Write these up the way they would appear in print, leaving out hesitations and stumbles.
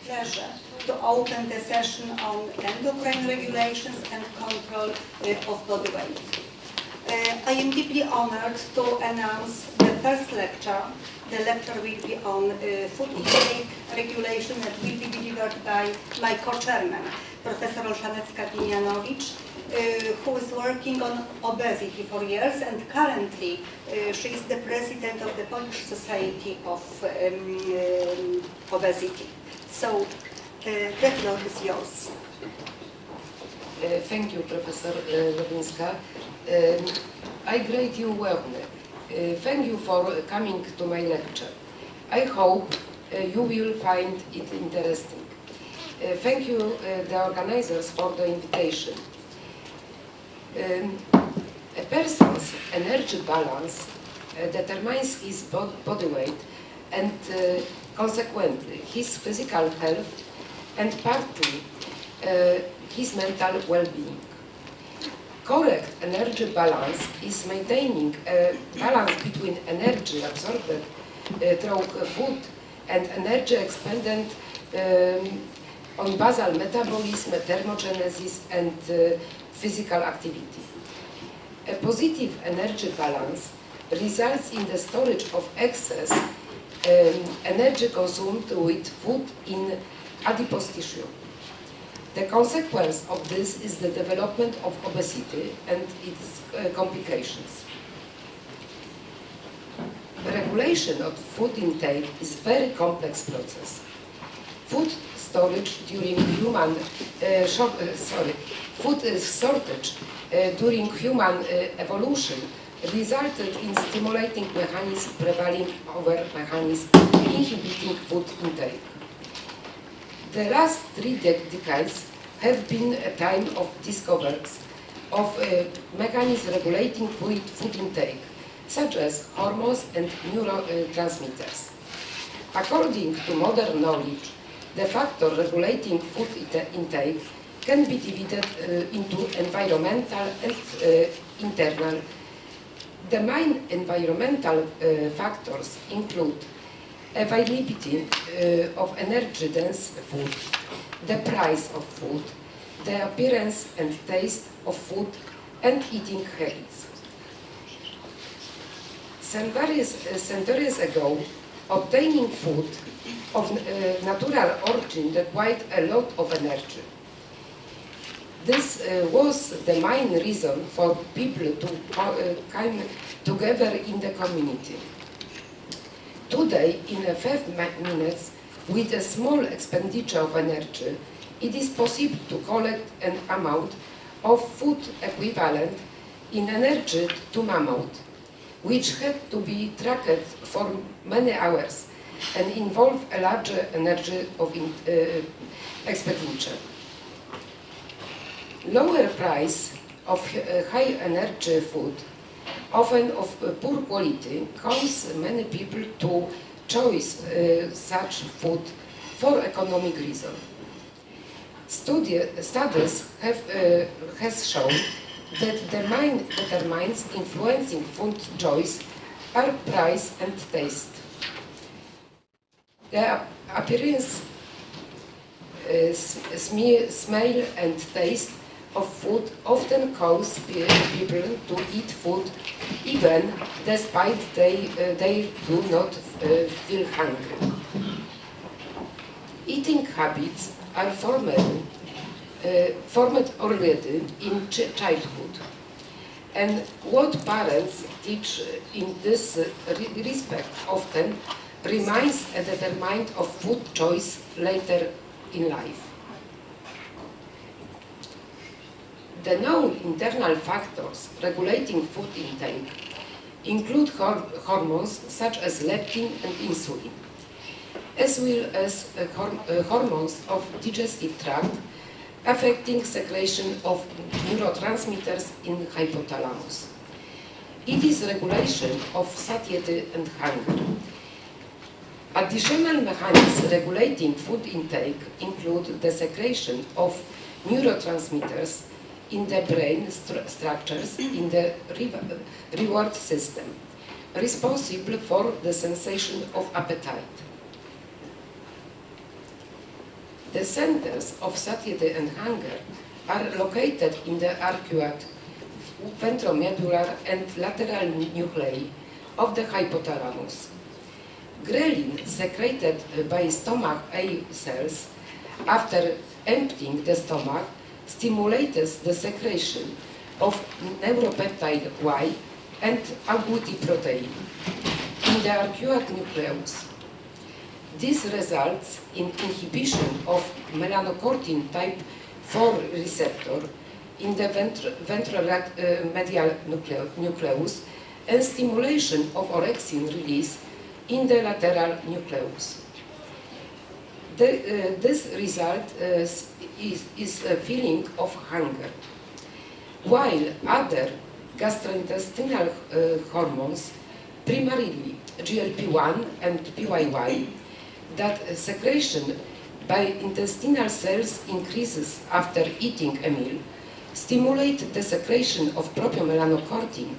pleasure to open the session on endocrine regulations and control of body weight. I am deeply honored to announce the first lecture. The lecture will be on food intake regulation and will be delivered by my co-chairman, Professor Olszanecka-Winianowicz, who is working on obesity for years, and currently she is the president of the Polish Society of Obesity. So the floor is yours. Thank you, Professor Lewinska. I greet you warmly. Thank you for coming to my lecture. I hope you will find it interesting. Thank you, the organizers, for the invitation. A person's energy balance determines his body weight and consequently his physical health and partly his mental well-being. Correct energy balance is maintaining a balance between energy absorbed through food and energy expended on basal metabolism, thermogenesis, and physical activity. A positive energy balance results in the storage of excess energy consumed with food in adipose tissue. The consequence of this is the development of obesity and its complications. The regulation of food intake is a very complex process. Food storage during human food shortage during human evolution resulted in stimulating mechanism prevailing over mechanism inhibiting food intake. The last 3 decades have been a time of discoveries of mechanisms regulating food intake, such as hormones and neurotransmitters. According to modern knowledge, the factor regulating food intake can be divided into environmental and internal. The main environmental factors include availability of energy-dense food, the price of food, the appearance and taste of food, and eating habits. Centuries ago, obtaining food of natural origin required a lot of energy. This was the main reason for people to come together in the community. Today, in 5 minutes, with a small expenditure of energy, it is possible to collect an amount of food equivalent in energy to mammoth, which had to be tracked for many hours and involve a larger energy of expenditure. Lower price of high energy food, often of poor quality, cause many people to choose such food for economic reasons. Studies has shown that the main determinants influencing food choice are price and taste. The appearance, smell and taste of food often cause people to eat food even despite they do not feel hungry. Eating habits are formed already in childhood, and what parents teach in this respect often remains a determinant of food choice later in life. The known internal factors regulating food intake include hormones such as leptin and insulin, as well as hormones of digestive tract affecting secretion of neurotransmitters in hypothalamus. It is regulation of satiety and hunger. Additional mechanisms regulating food intake include the secretion of neurotransmitters in the brain structures in the reward system, responsible for the sensation of appetite. The centers of satiety and hunger are located in the arcuate, ventromedular and lateral nuclei of the hypothalamus. Ghrelin secreted by stomach A cells after emptying the stomach stimulates the secretion of neuropeptide Y and agouti protein in the arcuate nucleus. This results in inhibition of melanocortin type 4 receptor in the ventromedial nucleus and stimulation of orexin release in the lateral nucleus. This result is a feeling of hunger, while other gastrointestinal hormones, primarily GLP-1 and PYY, that secretion by intestinal cells increases after eating a meal, stimulate the secretion of propiomelanocortin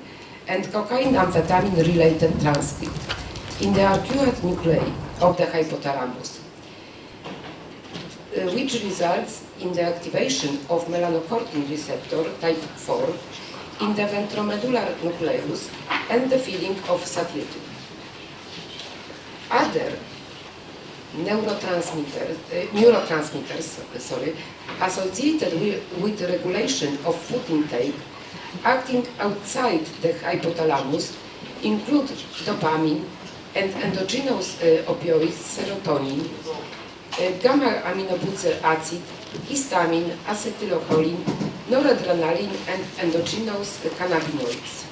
and cocaine-amphetamine-related transcript in the arcuate nuclei of the hypothalamus, which results in the activation of melanocortin receptor type 4 in the ventromedular nucleus and the feeling of satiety. Other neurotransmitters associated with regulation of food intake acting outside the hypothalamus include dopamine and endogenous opioids, serotonin, gamma-aminobutyl acid, histamine, acetylcholine, noradrenaline, and endogenous cannabinoids.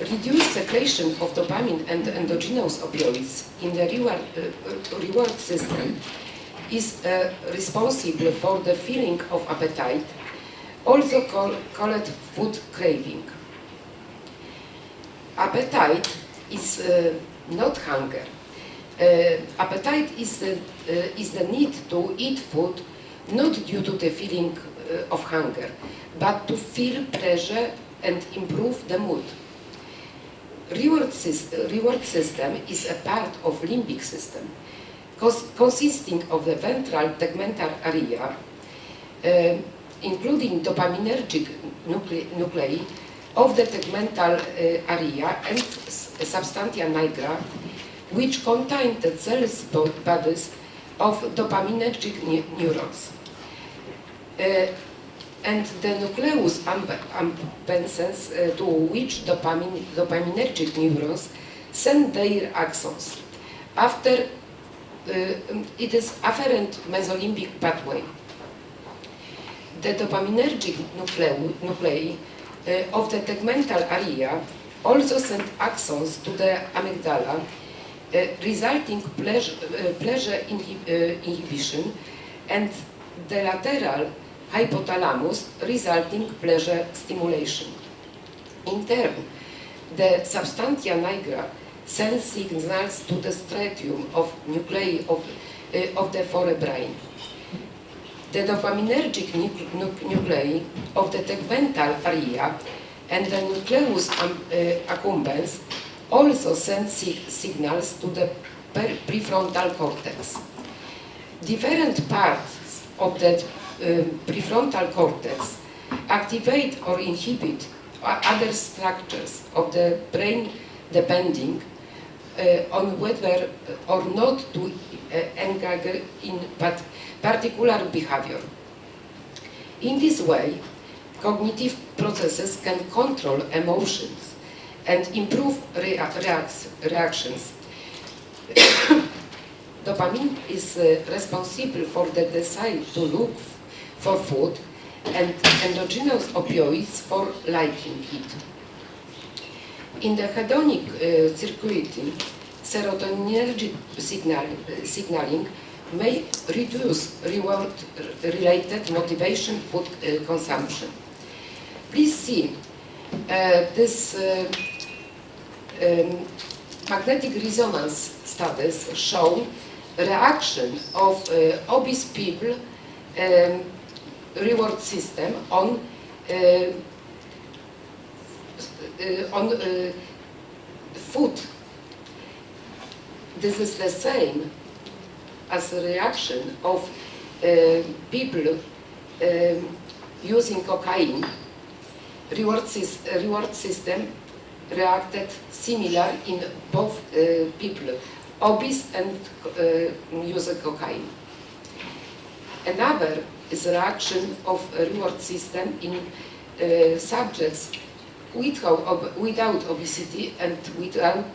Reduced secretion of dopamine and endogenous opioids in the reward system is responsible for the feeling of appetite, also called food craving. Appetite is not hunger. Appetite is the need to eat food not due to the feeling of hunger, but to feel pleasure and improve the mood. Reward system is a part of limbic system, consisting of the ventral tegmental area, including dopaminergic nuclei of the tegmental area and substantia nigra, which contain the cells bodies of dopaminergic neurons. And the nucleus accumbens to which dopaminergic neurons send their axons after it is afferent mesolimbic pathway. The dopaminergic nuclei of the tegmental area also send axons to the amygdala, resulting pleasure inhibition, and the lateral hypothalamus, resulting pleasure stimulation. In turn, the substantia nigra sends signals to the striatum of nuclei of the forebrain. The dopaminergic nuclei of the tegmental area and the nucleus accumbens also send signals to the prefrontal cortex. Different parts of the prefrontal cortex activate or inhibit other structures of the brain depending on whether or not to engage in particular behavior. In this way, cognitive processes can control emotions and improve reactions. Dopamine is responsible for the desire to look for food, and endogenous opioids for liking it. In the hedonic circuitry, serotoninergic signaling may reduce reward-related motivation food consumption. Please see this magnetic resonance studies show reaction of obese people reward system on food This is the same as a reaction of people using cocaine. Reward system reacted similar in both people, obese and using cocaine. Another is a reaction of a reward system in subjects without obesity and without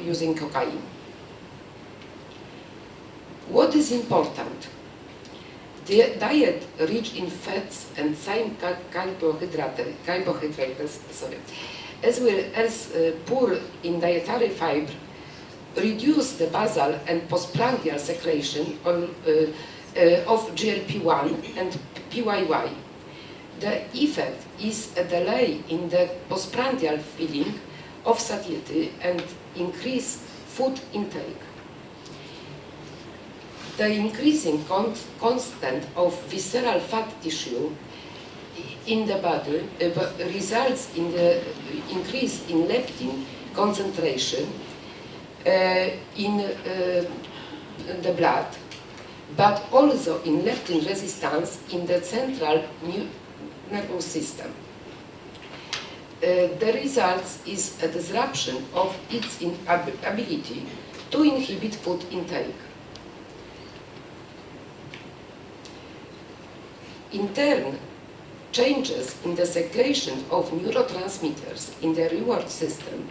using cocaine. What is important? The diet rich in fats and some carbohydrates, as well as poor in dietary fiber, reduce the basal and postprandial secretion of GLP-1 and PYY. The effect is a delay in the postprandial feeling of satiety and increase food intake. The increasing constant of visceral fat tissue in the body results in the increase in leptin concentration in the blood, but also in leptin resistance in the central nervous system. The result is a disruption of its ability to inhibit food intake. In turn, changes in the secretion of neurotransmitters in the reward system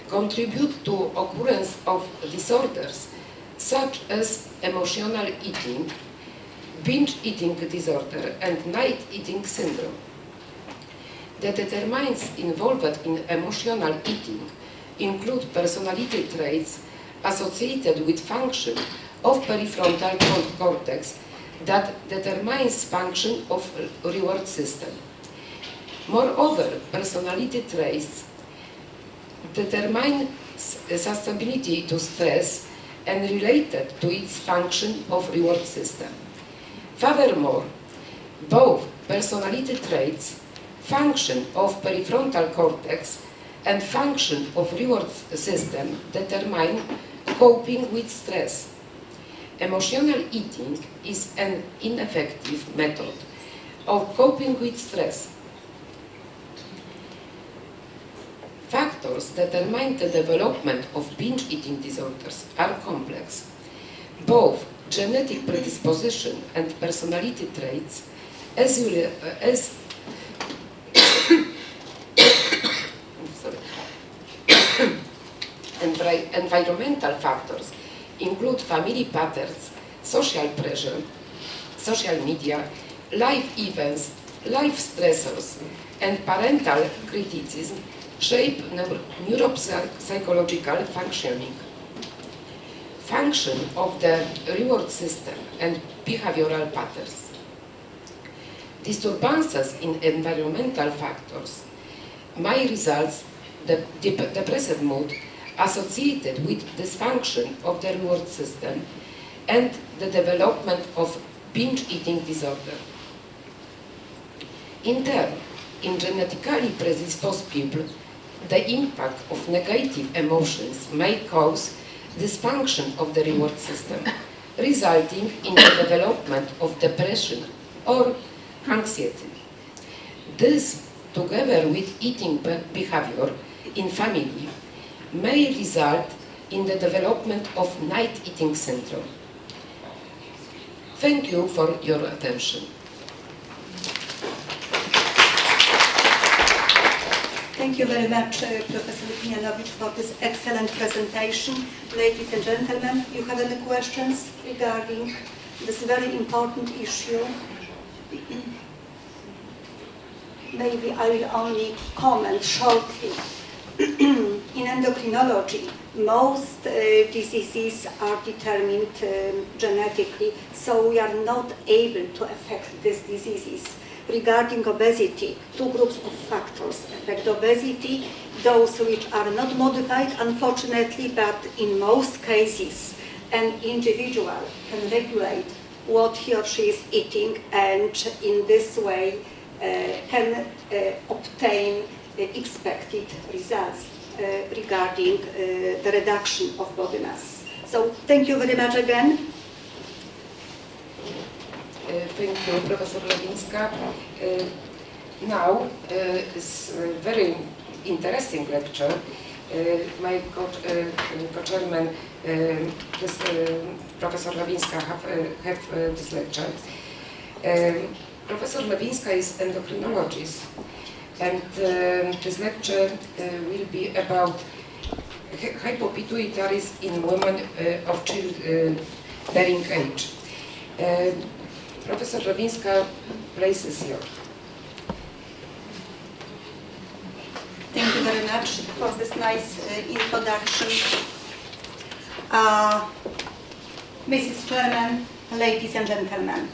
contribute to occurrence of disorders such as emotional eating, binge eating disorder, and night eating syndrome. The determinants involved in emotional eating include personality traits associated with function of prefrontal cortex that determines function of reward system. Moreover, personality traits determine susceptibility to stress and related to its function of reward system. Furthermore, both personality traits, function of prefrontal cortex, and function of reward system determine coping with stress. Emotional eating is an ineffective method of coping with stress. Factors that determine the development of binge eating disorders are complex. Both genetic predisposition and personality traits, as environmental factors include family patterns, social pressure, social media, life events, life stressors, and parental criticism shape neuropsychological functioning. Function of the reward system and behavioral patterns. Disturbances in environmental factors may result in depressive mood associated with dysfunction of the reward system and the development of binge eating disorder. In turn, in genetically predisposed people, the impact of negative emotions may cause dysfunction of the reward system, resulting in the development of depression or anxiety. This, together with eating behavior in family, may result in the development of night eating syndrome. Thank you for your attention. Thank you very much, Professor Lipnianowicz, for this excellent presentation. Ladies and gentlemen, you have any questions regarding this very important issue? Maybe I will only comment shortly. In endocrinology, most diseases are determined genetically, so we are not able to affect these diseases. Regarding obesity, two groups of factors affect obesity, those which are not modified, unfortunately, but in most cases, an individual can regulate what he or she is eating and in this way can obtain expected results. regarding the reduction of body mass. So thank you very much again. Thank you, Professor Lewinska. Now is a very interesting lecture. My co-chairman, Professor Lewinska, have this lecture. Professor Lewinska is endocrinologist, and this lecture will be about hypopituitarism in women of childbearing age. Professor Lewinska, place is yours. Thank you very much for this nice introduction. Mrs. Chairman, ladies and gentlemen,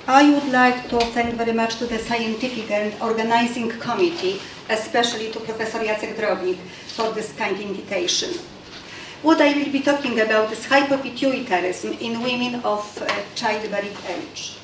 I would like to thank very much to the scientific and organizing committee, especially to Professor Jacek Drobnik, for this kind invitation. What I will be talking about is hypopituitarism in women of childbearing age.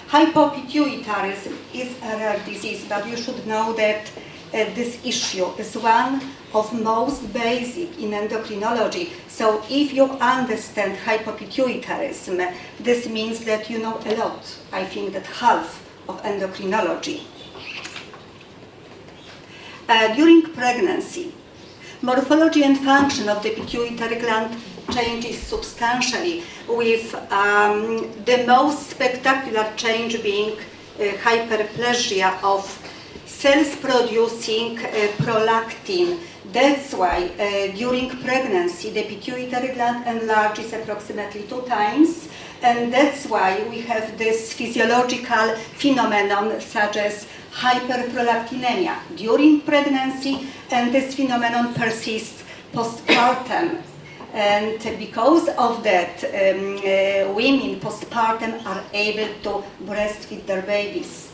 Hypopituitarism is a rare disease, but you should know that this issue is one of most basic in endocrinology. So if you understand hypopituitarism, this means that you know a lot. I think that half of endocrinology. During pregnancy, morphology and function of the pituitary gland changes substantially, with the most spectacular change being hyperplasia of cells producing prolactin. That's why during pregnancy the pituitary gland enlarges approximately 2 times, and that's why we have this physiological phenomenon such as hyperprolactinemia during pregnancy, and this phenomenon persists postpartum. And because of that, women postpartum are able to breastfeed their babies.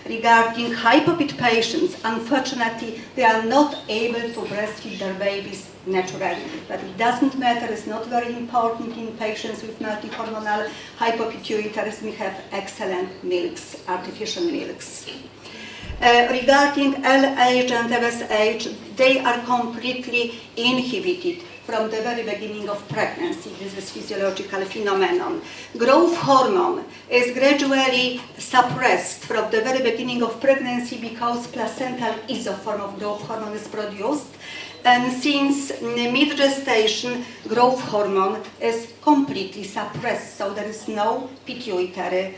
Regarding hypopit patients, unfortunately, they are not able to breastfeed their babies naturally. But it doesn't matter, it's not very important in patients with multi-hormonal hypopituitarism. We have excellent milks, artificial milks. Regarding LH and FSH, they are completely inhibited from the very beginning of pregnancy. This is physiological phenomenon. Growth hormone is gradually suppressed from the very beginning of pregnancy because placental isoform of growth hormone is produced. And since mid-gestation, growth hormone is completely suppressed, so there is no pituitary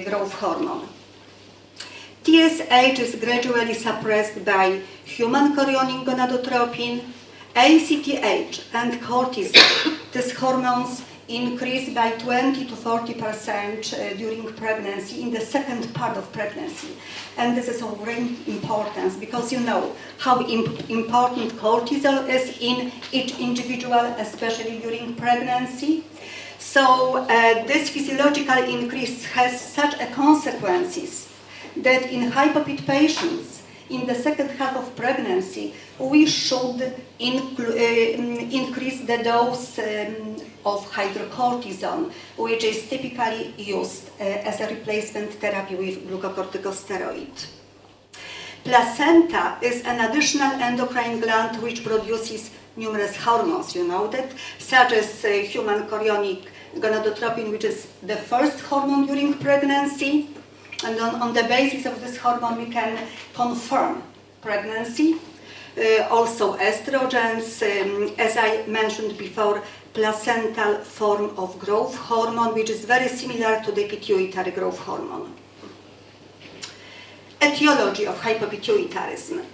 growth hormone. TSH is gradually suppressed by human chorionic gonadotropin, ACTH and cortisol. These hormones increase by 20 to 40% during pregnancy, in the second part of pregnancy. And this is of great importance because you know how important cortisol is in each individual, especially during pregnancy. So this physiological increase has such a consequences that in hypopit patients, in the second half of pregnancy, we should increase the dose of hydrocortisone, which is typically used as a replacement therapy with glucocorticosteroid. Placenta is an additional endocrine gland which produces numerous hormones, you know that, such as human chorionic gonadotropin, which is the first hormone during pregnancy. And on the basis of this hormone, we can confirm pregnancy. Also estrogens, as I mentioned before, placental form of growth hormone, which is very similar to the pituitary growth hormone. Etiology of hypopituitarism.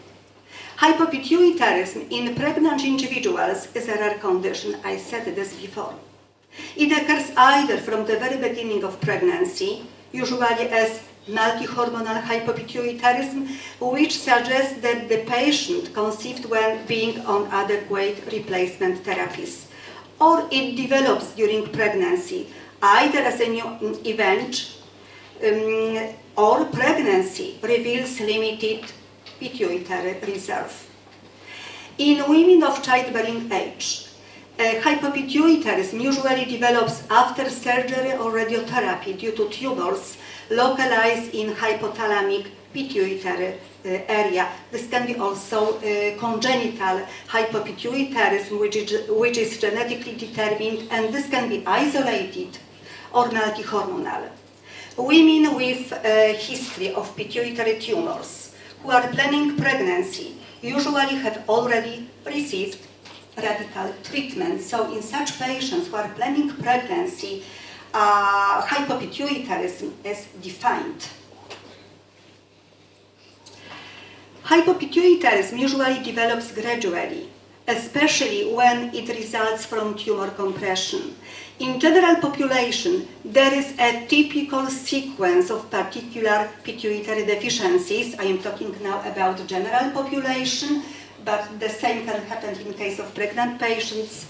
Hypopituitarism in pregnant individuals is a rare condition. I said this before. It occurs either from the very beginning of pregnancy, usually as multi-hormonal hypopituitarism, which suggests that the patient conceived when being on adequate replacement therapies. Or it develops during pregnancy, either as a new event or pregnancy reveals limited pituitary reserve. In women of childbearing age, hypopituitarism usually develops after surgery or radiotherapy due to tumors localized in hypothalamic pituitary area. This can be also congenital hypopituitarism, which is genetically determined, and this can be isolated or multihormonal. Women with a history of pituitary tumors who are planning pregnancy usually have already received radical treatment. So in such patients who are planning pregnancy, hypopituitarism is defined. Hypopituitarism usually develops gradually, especially when it results from tumor compression. In general population, there is a typical sequence of particular pituitary deficiencies. I am talking now about general population, but the same can happen in case of pregnant patients.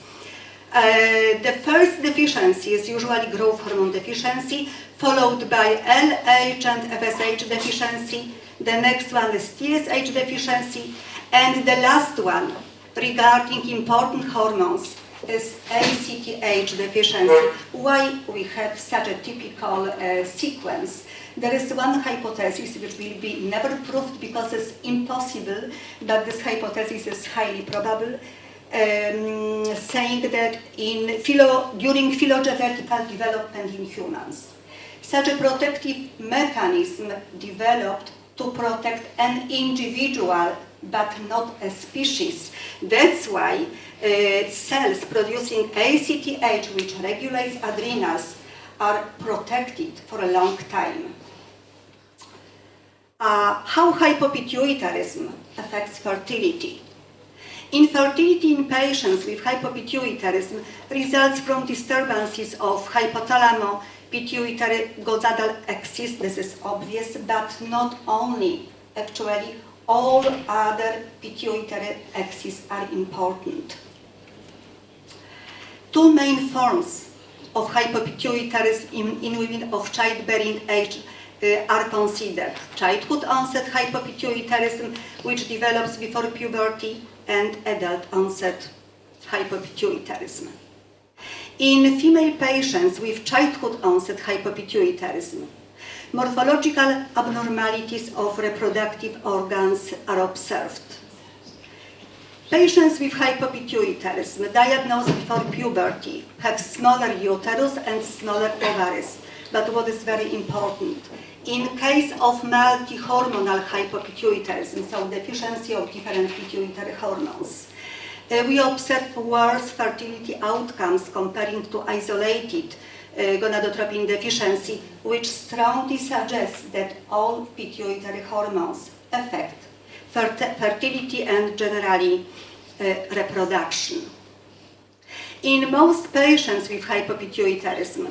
The first deficiency is usually growth hormone deficiency, followed by LH and FSH deficiency. The next one is TSH deficiency, and the last one, regarding important hormones, is ACTH deficiency. Why we have such a typical sequence? There is one hypothesis which will be never proved because it's impossible, but this hypothesis is highly probable, saying that during phylogenetical development in humans, such a protective mechanism developed to protect an individual but not a species. That's why cells producing ACTH, which regulates adrenals, are protected for a long time. How hypopituitarism affects fertility? Infertility in patients with hypopituitarism results from disturbances of hypothalamo-pituitary gonadal axis. This is obvious, but not only. Actually, all other pituitary axes are important. Two main forms of hypopituitarism in women of childbearing age are considered. Childhood onset hypopituitarism, which develops before puberty, and adult onset hypopituitarism. In female patients with childhood onset hypopituitarism, morphological abnormalities of reproductive organs are observed. Patients with hypopituitarism diagnosed before puberty have smaller uterus and smaller ovaries. But what is very important, in case of multi-hormonal hypopituitarism, so deficiency of different pituitary hormones, we observe worse fertility outcomes comparing to isolated gonadotropin deficiency, which strongly suggests that all pituitary hormones affect fertility and generally reproduction. In most patients with hypopituitarism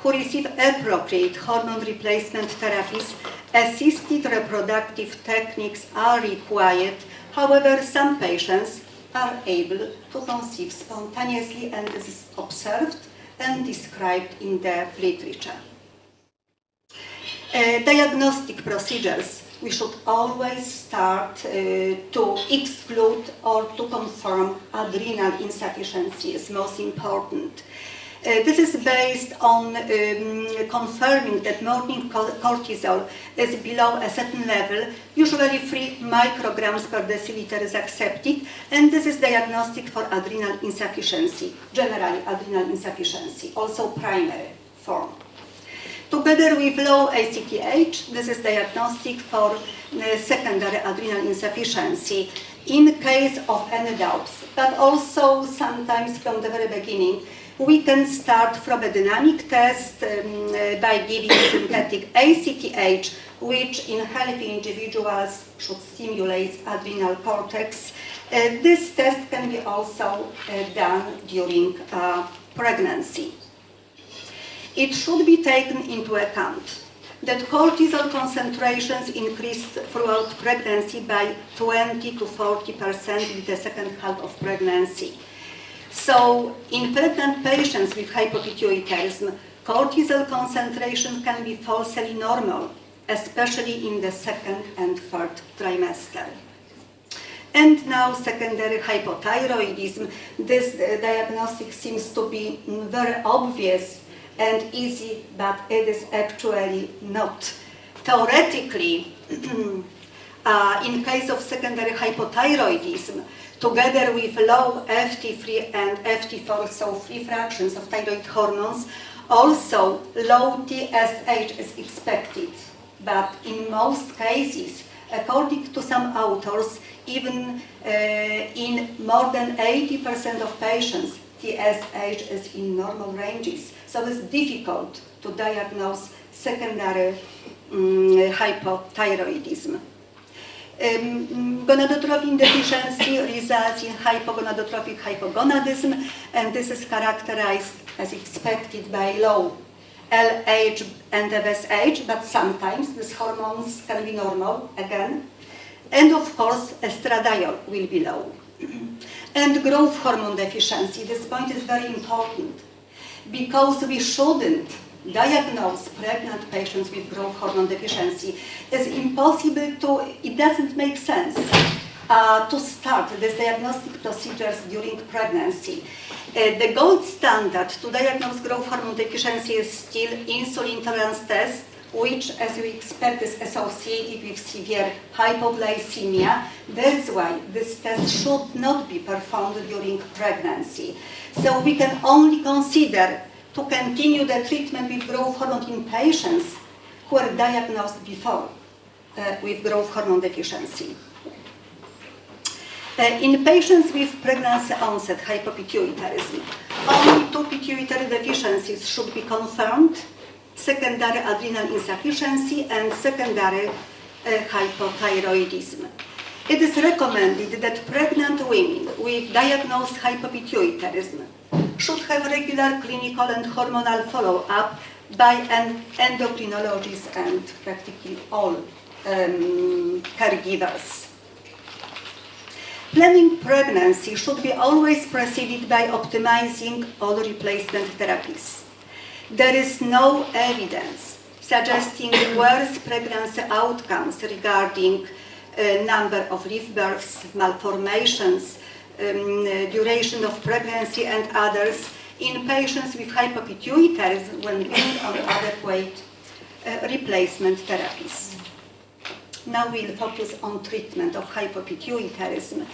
who receive appropriate hormone replacement therapies, assisted reproductive techniques are required. However, some patients are able to conceive spontaneously, and this is observed and described in the literature. Diagnostic procedures, we should always start to exclude or to confirm adrenal insufficiency is most important. This is based on confirming that morning cortisol is below a certain level, usually 3 micrograms per deciliter is accepted, and this is diagnostic for adrenal insufficiency, generally adrenal insufficiency, also primary form. Together with low ACTH, this is diagnostic for secondary adrenal insufficiency in case of any doubts, but also sometimes from the very beginning. We can start from a dynamic test by giving synthetic ACTH, which in healthy individuals should stimulate adrenal cortex. This test can be also done during pregnancy. It should be taken into account that cortisol concentrations increase throughout pregnancy by 20 to 40% in the second half of pregnancy. So, in pregnant patients with hypopituitarism, cortisol concentration can be falsely normal, especially in the second and third trimester. And now, secondary hypothyroidism. This diagnostic seems to be very obvious and easy, but it is actually not. Theoretically, in case of secondary hypothyroidism, together with low FT3 and FT4, so free fractions of thyroid hormones, also low TSH is expected. But in most cases, according to some authors, even in more than 80% of patients, TSH is in normal ranges. So it's difficult to diagnose secondary hypothyroidism. Gonadotropin deficiency results in hypogonadotropic hypogonadism, and this is characterized as expected by low LH and FSH, but sometimes these hormones can be normal again. And of course, estradiol will be low. And growth hormone deficiency, this point is very important, because we shouldn't diagnose pregnant patients with growth hormone deficiency. It's impossible to, it doesn't make sense to start these diagnostic procedures during pregnancy. The gold standard to diagnose growth hormone deficiency is still insulin tolerance test, which, as you expect, is associated with severe hypoglycemia. That's why this test should not be performed during pregnancy. So we can only consider to continue the treatment with growth hormone in patients who were diagnosed before with growth hormone deficiency. In patients with pregnancy onset hypopituitarism, only 2 pituitary deficiencies should be confirmed: secondary adrenal insufficiency and secondary hypothyroidism. It is recommended that pregnant women with diagnosed hypopituitarism should have regular clinical and hormonal follow-up by an endocrinologist and practically all caregivers. Planning pregnancy should be always preceded by optimizing all replacement therapies. There is no evidence suggesting worse pregnancy outcomes regarding number of live births, malformations, duration of pregnancy and others in patients with hypopituitarism when being on adequate replacement therapies. Now we'll focus on treatment of hypopituitarism.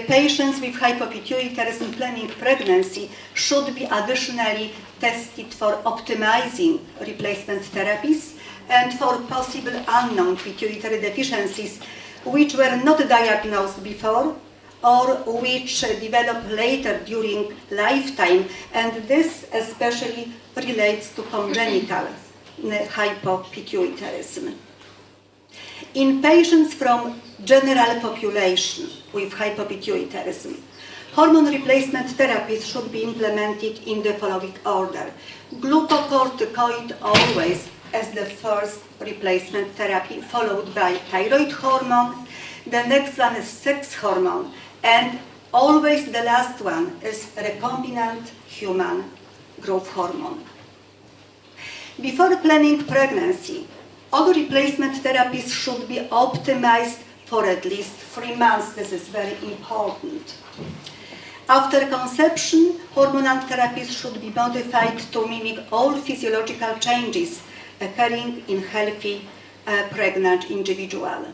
Patients with hypopituitarism planning pregnancy should be additionally tested for optimizing replacement therapies and for possible unknown pituitary deficiencies which were not diagnosed before or which develop later during lifetime, and this especially relates to congenital hypopituitarism. In patients from general population with hypopituitarism, hormone replacement therapies should be implemented in the following order: glucocorticoid always as the first replacement therapy, followed by thyroid hormone. The next one is sex hormone, and always the last one is recombinant human growth hormone. Before planning pregnancy, all replacement therapies should be optimized for at least 3 months. This is very important. After conception, hormonal therapies should be modified to mimic all physiological changes occurring in healthy pregnant individual.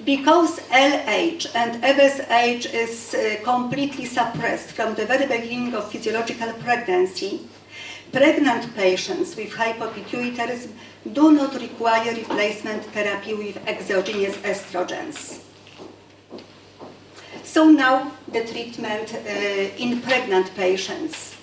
Because LH and FSH is completely suppressed from the very beginning of physiological pregnancy, pregnant patients with hypopituitarism do not require replacement therapy with exogenous estrogens. So now the treatment in pregnant patients.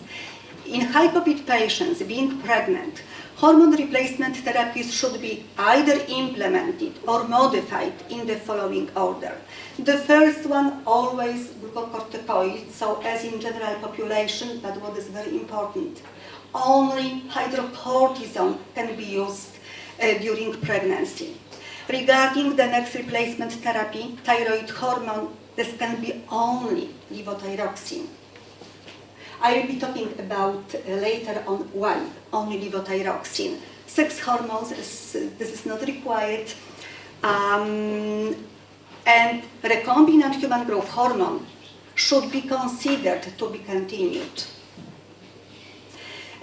In hypopit patients being pregnant, hormone replacement therapies should be either implemented or modified in the following order. The first one, always glucocorticoids, so as in general population, but what is very important, only hydrocortisone can be used during pregnancy. Regarding the next replacement therapy, thyroid hormone, this can be only levothyroxine. I will be talking about later on why only levothyroxine. Sex hormones, this is not required. And recombinant human growth hormone should be considered to be continued.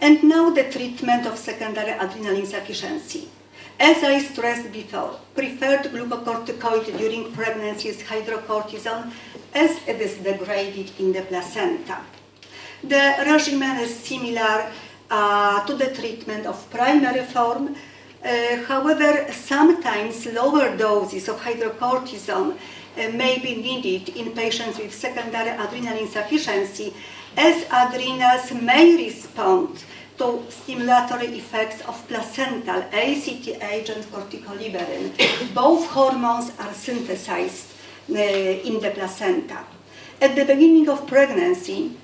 And now the treatment of secondary adrenal insufficiency. As I stressed before, preferred glucocorticoid during pregnancy is hydrocortisone, as it is degraded in the placenta. The regimen is similar to the treatment of primary form. However, sometimes lower doses of hydrocortisone may be needed in patients with secondary adrenal insufficiency, as adrenals may respond to stimulatory effects of placental ACTH and corticoliberin. Both hormones are synthesized in the placenta. At the beginning of pregnancy,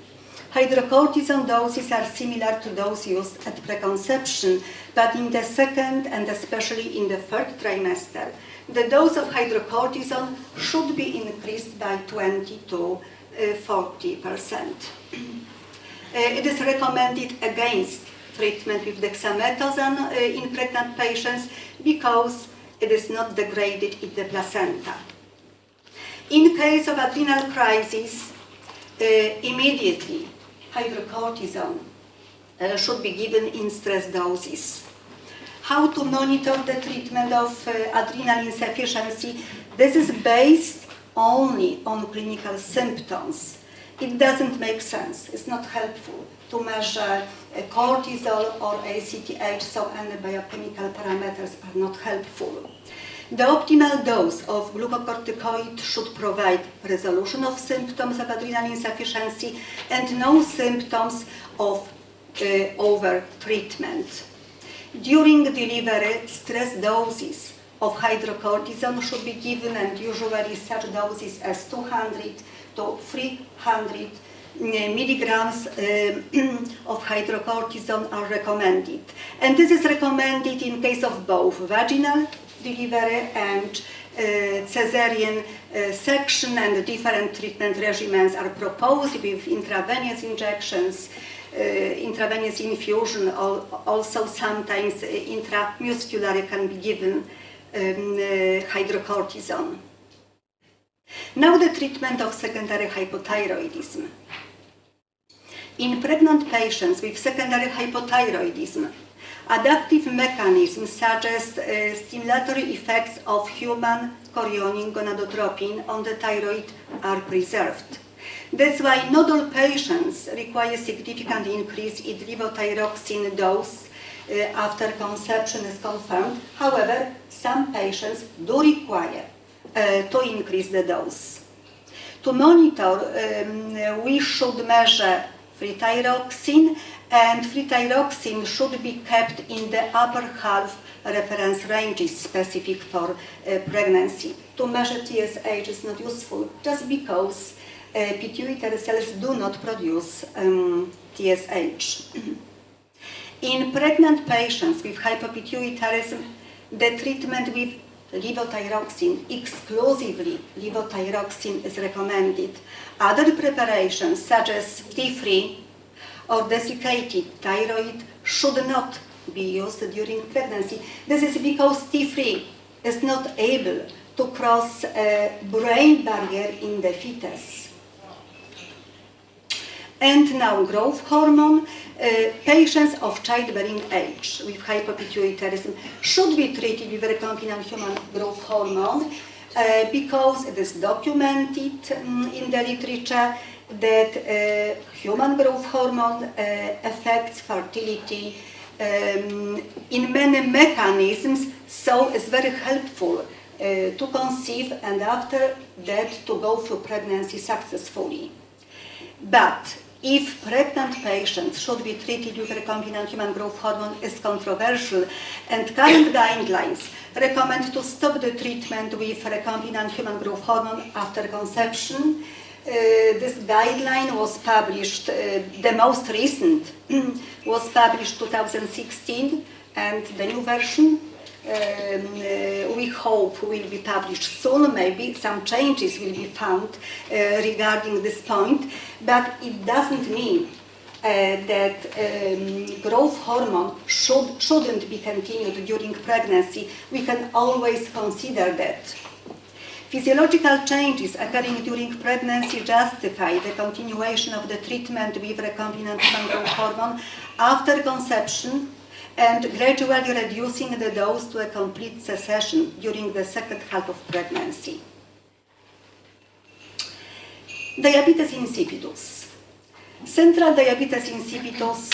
hydrocortisone doses are similar to those used at preconception, but in the second and especially in the third trimester, the dose of hydrocortisone should be increased by 20 to 40%. It is recommended against treatment with dexamethasone in pregnant patients because it is not degraded in the placenta. In case of adrenal crisis, immediately hydrocortisone should be given in stress doses. How to monitor the treatment of adrenal insufficiency? This is based only on clinical symptoms. It doesn't make sense, it's not helpful to measure cortisol or ACTH, so any biochemical parameters are not helpful. The optimal dose of glucocorticoid should provide resolution of symptoms of adrenal insufficiency and no symptoms of over-treatment. During delivery, stress doses of hydrocortisone should be given, and usually such doses as 200 to 300 milligrams of hydrocortisone are recommended. And this is recommended in case of both vaginal delivery and cesarean section, and different treatment regimens are proposed with intravenous injections, intravenous infusion, also sometimes intramuscular can be given hydrocortisone. Now the treatment of secondary hypothyroidism. In pregnant patients with secondary hypothyroidism, adaptive mechanisms suggest stimulatory effects of human chorionic gonadotropin on the thyroid are preserved. That's why not all patients require significant increase in levothyroxine dose after conception is confirmed. However, some patients do require to increase the dose. To monitor, we should measure free thyroxine, and free thyroxine should be kept in the upper half reference ranges specific for pregnancy. To measure TSH is not useful just because pituitary cells do not produce TSH. In pregnant patients with hypopituitarism, the treatment with levothyroxine, exclusively levothyroxine, is recommended. Other preparations such as T3 or desiccated thyroid should not be used during pregnancy. This is because T3 is not able to cross a brain barrier in the fetus. And now growth hormone. Patients of childbearing age with hypopituitarism should be treated with recombinant human growth hormone because it is documented in the literature that human growth hormone affects fertility in many mechanisms, so it's very helpful to conceive and after that to go through pregnancy successfully. But if pregnant patients should be treated with recombinant human growth hormone is controversial, and current guidelines recommend to stop the treatment with recombinant human growth hormone after conception. This guideline was published, the most recent was published 2016, and the new version we hope will be published soon. Maybe some changes will be found regarding this point, but it doesn't mean that growth hormone shouldn't be continued during pregnancy. We can always consider that. Physiological changes occurring during pregnancy justify the continuation of the treatment with recombinant human growth hormone after conception and gradually reducing the dose to a complete cessation during the second half of pregnancy. Diabetes insipidus. Central diabetes insipidus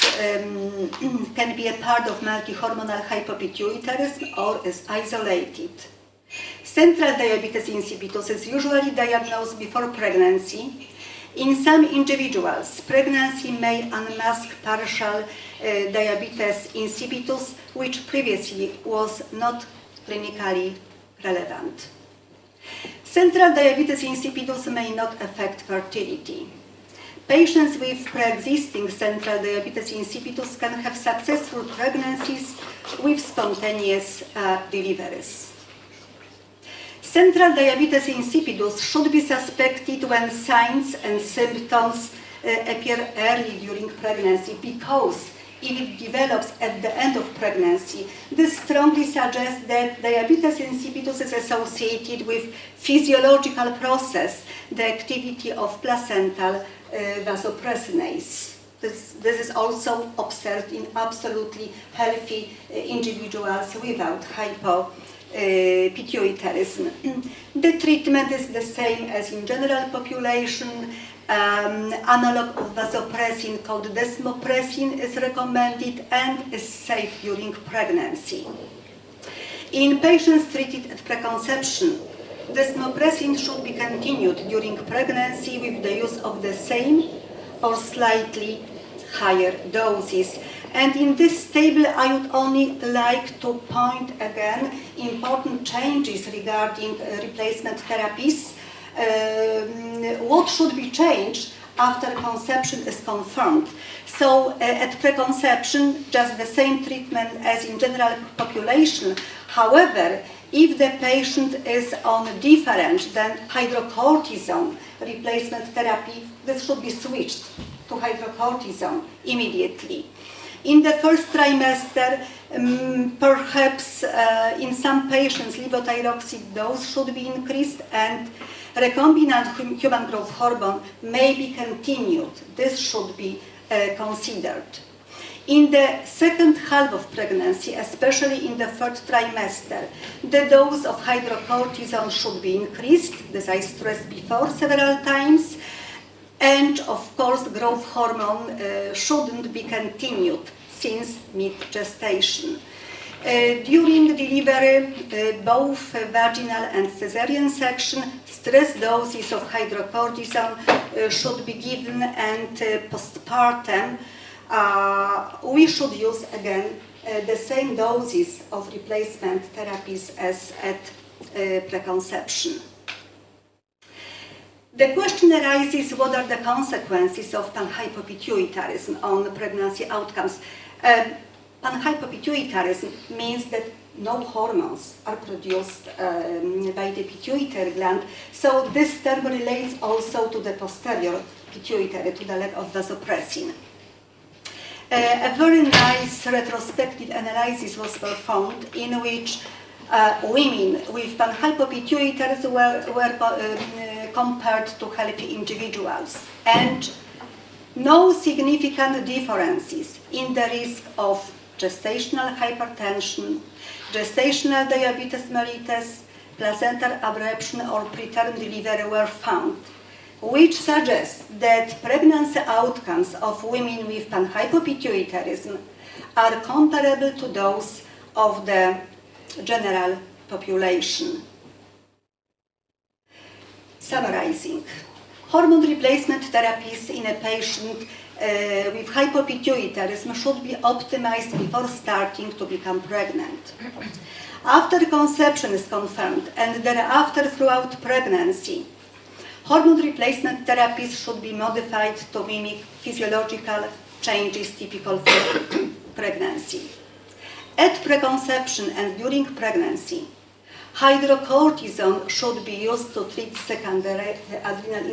can be a part of multi-hormonal hypopituitarism or is isolated. Central diabetes insipidus is usually diagnosed before pregnancy. In some individuals, pregnancy may unmask partial diabetes insipidus, which previously was not clinically relevant. Central diabetes insipidus may not affect fertility. Patients with pre-existing central diabetes insipidus can have successful pregnancies with spontaneous deliveries. Central diabetes insipidus should be suspected when signs and symptoms appear early during pregnancy, because if it develops at the end of pregnancy, this strongly suggests that diabetes insipidus is associated with physiological process, the activity of placental vasopressinase. This is also observed in absolutely healthy individuals without hypopituitarism. The treatment is the same as in general population. Analog of vasopressin called desmopressin is recommended and is safe during pregnancy. In patients treated at preconception, desmopressin should be continued during pregnancy with the use of the same or slightly higher doses. And in this table, I would only like to point again important changes regarding replacement therapies. What should be changed after conception is confirmed. So at preconception, just the same treatment as in general population. However, if the patient is on different than hydrocortisone replacement therapy, this should be switched to hydrocortisone immediately. In the first trimester, perhaps in some patients, levothyroxine dose should be increased and recombinant human growth hormone may be continued. This should be considered. In the second half of pregnancy, especially in the third trimester, the dose of hydrocortisone should be increased, as I stressed before several times, and of course growth hormone shouldn't be continued since mid-gestation. During delivery, both vaginal and cesarean section, stress doses of hydrocortisone should be given, and postpartum we should use again the same doses of replacement therapies as at preconception. The question arises, what are the consequences of panhypopituitarism on pregnancy outcomes? Panhypopituitarism means that no hormones are produced by the pituitary gland, so this term relates also to the posterior pituitary, to the lack of vasopressin. A very nice retrospective analysis was performed in which women with panhypopituitarism were compared to healthy individuals, and no significant differences in the risk of gestational hypertension, gestational diabetes mellitus, placental abruption or preterm delivery were found, which suggests that pregnancy outcomes of women with panhypopituitarism are comparable to those of the general population. Summarizing, hormone replacement therapies in a patient with hypopituitarism should be optimized before starting to become pregnant. After conception is confirmed and thereafter throughout pregnancy, hormone replacement therapies should be modified to mimic physiological changes typical for pregnancy. At preconception and during pregnancy, hydrocortisone should be used to treat secondary adrenal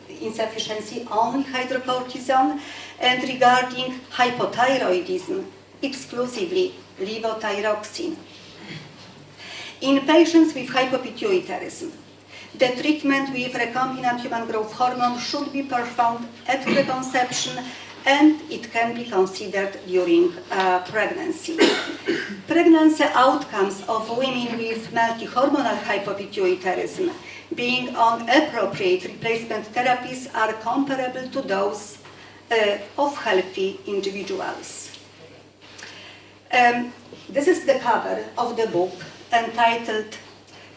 insufficiency, only hydrocortisone, and regarding hypothyroidism, exclusively levothyroxine. In patients with hypopituitarism, The treatment with recombinant human growth hormone should be performed at preconception, and it can be considered during pregnancy. Pregnancy outcomes of women with multi-hormonal hypopituitarism being on appropriate replacement therapies are comparable to those of healthy individuals. This is the cover of the book entitled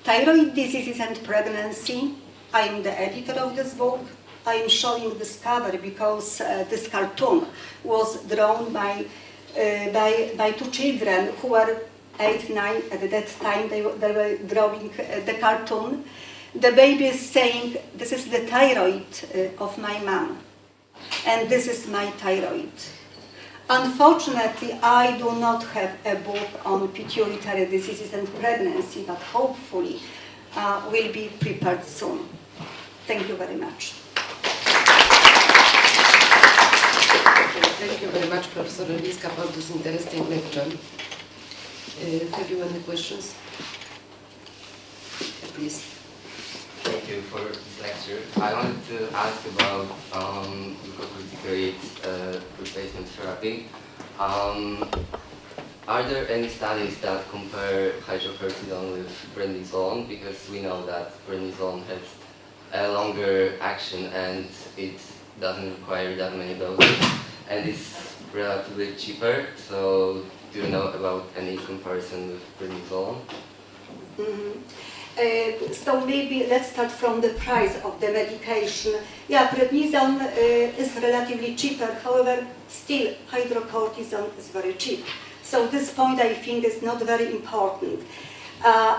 Thyroid Diseases and Pregnancy. I am the editor of this book. I am showing this cover because this cartoon was drawn by two children who were 8, 9 at that time. They were drawing the cartoon. The baby is saying, "This is the thyroid of my mom, and this is my thyroid." Unfortunately, I do not have a book on pituitary diseases and pregnancy, but hopefully will be prepared soon. Thank you very much. Thank you very much, Professor Lewińska, for this interesting lecture. Have you any questions? Please. Thank you for this lecture. I wanted to ask about glucocorticoid replacement therapy. Are there any studies that compare hydrocortisone with prednisone? Because we know that prednisone has a longer action and it doesn't require that many doses and it's relatively cheaper. So do you know about any comparison with prednisone? So maybe let's start from the price of the medication. Yeah, prednisone is relatively cheaper, however, still hydrocortisone is very cheap. So this point I think is not very important.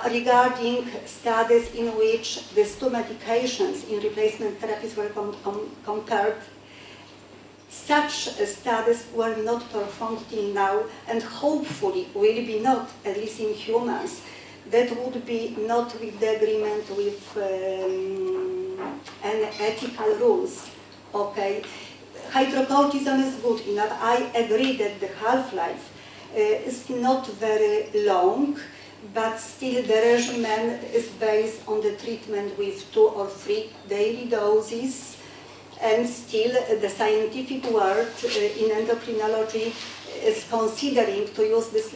Regarding studies in which these two medications in replacement therapies were compared, such studies were not performed till now and hopefully will be not, at least in humans. That would be not with the agreement with any ethical rules. Okay, hydrocortisone is good enough. I agree that the half-life is not very long, but still the regimen is based on the treatment with 2 or 3 daily doses, and still the scientific world in endocrinology is considering to use this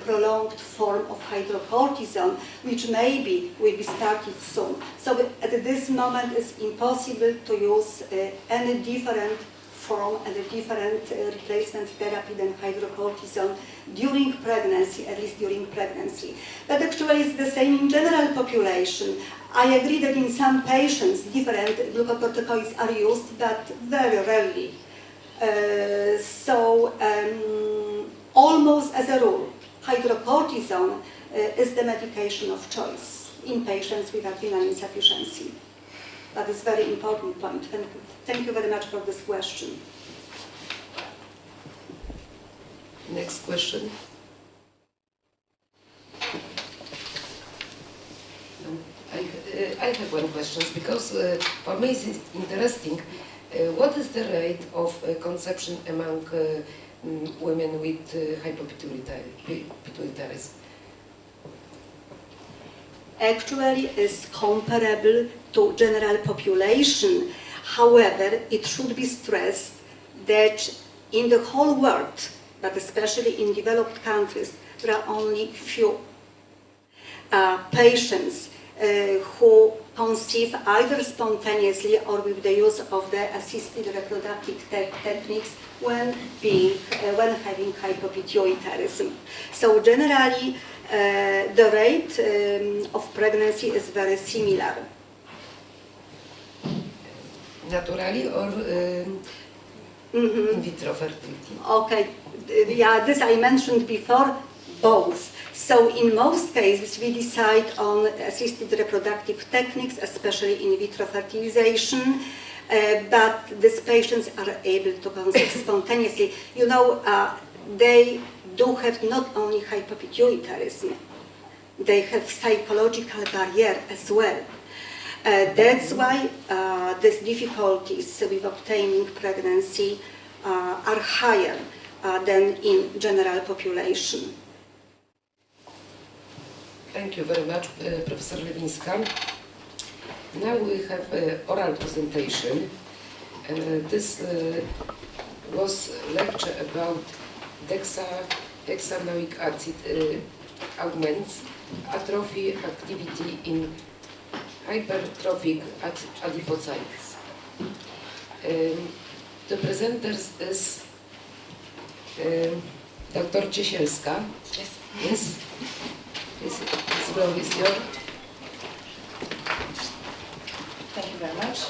prolonged form of hydrocortisone, which maybe will be started soon. So at this moment it's impossible to use any different form and a different replacement therapy than hydrocortisone during pregnancy, at least during pregnancy. But actually it's the same in general population. I agree that in some patients different glucocorticoids are used, but very rarely. Almost as a rule, hydrocortisone is the medication of choice in patients with adrenal insufficiency. That is a very important point. Thank you very much for this question. Next question. I have one question because for me it's interesting. What is the rate of conception among women with hypopituitarism? Actually, is comparable to general population. However, it should be stressed that in the whole world, but especially in developed countries, there are only few patients who conceive either spontaneously or with the use of the assisted reproductive techniques when having hypopituitarism. So generally, the rate of pregnancy is very similar. Naturally or in vitro fertility? Okay, yeah, this I mentioned before, both. So in most cases we decide on assisted reproductive techniques, especially in vitro fertilization, but these patients are able to conceive spontaneously. You know, they do have not only hypopituitarism, they have psychological barrier as well. That's why these difficulties with obtaining pregnancy are higher than in general population. Thank you very much, Professor Lewińska. Now we have oral presentation. This was lecture about hexanoic acid augments atrophy activity in hypertrophic adipocytes. The presenters is Dr. Ciesielska. Yes. Yes. This floor is yours. Thank you very much.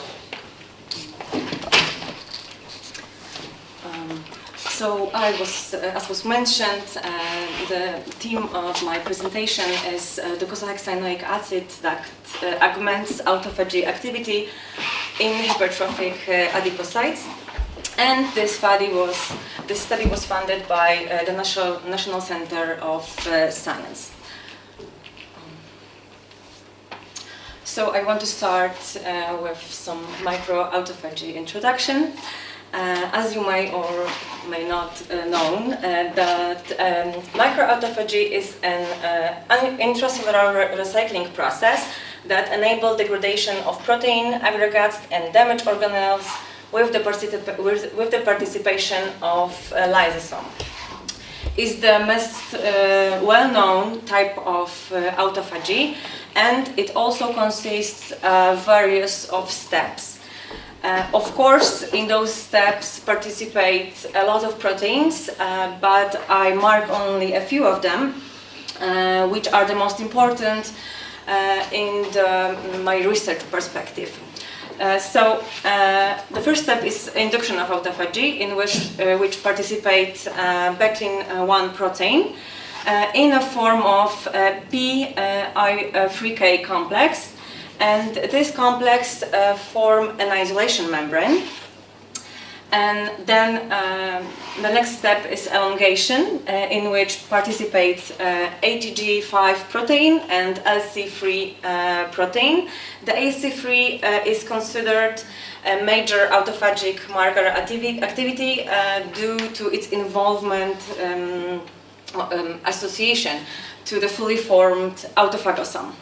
So as was mentioned, the theme of my presentation is docosahexaenoic acid that augments autophagy activity in hypertrophic adipocytes. And this study was funded by the National Center of Science. So I want to start with some microautophagy introduction. As you may or may not know, that microautophagy is an intracellular recycling process that enables degradation of protein aggregates and damaged organelles with the participation of lysosome. Is the most well-known type of autophagy, and it also consists various of steps. Of course, in those steps participate a lot of proteins, but I mark only a few of them, which are the most important in my research perspective. The first step is induction of autophagy, in which participates Becklin-1 protein in a form of Pi3K complex. And this complex form an isolation membrane. And then the next step is elongation, in which participates ATG5 protein and LC3 protein. The AC3 is considered a major autophagic marker activity due to its involvement association to the fully formed autophagosome.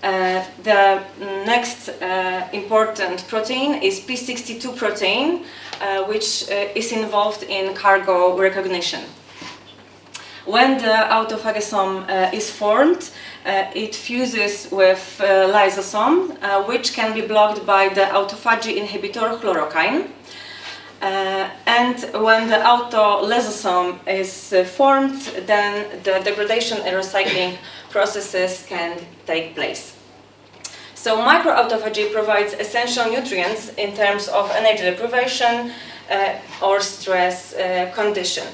The next important protein is P62 protein, which is involved in cargo recognition. When the autophagosome is formed, it fuses with lysosome, which can be blocked by the autophagy inhibitor chlorokine. And when the autolysosome is formed, then the degradation and recycling processes can take place. So microautophagy provides essential nutrients in terms of energy deprivation or stress condition.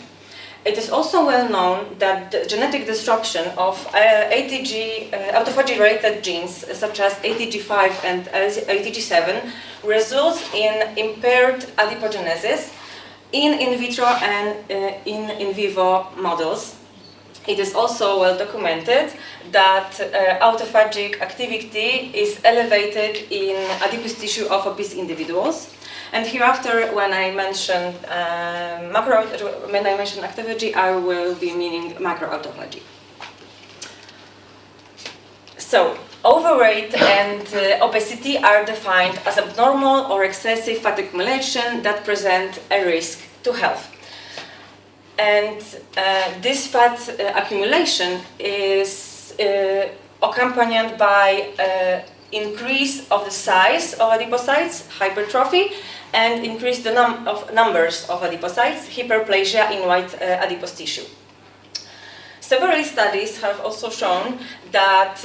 It is also well known that the genetic disruption of autophagy-related genes such as ATG5 and ATG7 results in impaired adipogenesis in vitro and in vivo models. It is also well documented that autophagic activity is elevated in adipose tissue of obese individuals. And hereafter, when I mention autophagy, I will be meaning macroautophagy. So, overweight and obesity are defined as abnormal or excessive fat accumulation that present a risk to health. And this fat accumulation is accompanied by increase of the size of adipocytes, hypertrophy, and increase the numbers of adipocytes, hyperplasia in white adipose tissue. Several studies have also shown that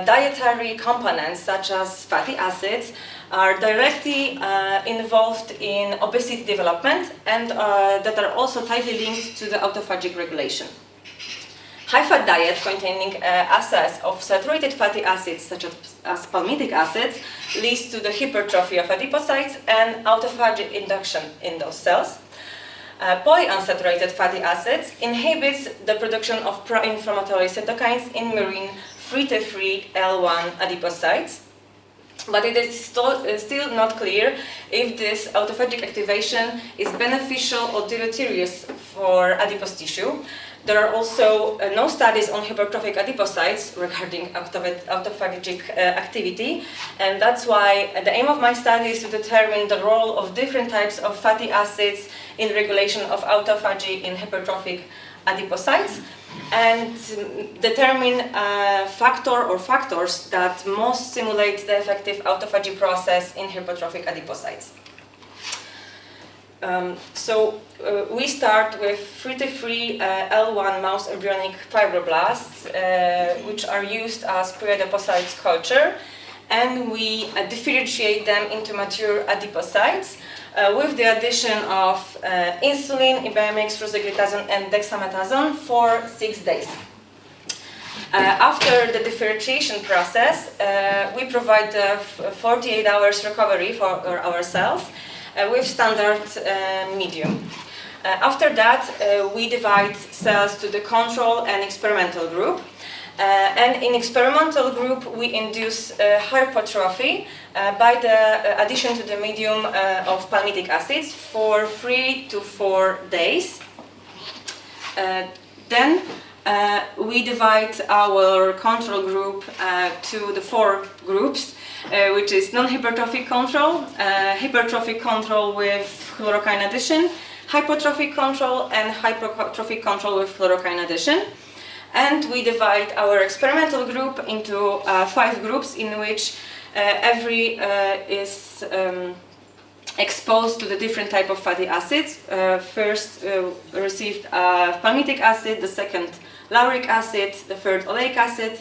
dietary components such as fatty acids are directly involved in obesity development and that are also tightly linked to the autophagic regulation. High-fat diet containing excess of saturated fatty acids such as palmitic acid leads to the hypertrophy of adipocytes and autophagic induction in those cells. Polyunsaturated fatty acids inhibits the production of pro-inflammatory cytokines in murine free-to-free L1 adipocytes. But it is still not clear if this autophagic activation is beneficial or deleterious for adipose tissue. There are also no studies on hypertrophic adipocytes regarding autophagic activity, and that's why the aim of my study is to determine the role of different types of fatty acids in regulation of autophagy in hypertrophic adipocytes, and determine a factor or factors that most stimulate the effective autophagy process in hypertrophic adipocytes. We start with 33 L1 mouse embryonic fibroblasts, which are used as pre-adipocytes culture, and we differentiate them into mature adipocytes with the addition of insulin, IBMX, rosiglitazone, and dexamethasone for 6 days. After the differentiation process, we provide 48 hours recovery for our cells with standard medium. After that, we divide cells to the control and experimental group. And in experimental group, we induce hypertrophy by the addition to the medium of palmitic acids for 3 to 4 days. Then we divide our control group to the 4 groups, which is non-hypertrophic control, hypertrophic control with fluorokine addition, hypertrophic control, and hypertrophic control with fluorokine addition. And we divide our experimental group into 5 groups in which every is exposed to the different type of fatty acids. First received palmitic acid, the second lauric acid, the third oleic acid,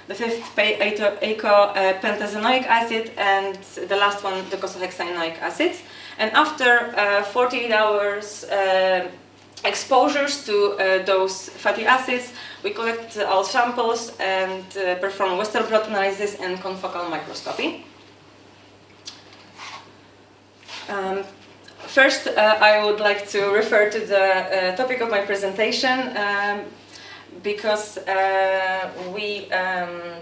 the fifth eicopentazenoic acid, and the last one, the docosahexaenoic acid. And after 48 hours exposures to those fatty acids, we collect all samples and perform Western blot analysis and confocal microscopy. First, I would like to refer to the topic of my presentation because we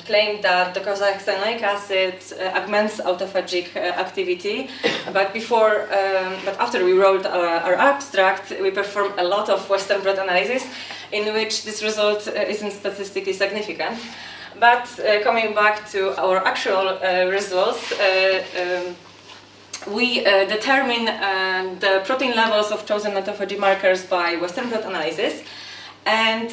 claim that the docosahexaenoic acid augments autophagic activity, but after we wrote our abstract, we performed a lot of Western blot analysis in which this result isn't statistically significant. But coming back to our actual results, we determine the protein levels of chosen autophagy markers by Western blot analysis, and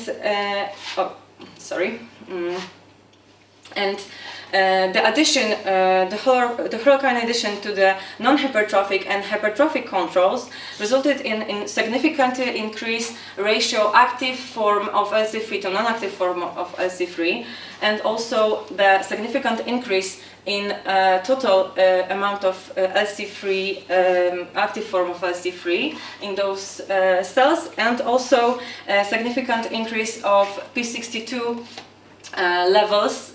the addition, the chlorokine addition to the non-hypertrophic and hypertrophic controls resulted in significantly increased ratio active form of LC3 to non-active form of LC3, and also the significant increase in total amount of LC3, active form of LC3 in those cells, and also a significant increase of P62 levels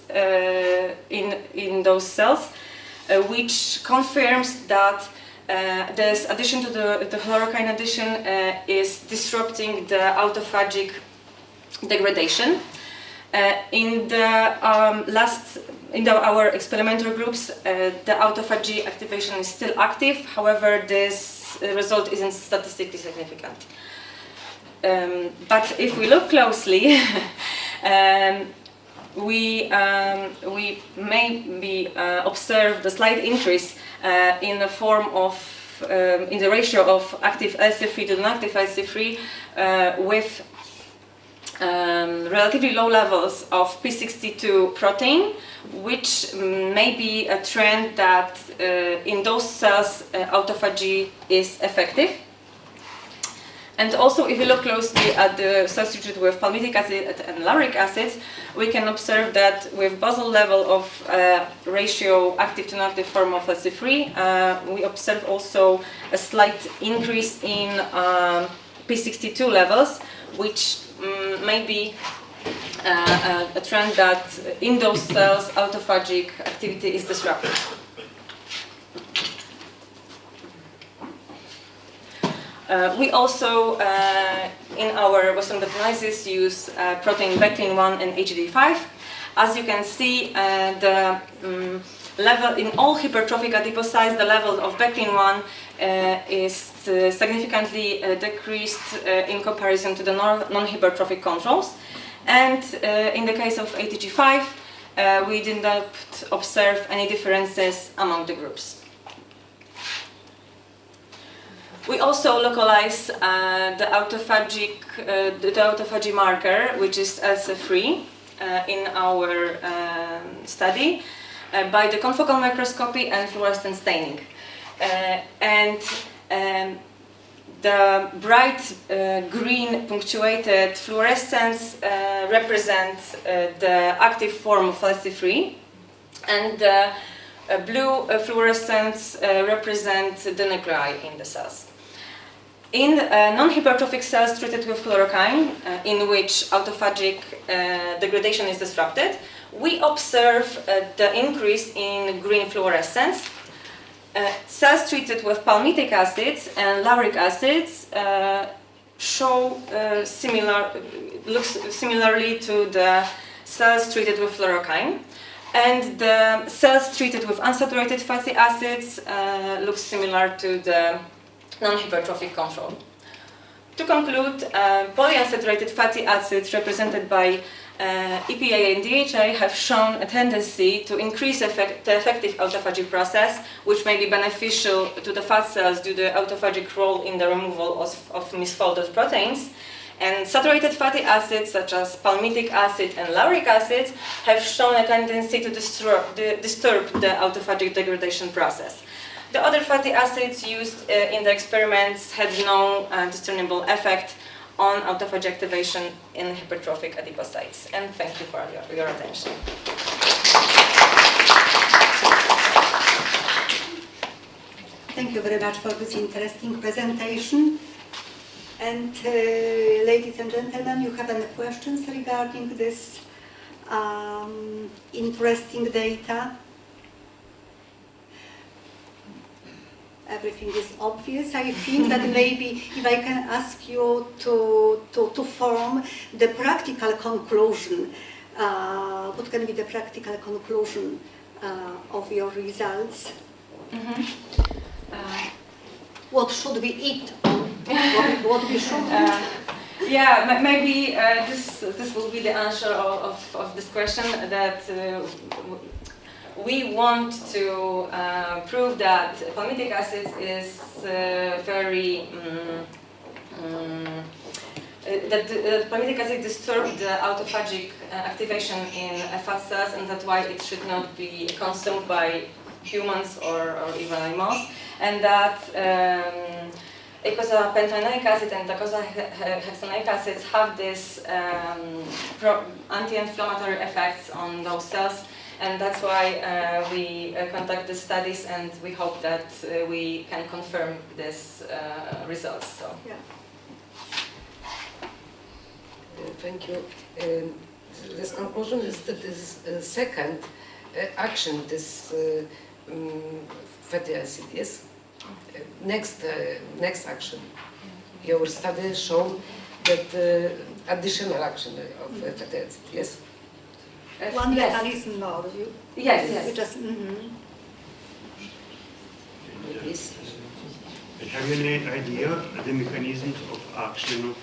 in those cells, which confirms that this addition to the chlorokine addition is disrupting the autophagic degradation. In our experimental groups, the autophagy activation is still active. However, this result isn't statistically significant. But if we look closely, we maybe observe the slight increase in the form of in the ratio of active LC3 to non-active LC3 with relatively low levels of P62 protein, which may be a trend that in those cells autophagy is effective. And also, if you look closely at the cells treated with palmitic acid and lauric acid, we can observe that with basal level of ratio active to non-active form of LC3, we observe also a slight increase in P62 levels, which may be a trend that in those cells autophagic activity is disrupted. We also, in our Western blot analysis, use protein vectin 1 and HD5. As you can see, the level in all hypertrophic adipocytes, the level of BECLIN-1 is significantly decreased in comparison to the non-hypertrophic controls. And in the case of ATG5, we did not observe any differences among the groups. We also localize the autophagy marker, which is ELSA3, in our study by the confocal microscopy and fluorescent staining. The bright green punctuated fluorescence represents the active form of ELSA3, and the blue fluorescence represents the nuclei in the cells. In non-hypertrophic cells treated with fluorokine, in which autophagic degradation is disrupted, we observe the increase in green fluorescence. Cells treated with palmitic acids and lauric acids show looks similarly to the cells treated with fluorokine, and the cells treated with unsaturated fatty acids look similar to the non-hypertrophic control. To conclude, polyunsaturated fatty acids represented by EPA and DHA have shown a tendency to increase the effective autophagy process, which may be beneficial to the fat cells due to the autophagic role in the removal of misfolded proteins. And saturated fatty acids, such as palmitic acid and lauric acid, have shown a tendency to disturb the autophagic degradation process. The other fatty acids used in the experiments had no discernible effect on autophagy activation in hypertrophic adipocytes. And thank you for your attention. Thank you very much for this interesting presentation. And ladies and gentlemen, you have any questions regarding this interesting data? Everything is obvious. I think that maybe if I can ask you to form the practical conclusion, what can be the practical conclusion of your results? What should we eat? What we should eat? Yeah, maybe this will be the answer of this question, that we want to prove that palmitic acid is very that palmitic acid disturbs the autophagic activation in fat cells, and that's why it should not be consumed by humans or even animals, and that eicosapentaenoic acid and docosahexaenoic acids have this anti-inflammatory effects on those cells. And that's why we conduct the studies, and we hope that we can confirm this results. So. Yeah. Thank you. This conclusion is that this second action, this fatty acid, yes? Next action. Your study showed that additional action of fatty acid, yes? One yes. mechanism more. Yes, yes. You just, Please. Have you any idea the mechanisms of action of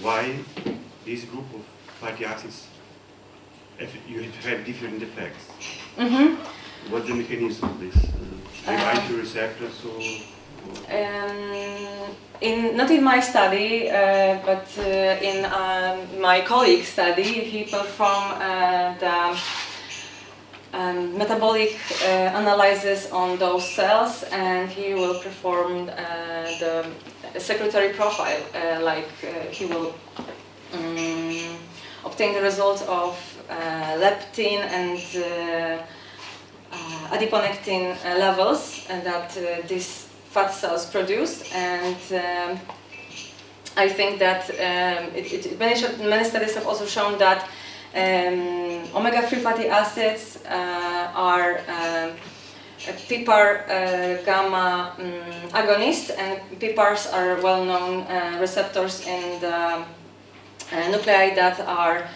why this group of fatty acids you have different effects? What's the mechanism of this? They bind to receptors or? Not in my study, but in my colleague's study, he performed the metabolic analysis on those cells, and he will perform the secretory profile, he will obtain the results of leptin and adiponectin levels that these fat cells produce, and I think that many studies have also shown that omega-3 fatty acids are PPAR gamma agonists, and PPARs are well-known receptors in the nuclei that are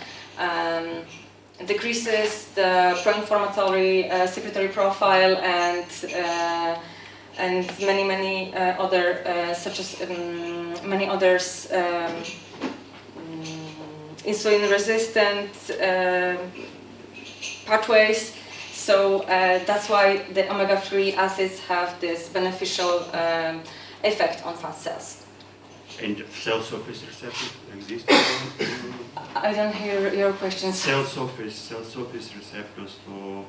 decreases the pro-inflammatory secretory profile and many other such as many others insulin-resistant pathways. So that's why the omega-3 acids have this beneficial effect on fat cells. And cell surface receptors exist? I don't hear your question. Cell surface receptors for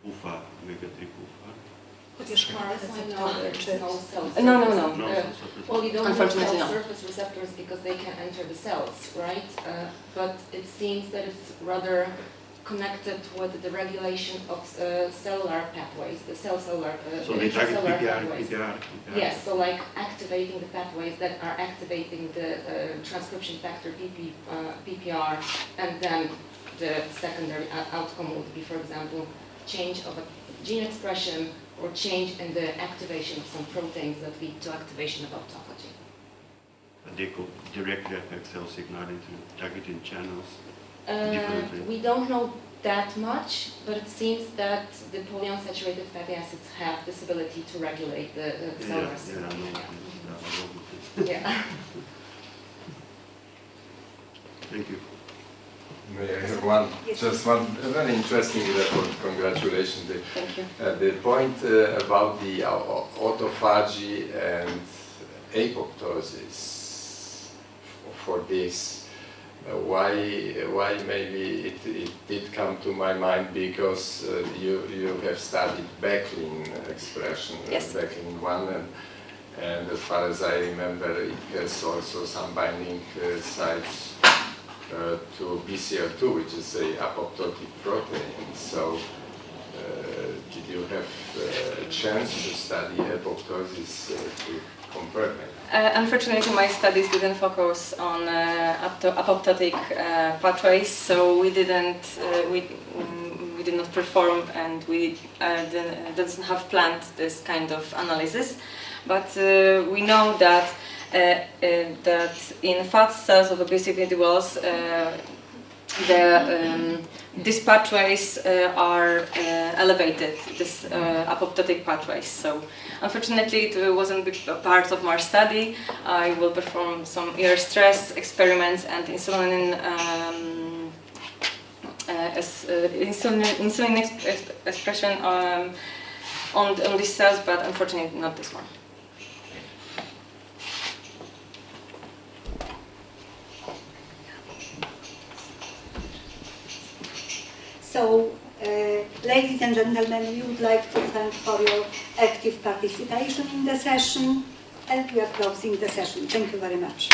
PUFA, omega-3 PUFA. No. No, cell surface. Well, you don't have Unfortunately, cell no. surface receptors because they can enter the cells, right? But it seems that it's rather connected with the regulation of cellular pathways, the cellular So they target cellular PPR. Yes, so like activating the pathways that are activating the transcription factor PPR, and then the secondary outcome would be, for example, change of a gene expression or change in the activation of some proteins that lead to activation of autophagy. But they could directly affect cell signaling through targeting channels. Differently. We don't know that much, but it seems that the polyunsaturated fatty acids have this ability to regulate the cellular I signal. know. Yeah. Thank you. May I have one, just one very interesting report, congratulations. Thank you. The point about the autophagy and apoptosis for this, why maybe it did come to my mind, because you have studied backlin expression, Yes. backlin 1, and as far as I remember, it has also some binding sites to BCL2, which is a apoptotic protein. So, did you have a chance to study apoptosis to compare them? Unfortunately, my studies didn't focus on apoptotic pathways, so we did not perform, and we didn't have planned this kind of analysis. But we know that that in fat cells of obese individuals, these pathways are elevated, this apoptotic pathways. So unfortunately it wasn't a part of my study. I will perform some ear stress experiments and insulin expression on these cells, but unfortunately not this one. So, ladies and gentlemen, we would like to thank for your active participation in the session, and we are closing the session. Thank you very much.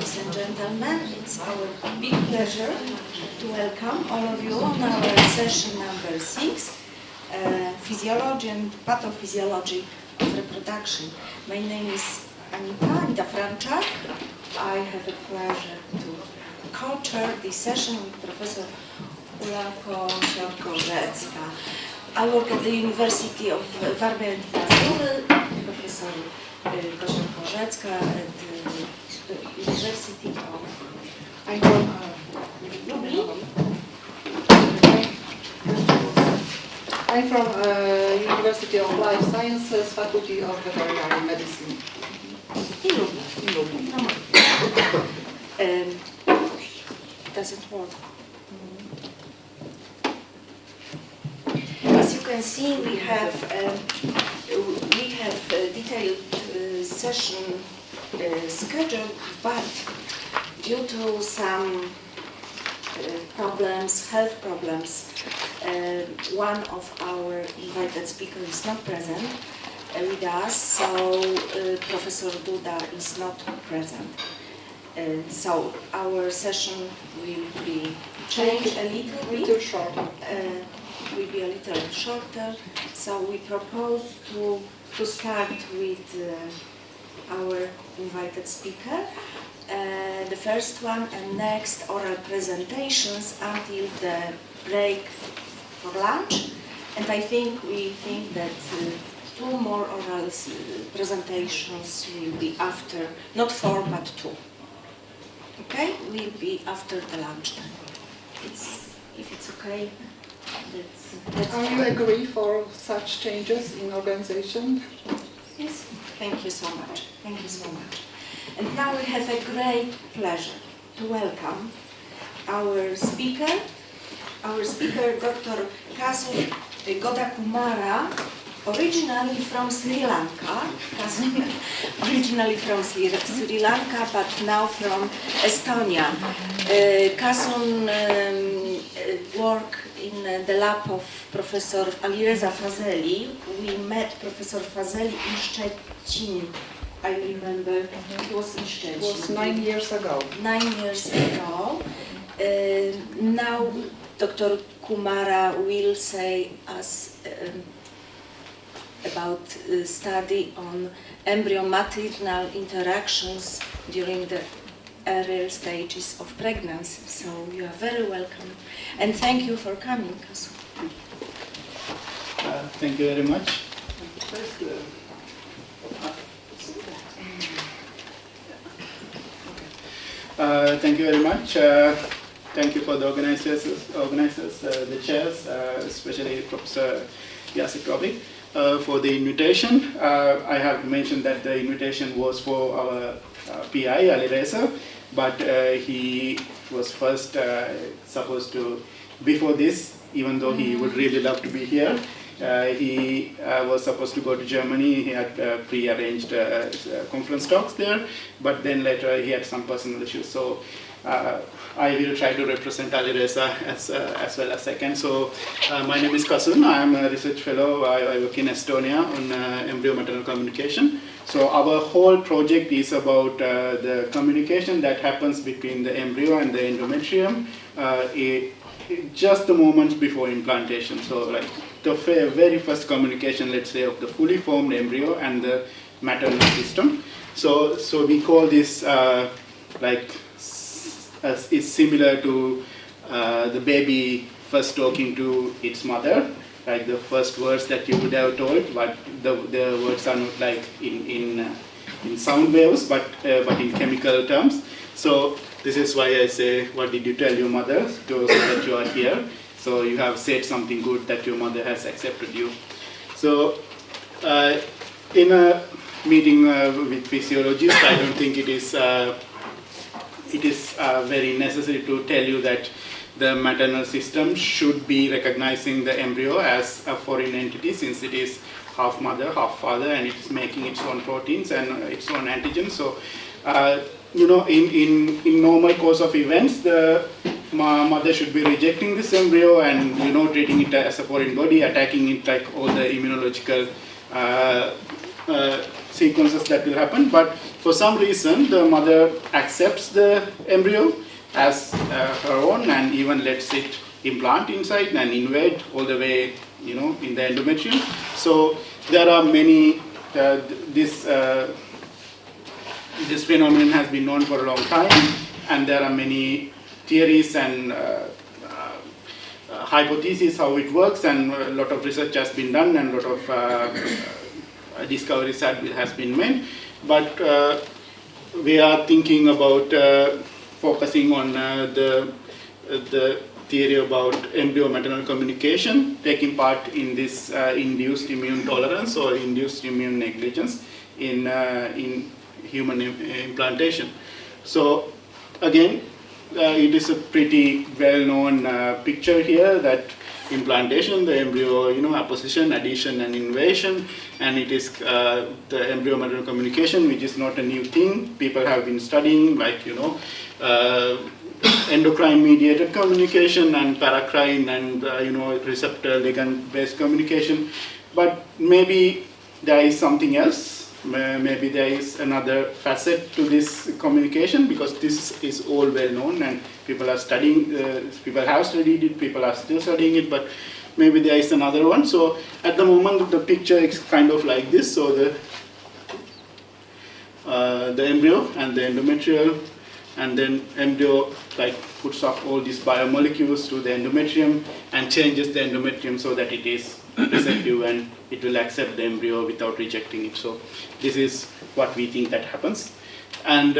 Ladies and gentlemen, it's our big pleasure to welcome all of you on our session number 6, Physiology and Pathophysiology of Reproduction. My name is Anita Franczak. I have the pleasure to co-chair this session with Professor Ula Korzecka. I work at the University of Warmia and Mazur, Professor Kasia Korzecka at the University of Lublin. I'm from University of Life Sciences, Faculty of Veterinary Medicine. In Lublin. Does it work? As you can see, we have a detailed session schedule, but due to some health problems, one of our invited speakers is not present with us, so Professor Duda is not present. So our session will be changed a little bit. Shorter. Will be a little shorter. So we propose to start with our invited speaker, the first one, and next oral presentations until the break for lunch. And we think that 2 more oral presentations will be after, not 4 but 2. Okay, will be after the lunchtime. If it's okay. That's Are you agree for such changes in organization? Yes, thank you so much. Thank you so much. And now we have a great pleasure to welcome our speaker, Dr. Kasun Godakumara, originally from Sri Lanka, Sri Lanka, but now from Estonia. Kasun worked in the lab of Professor Alireza Fazeli. We met Professor Fazeli in Szczecin. I remember it was in Szczecin. It was 9 years ago. 9 years ago. Now Dr. Kumara will say us about study on embryo-maternal interactions during the earlier stages of pregnancy. So you are very welcome. And thank you for coming, Kasu. Thank you very much. Thank you very much. Thank you for the organizers, the chairs, especially Professor Yasik for the invitation. I have mentioned that the invitation was for our PI, Alireza, but he was first supposed to, before this, even though he would really love to be here, he was supposed to go to Germany. He had pre-arranged conference talks there, but then later he had some personal issues. So I will try to represent Alireza as well as I can. So my name is Kasun. I am a research fellow. I work in Estonia on embryo-maternal communication. So our whole project is about the communication that happens between the embryo and the endometrium just the moments before implantation. So like the very first communication, let's say, of the fully formed embryo and the maternal system. So we call this is similar to the baby first talking to its mother, like the first words that you would have told, but the words are not like in sound waves, but in chemical terms. So this is why I say, what did you tell your mother, so that you are here. So you have said something good that your mother has accepted you. So in a meeting with physiologists, I don't think it is very necessary to tell you that the maternal system should be recognizing the embryo as a foreign entity, since it is half mother, half father, and it's making its own proteins and its own antigens. So, in normal course of events, the mother should be rejecting this embryo and treating it as a foreign body, attacking it like all the immunological sequences that will happen, but for some reason the mother accepts the embryo as her own and even lets it implant inside and invade all the way, in the endometrium. So there are many, this phenomenon has been known for a long time, and there are many theories and hypotheses how it works, and a lot of research has been done and a lot of discoveries has been made. But we are thinking about focusing on the theory about embryo-maternal communication taking part in this induced immune tolerance or induced immune negligence in human implantation. So again, it is a pretty well-known picture here that implantation, the embryo, apposition, adhesion, and invasion, and it is the embryo-maternal communication, which is not a new thing. People have been studying, like endocrine-mediated communication and paracrine and receptor ligand-based communication. But maybe there is something else. Maybe there is another facet to this communication, because this is all well known and people are studying, people have studied it, people are still studying it, but maybe there is another one. So at the moment the picture is kind of like this. So the embryo and the endometrium, and then embryo puts up all these biomolecules to the endometrium and changes the endometrium so that it is receptive and it will accept the embryo without rejecting it. So this is what we think that happens. And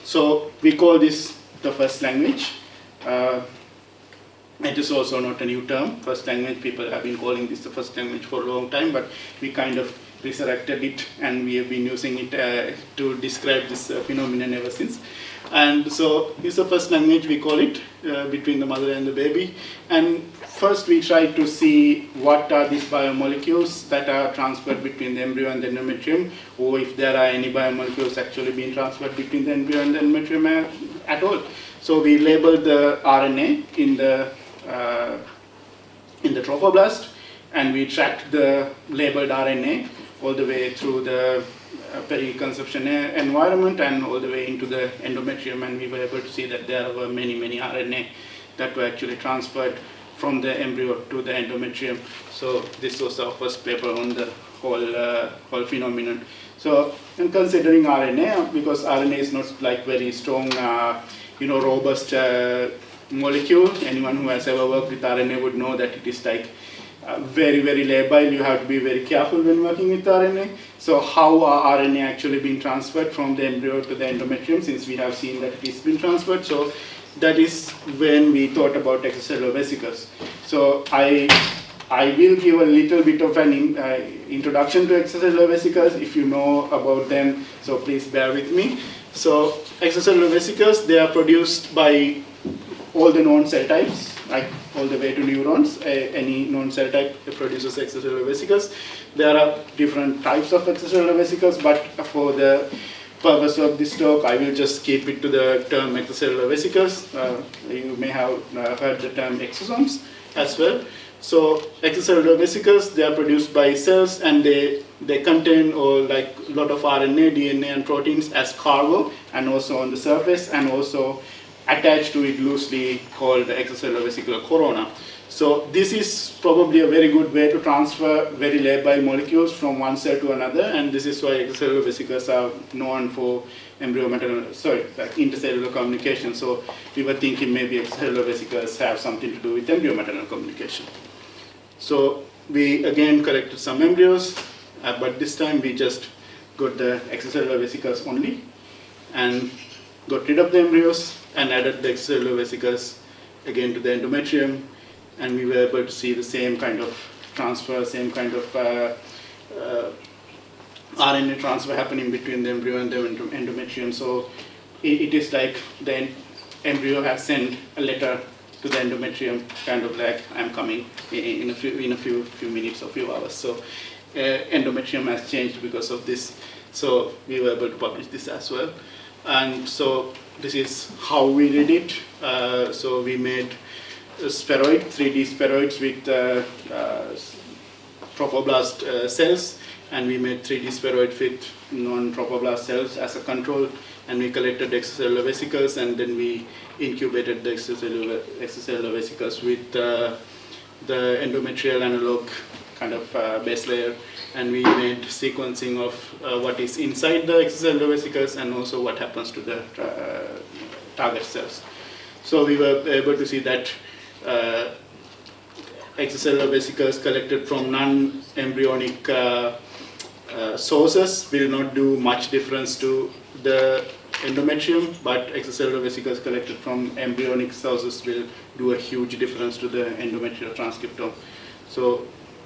so we call this the first language. It is also not a new term, first language. People have been calling this the first language for a long time, but we kind of resurrected it and we have been using it to describe this phenomenon ever since. And so it's the first language, we call it, between the mother and the baby. And first we try to see what are these biomolecules that are transferred between the embryo and the endometrium, or if there are any biomolecules actually being transferred between the embryo and the endometrium at all. So we labeled the RNA in the trophoblast, and we tracked the labeled RNA all the way through the peri-conception environment and all the way into the endometrium, and we were able to see that there were many RNA that were actually transferred from the embryo to the endometrium. So this was our first paper on the whole phenomenon. So, and considering RNA, because RNA is not like very strong, robust molecule. Anyone who has ever worked with RNA would know that it is like very labile. You have to be very careful when working with RNA. So how are RNA actually being transferred from the embryo to the endometrium, since we have seen that it is being transferred? So that is when we thought about extracellular vesicles. So I will give a little bit of an introduction to extracellular vesicles if you know about them, so please bear with me. So extracellular vesicles, they are produced by all the known cell types, like all the way to neurons. Any known cell type produces extracellular vesicles. There are different types of extracellular vesicles, but for the purpose of this talk, I will just keep it to the term extracellular vesicles. You may have heard the term exosomes as well. So extracellular vesicles, they are produced by cells, and they contain a lot of RNA, DNA, and proteins as cargo, and also on the surface, and also attached to it loosely called the extracellular vesicular corona. So this is probably a very good way to transfer very labile molecules from one cell to another, and this is why extracellular vesicles are known for intercellular communication. So we were thinking maybe extracellular vesicles have something to do with embryo-maternal communication. So we again collected some embryos, but this time we just got the extracellular vesicles only, and got rid of the embryos and added the extracellular vesicles again to the endometrium, and we were able to see the same kind of transfer, same kind of RNA transfer happening between the embryo and the endometrium. So it is like the embryo has sent a letter to the endometrium, kind of like, I'm coming in a few minutes or few hours. So endometrium has changed because of this. So we were able to publish this as well. And so this is how we did it. So we made a spheroid, 3D spheroids with trophoblast cells, and we made 3D spheroid fit non-trophoblast cells as a control, and we collected extracellular vesicles, and then we incubated the extracellular vesicles with the endometrial analog kind of base layer, and we made sequencing of what is inside the extracellular vesicles and also what happens to the target cells. So we were able to see that extracellular vesicles collected from non-embryonic sources will not do much difference to the endometrium, but extracellular vesicles collected from embryonic sources will do a huge difference to the endometrial transcriptome. So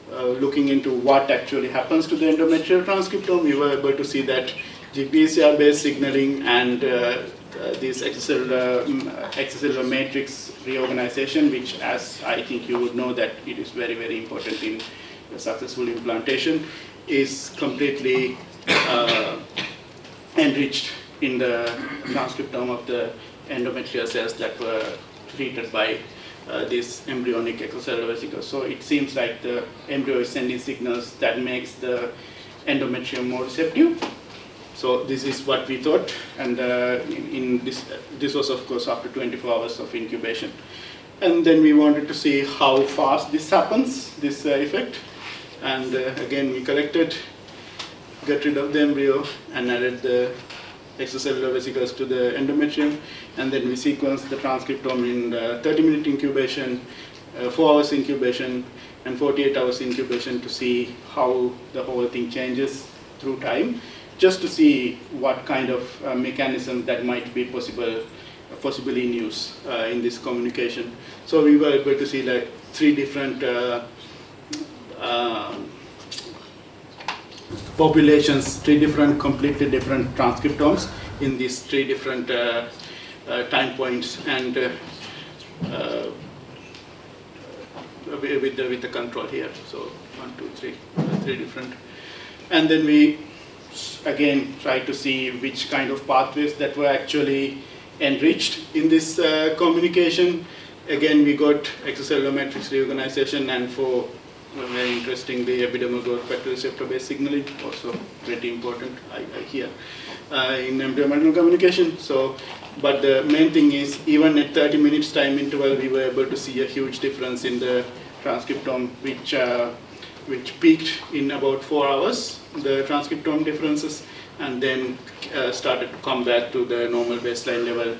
looking into what actually happens to the endometrial transcriptome, we were able to see that GPCR-based signaling and this extracellular matrix reorganization, which, as I think you would know, that it is very, very important in successful implantation, is completely enriched in the transcriptome of the endometrial cells that were treated by these embryonic extracellular vesicles. So it seems like the embryo is sending signals that makes the endometrium more receptive. So this is what we thought, and this was of course after 24 hours of incubation. And then we wanted to see how fast this happens, this effect. And again, we collected, got rid of the embryo, and added the extracellular vesicles to the endometrium, and then we sequenced the transcriptome in 30-minute incubation, 4 hours incubation, and 48 hours incubation to see how the whole thing changes through time, just to see what kind of mechanism that might be possibly in use in this communication. So we were able to see like 3 different populations, 3 different, completely different transcriptomes in these 3 different time points, and with the control here. So 1, 2, 3 different, and then we again try to see which kind of pathways that were actually enriched in this communication. Again, we got extracellular matrix reorganization, and for very interesting, the epidermal growth factor receptor-based signaling, also pretty important here in embryomedical communication. So, but the main thing is, even at 30 minutes time interval, we were able to see a huge difference in the transcriptome, which peaked in about 4 hours, the transcriptome differences, and then started to come back to the normal baseline level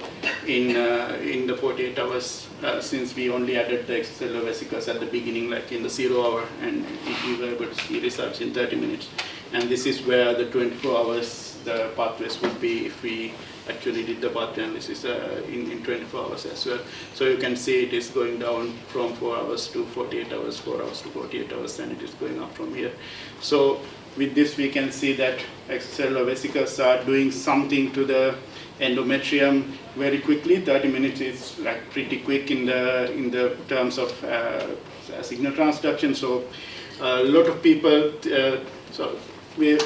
in the 48 hours, since we only added the extracellular vesicles at the beginning, like in the 0 hour, and we were able to see results in 30 minutes. And this is where the 24 hours, the pathways would be if we actually did the pathway analysis in 24 hours as well. So you can see it is going down from 4 hours to 48 hours, 4 hours to 48 hours, and it is going up from here. So with this, we can see that extracellular vesicles are doing something to the endometrium very quickly. 30 minutes is like pretty quick in the terms of signal transduction. So a lot of people. We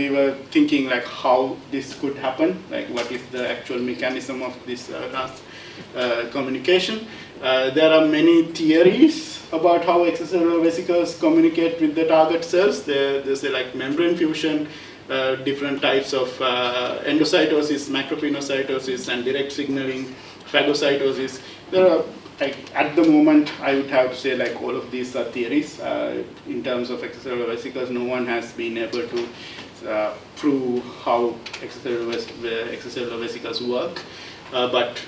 were thinking like how this could happen, like what is the actual mechanism of this communication. There are many theories about how extracellular vesicles communicate with the target cells. There's like membrane fusion, different types of endocytosis, macropinocytosis, and direct signaling, phagocytosis. There are, like, at the moment, I would have to say like all of these are theories. In terms of extracellular vesicles, no one has been able to prove how extracellular vesicles work. But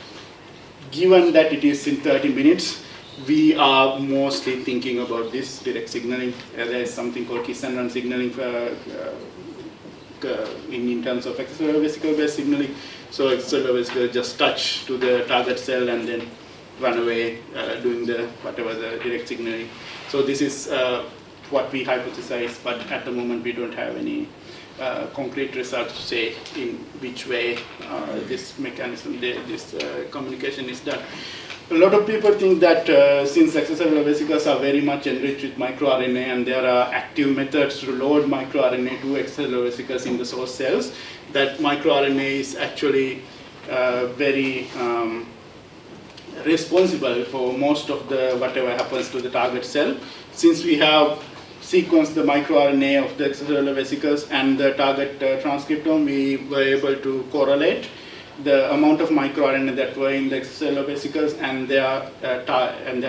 given that it is in 30 minutes, we are mostly thinking about this direct signaling. There is something called kiss and run signaling in terms of extracellular vesicle-based signaling. So extracellular vesicles just touch to the target cell and then run away doing whatever the direct signaling. So this is what we hypothesize, but at the moment we don't have any concrete results to say in which way this mechanism, this communication is done. A lot of people think that since extracellular vesicles are very much enriched with microRNA and there are active methods to load microRNA to extracellular vesicles in the source cells, that microRNA is actually very responsible for most of the whatever happens to the target cell. Since we have sequenced the microRNA of the extracellular vesicles and the target transcriptome, we were able to correlate the amount of microRNA that were in the extracellular vesicles and their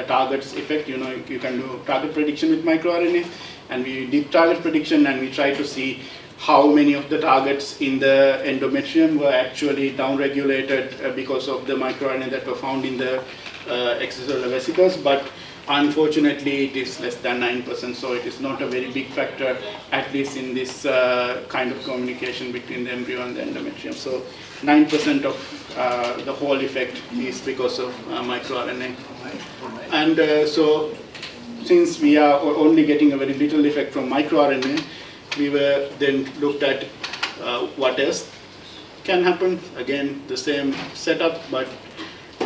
target's effect. You know, you can do target prediction with microRNA, and we did target prediction, and we tried to see how many of the targets in the endometrium were actually downregulated because of the microRNA that were found in the extracellular vesicles. But unfortunately, it is less than 9%, so it is not a very big factor, at least in this kind of communication between the embryo and the endometrium. So 9% of the whole effect is because of microRNA. And so since we are only getting a very little effect from microRNA, we were then looked at what else can happen. Again, the same setup, but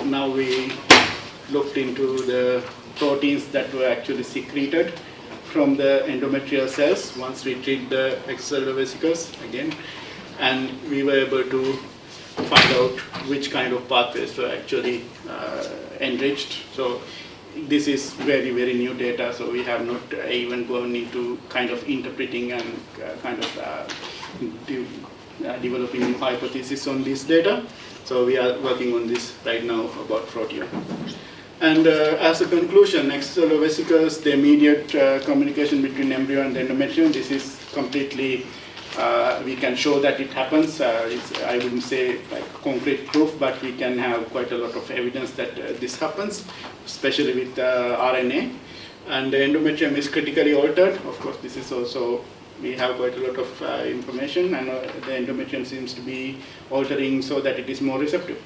now we looked into the proteins that were actually secreted from the endometrial cells once we treat the extracellular vesicles again, and we were able to find out which kind of pathways were actually enriched. So this is very, very new data, so we have not even gone into kind of interpreting and developing new hypotheses on this data. So we are working on this right now about proteome. And as a conclusion, extracellular vesicles, the immediate communication between embryo and the endometrium, this is completely, we can show that it happens. I wouldn't say like concrete proof, but we can have quite a lot of evidence that this happens, especially with RNA. And the endometrium is critically altered. Of course, this is also, we have quite a lot of information, and the endometrium seems to be altering so that it is more receptive.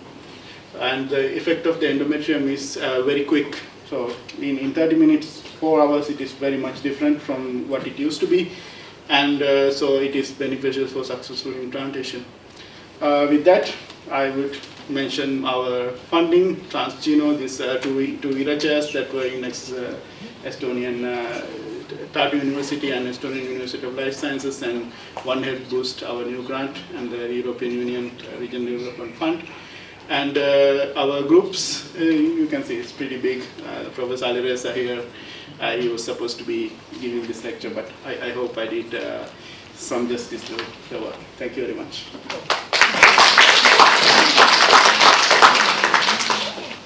And the effect of the endometrium is very quick. So in 30 minutes, 4 hours, it is very much different from what it used to be. And so it is beneficial for successful implantation. With that, I would mention our funding, Transgeno, these two ERA chairs that were in Estonian Tartu University and Estonian University of Life Sciences, and One Health Boost, our new grant, and the European Union Regional Development Fund. And our groups, you can see it's pretty big. Professor Alireza here, he was supposed to be giving this lecture, but I hope I did some justice to the work. Thank you very much.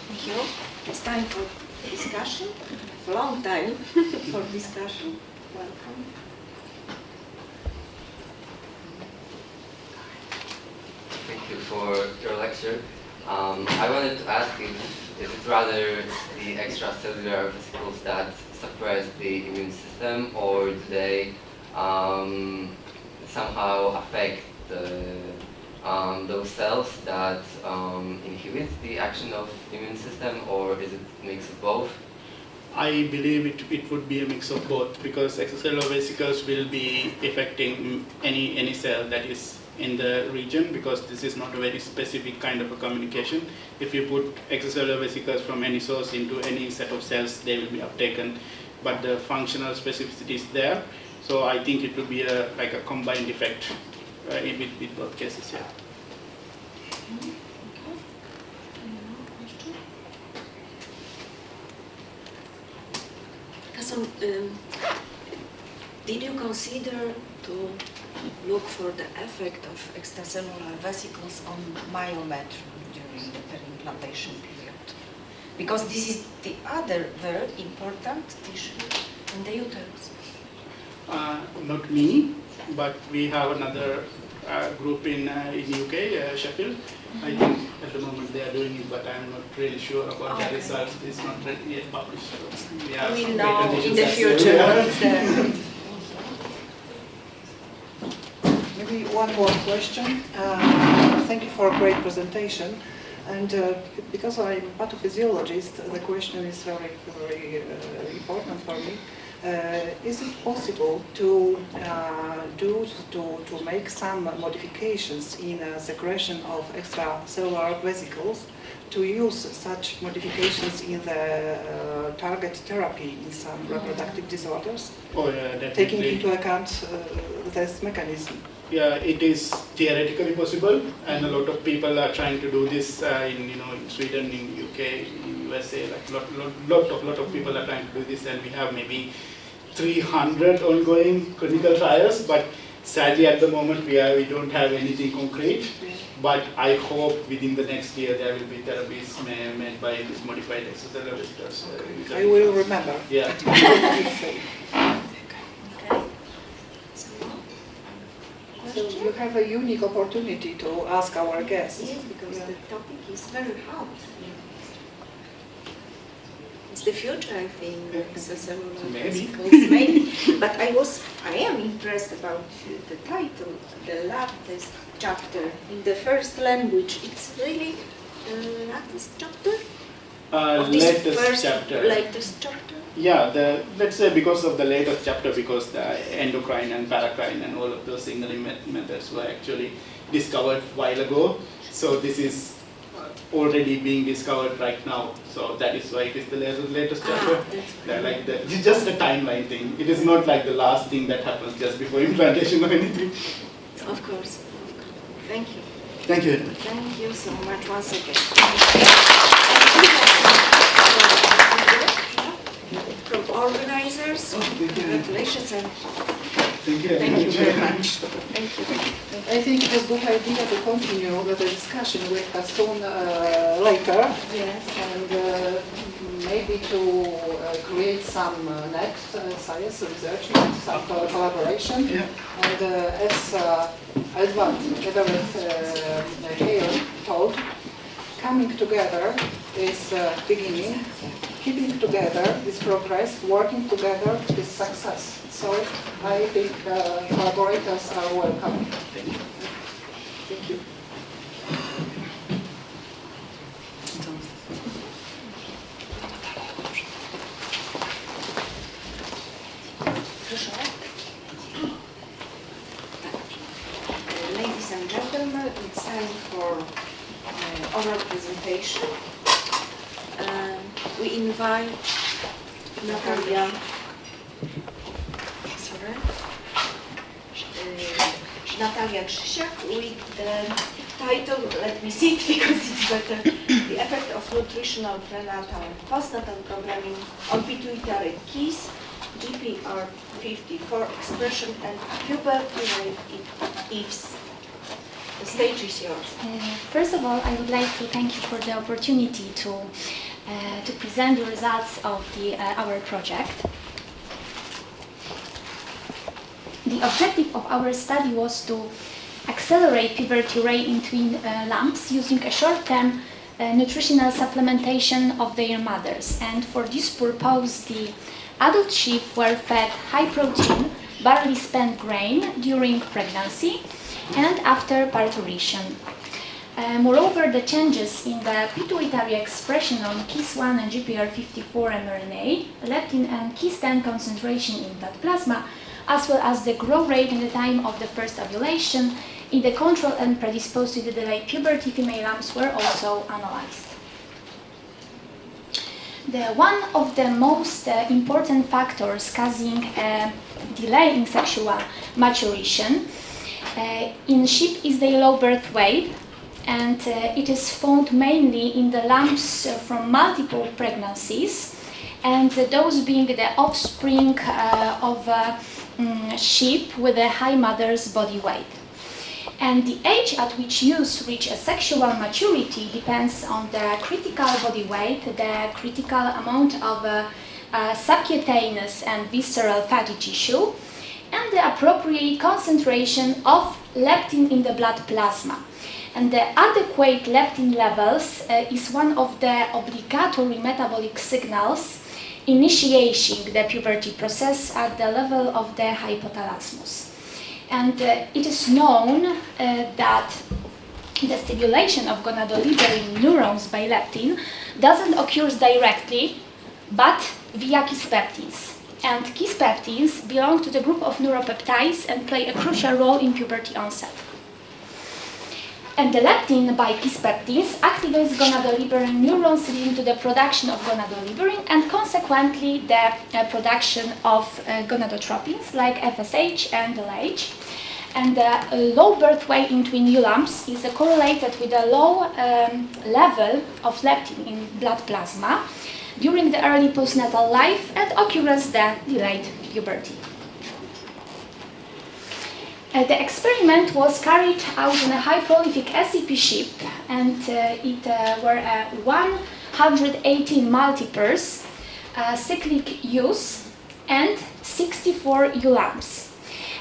Thank you. It's time for discussion. It's a long time for discussion. Welcome. Thank you for your lecture. I wanted to ask if it's rather the extracellular vesicles that suppress the immune system, or do they somehow affect those cells that inhibit the action of the immune system, or is it a mix of both? I believe it would be a mix of both, because extracellular vesicles will be affecting any cell that is in the region, because this is not a very specific kind of a communication. If you put extracellular vesicles from any source into any set of cells, they will be uptaken, but the functional specificity is there. So I think it would be like a combined effect with both cases here. So, did you consider to look for the effect of extracellular vesicles on myometry during the peri-implantation period? Because this is the other very important tissue in the uterus. Not me, but we have another group in UK, Sheffield. I think at the moment they are doing it, but I'm not really sure about the results. It's not yet published. So we will know in the future what is there. Maybe one more question. Thank you for a great presentation. And because I'm a pathophysiologist, the question is very, very important for me. Is it possible to make some modifications in secretion of extracellular vesicles, to use such modifications in the target therapy in some reproductive disorders? Oh yeah, definitely. Taking into account this mechanism. Yeah, it is theoretically possible, and a lot of people are trying to do this in Sweden, in UK, in USA. Like lot of people are trying to do this, and we have maybe 300 ongoing clinical trials, but sadly at the moment we don't have anything concrete. But I hope within the next year there will be therapies made by this modified extracellular vesicles. I will remember. Yeah. Okay. So you have a unique opportunity to ask our guests. Yes, because the topic is very hot. It's the future, I think, extracellular Maybe. vesicles, maybe. But I am impressed about the title, the latest chapter in the first language. It's really the latest chapter of this latest chapter. Yeah, let's say because of the latest chapter, because the endocrine and paracrine and all of those signaling methods were actually discovered a while ago. So this is already being discovered right now. So that is why it is the latest chapter. It's just a timeline thing. It is not like the last thing that happens just before implantation or anything. Of course. Thank you. Thank you. Thank you so much once again. From organizers, congratulations and Thank you. thank you very much. Thank you. I think it is a good idea to continue the discussion with Hassan later. Yes. And maybe to create some next science research, some collaboration. Yeah. And as Edward Hale told, coming together is beginning, keeping together is progress, working together is success. So I think collaborators are welcome. Thank you. Thank you. Ladies and gentlemen, it's time for oral presentation. We invite Natalia. Sorry. Natalia Krzysiak with the title, let me see it because it's better, The Effect of Nutritional Prenatal and Postnatal Programming on Pituitary Keys, GPR54 expression and puberty ifs. The stage is yours. First of all, I would like to thank you for the opportunity to present the results of our project. The objective of our study was to accelerate puberty rate in twin lumps using a short-term nutritional supplementation of their mothers. And for this purpose, the adult sheep were fed high-protein, barley spent grain during pregnancy and after parturition. Moreover, the changes in the pituitary expression on KIS1 and GPR54 mRNA, leptin and KIS10 concentration in blood plasma, as well as the growth rate in the time of the first ovulation in the control and predisposed to the delayed puberty female lambs were also analyzed. One of the most important factors causing a delay in sexual maturation in sheep is their low birth weight, and it is found mainly in the lumps from multiple pregnancies, and those being the offspring of sheep with a high mother's body weight. And the age at which ewes reach a sexual maturity depends on the critical body weight, the critical amount of subcutaneous and visceral fatty tissue, and the appropriate concentration of leptin in the blood plasma. And the adequate leptin levels is one of the obligatory metabolic signals initiating the puberty process at the level of the hypothalamus. And it is known that the stimulation of gonadal-libering neurons by leptin doesn't occur directly, but via KIS peptins. And KIS peptins belong to the group of neuropeptides and play a crucial role in puberty onset. And the leptin by KIS peptins activates gonadal-libering neurons, leading to the production of gonadal-libering and consequently the production of gonadotropins like FSH and LH. And the low birth weight in twin ewe lumps is correlated with a low level of leptin in blood plasma, during the early postnatal life and occurs the delayed puberty. The experiment was carried out in a high prolific SCP sheep, and it were 118 multipairs, cyclic ewes, and 64 ewe lambs.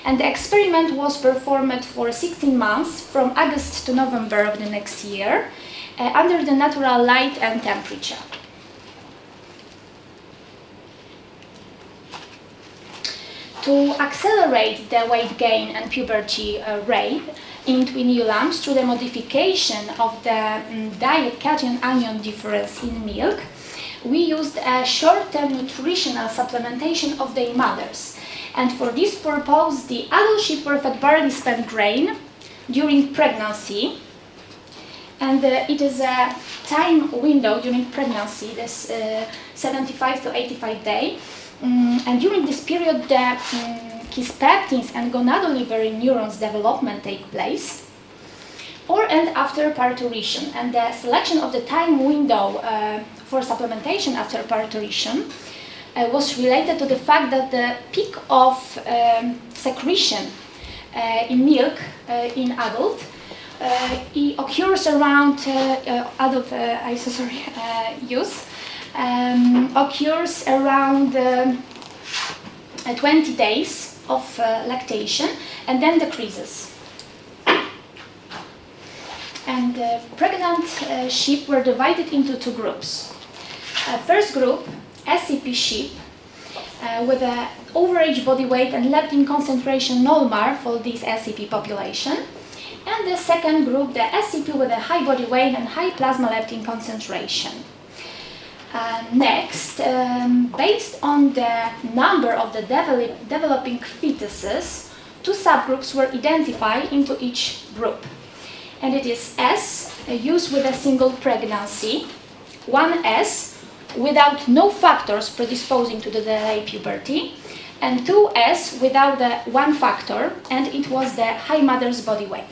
And the experiment was performed for 16 months from August to November of the next year under the natural light and temperature. To accelerate the weight gain and puberty rate in twin ewe lambs through the modification of the diet cation-anion difference in milk, we used a short-term nutritional supplementation of their mothers. And for this purpose, the adult sheep were fed barley spent grain during pregnancy. And it is a time window during pregnancy, this 75 to 85 days. And during this period, the kisspeptins and gonadal-liberal neurons development take place, or and after parturition. And the selection of the time window for supplementation after parturition was related to the fact that the peak of secretion in milk in adult it occurs around use. Occurs around 20 days of lactation and then decreases. And pregnant sheep were divided into two groups. First group, SCP sheep, with an overage body weight and leptin concentration normal for this SCP population. And the second group, the SCP with a high body weight and high plasma leptin concentration. Next, based on the number of the developing fetuses, two subgroups were identified into each group. And it is S, used with a single pregnancy, 1S, without no factors predisposing to the delayed puberty, and 2S without the one factor, and it was the high mother's body weight.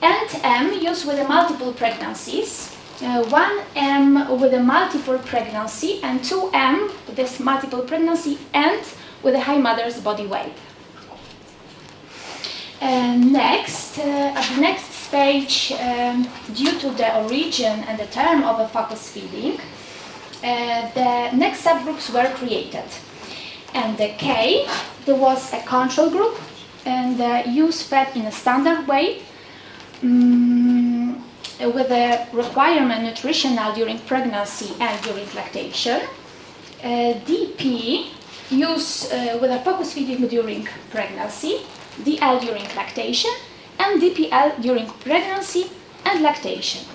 And M, used with the multiple pregnancies, 1M with a multiple pregnancy and 2M with this multiple pregnancy and with a high mother's body weight. Next, at the next stage, due to the origin and the term of a focus feeding, the next subgroups were created. And the K, there was a control group, and the ewes fed in a standard way, with a requirement nutritional during pregnancy and during lactation. DP, use with a focus feeding during pregnancy, DL during lactation, and DPL during pregnancy and lactation.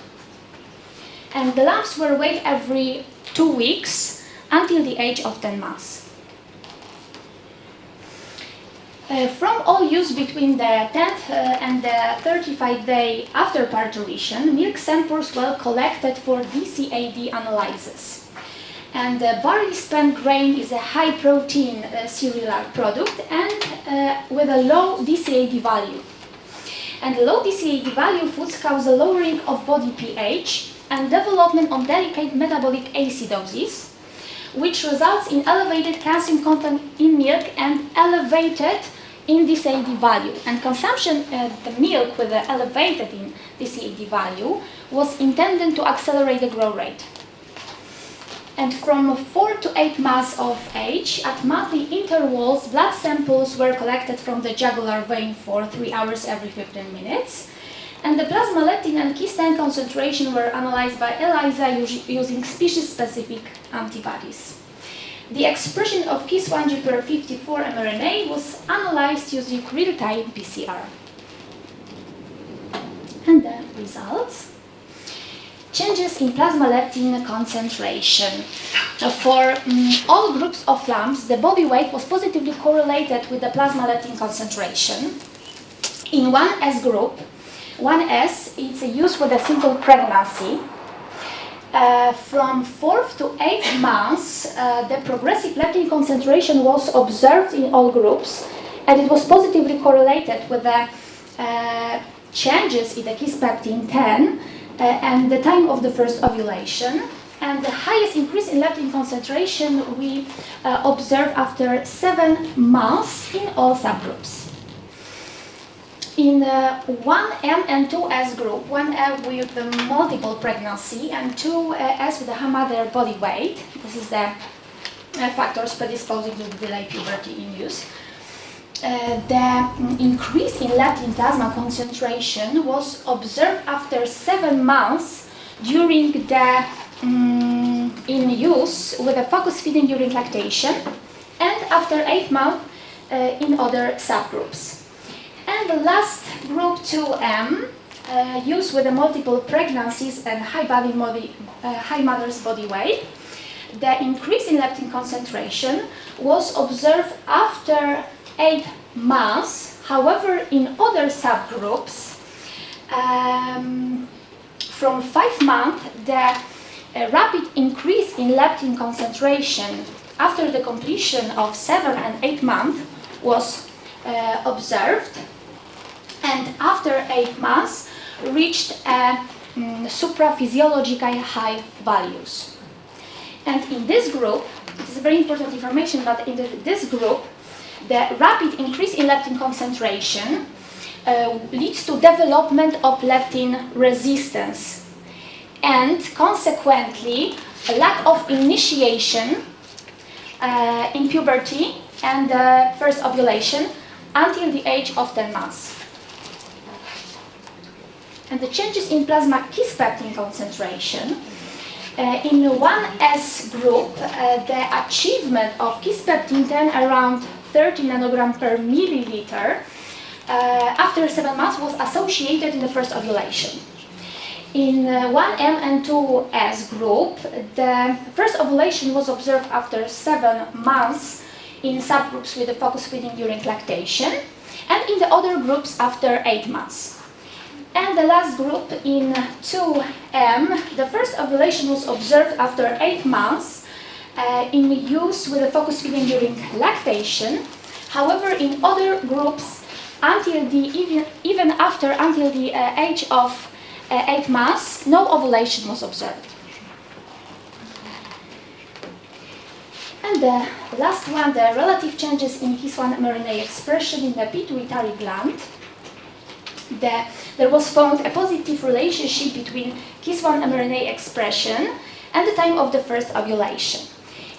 And the lambs were weighed every 2 weeks until the age of 10 months. From all use between the 10th and the 35th day after parturition, milk samples were collected for DCAD analysis. And barley spent grain is a high protein cereal product and with a low DCAD value. And low DCAD value foods cause a lowering of body pH and development of delicate metabolic acidosis, which results in elevated calcium content in milk and elevated in DCAD value. And consumption of the milk with the elevated in DCAD value was intended to accelerate the growth rate. And from 4 to 8 months of age, at monthly intervals, blood samples were collected from the jugular vein for 3 hours every 15 minutes. And the plasma leptin and histone concentration were analyzed by ELISA using species-specific antibodies. The expression of Kis1G54 mRNA was analyzed using real-time PCR. And the results. Changes in plasma leptin concentration. For all groups of lambs, the body weight was positively correlated with the plasma leptin concentration. In 1S group, 1S is used with a simple pregnancy. From 4th to 8th months, the progressive leptin concentration was observed in all groups, and it was positively correlated with the changes in the kisspeptin 10 and the time of the first ovulation. and the highest increase in leptin concentration we observe after 7 months in all subgroups. In 1M and 2S group, 1M with the multiple pregnancy and 2S with the high mother body weight, this is the factors predisposing to delay puberty in use. The increase in leptin plasma concentration was observed after 7 months during the in use with a focus feeding during lactation, and after 8 months in other subgroups. And the last group 2M, used with the multiple pregnancies and high mother's body weight. The increase in leptin concentration was observed after 8 months. However, in other subgroups, from 5 months, the rapid increase in leptin concentration after the completion of 7 and 8 months was observed, and after 8 months reached supraphysiological high values. And in this group, this is very important information, but in this group, the rapid increase in leptin concentration leads to development of leptin resistance, and consequently a lack of initiation in puberty and first ovulation until the age of 10 months. And the changes in plasma kisspeptin concentration. In 1S group, the achievement of kisspeptin 10 around 30 nanogram per milliliter after 7 months was associated in the first ovulation. In 1M and 2S group, the first ovulation was observed after 7 months in subgroups with the focus feeding during lactation, and in the other groups after 8 months. And the last group in 2M, the first ovulation was observed after 8 months in use with the focus feeding during lactation. However, in other groups, until the age of 8 months, no ovulation was observed. And the last one, the relative changes in KIS1 mRNA expression in the pituitary gland. There was found a positive relationship between KIS1 mRNA expression and the time of the first ovulation.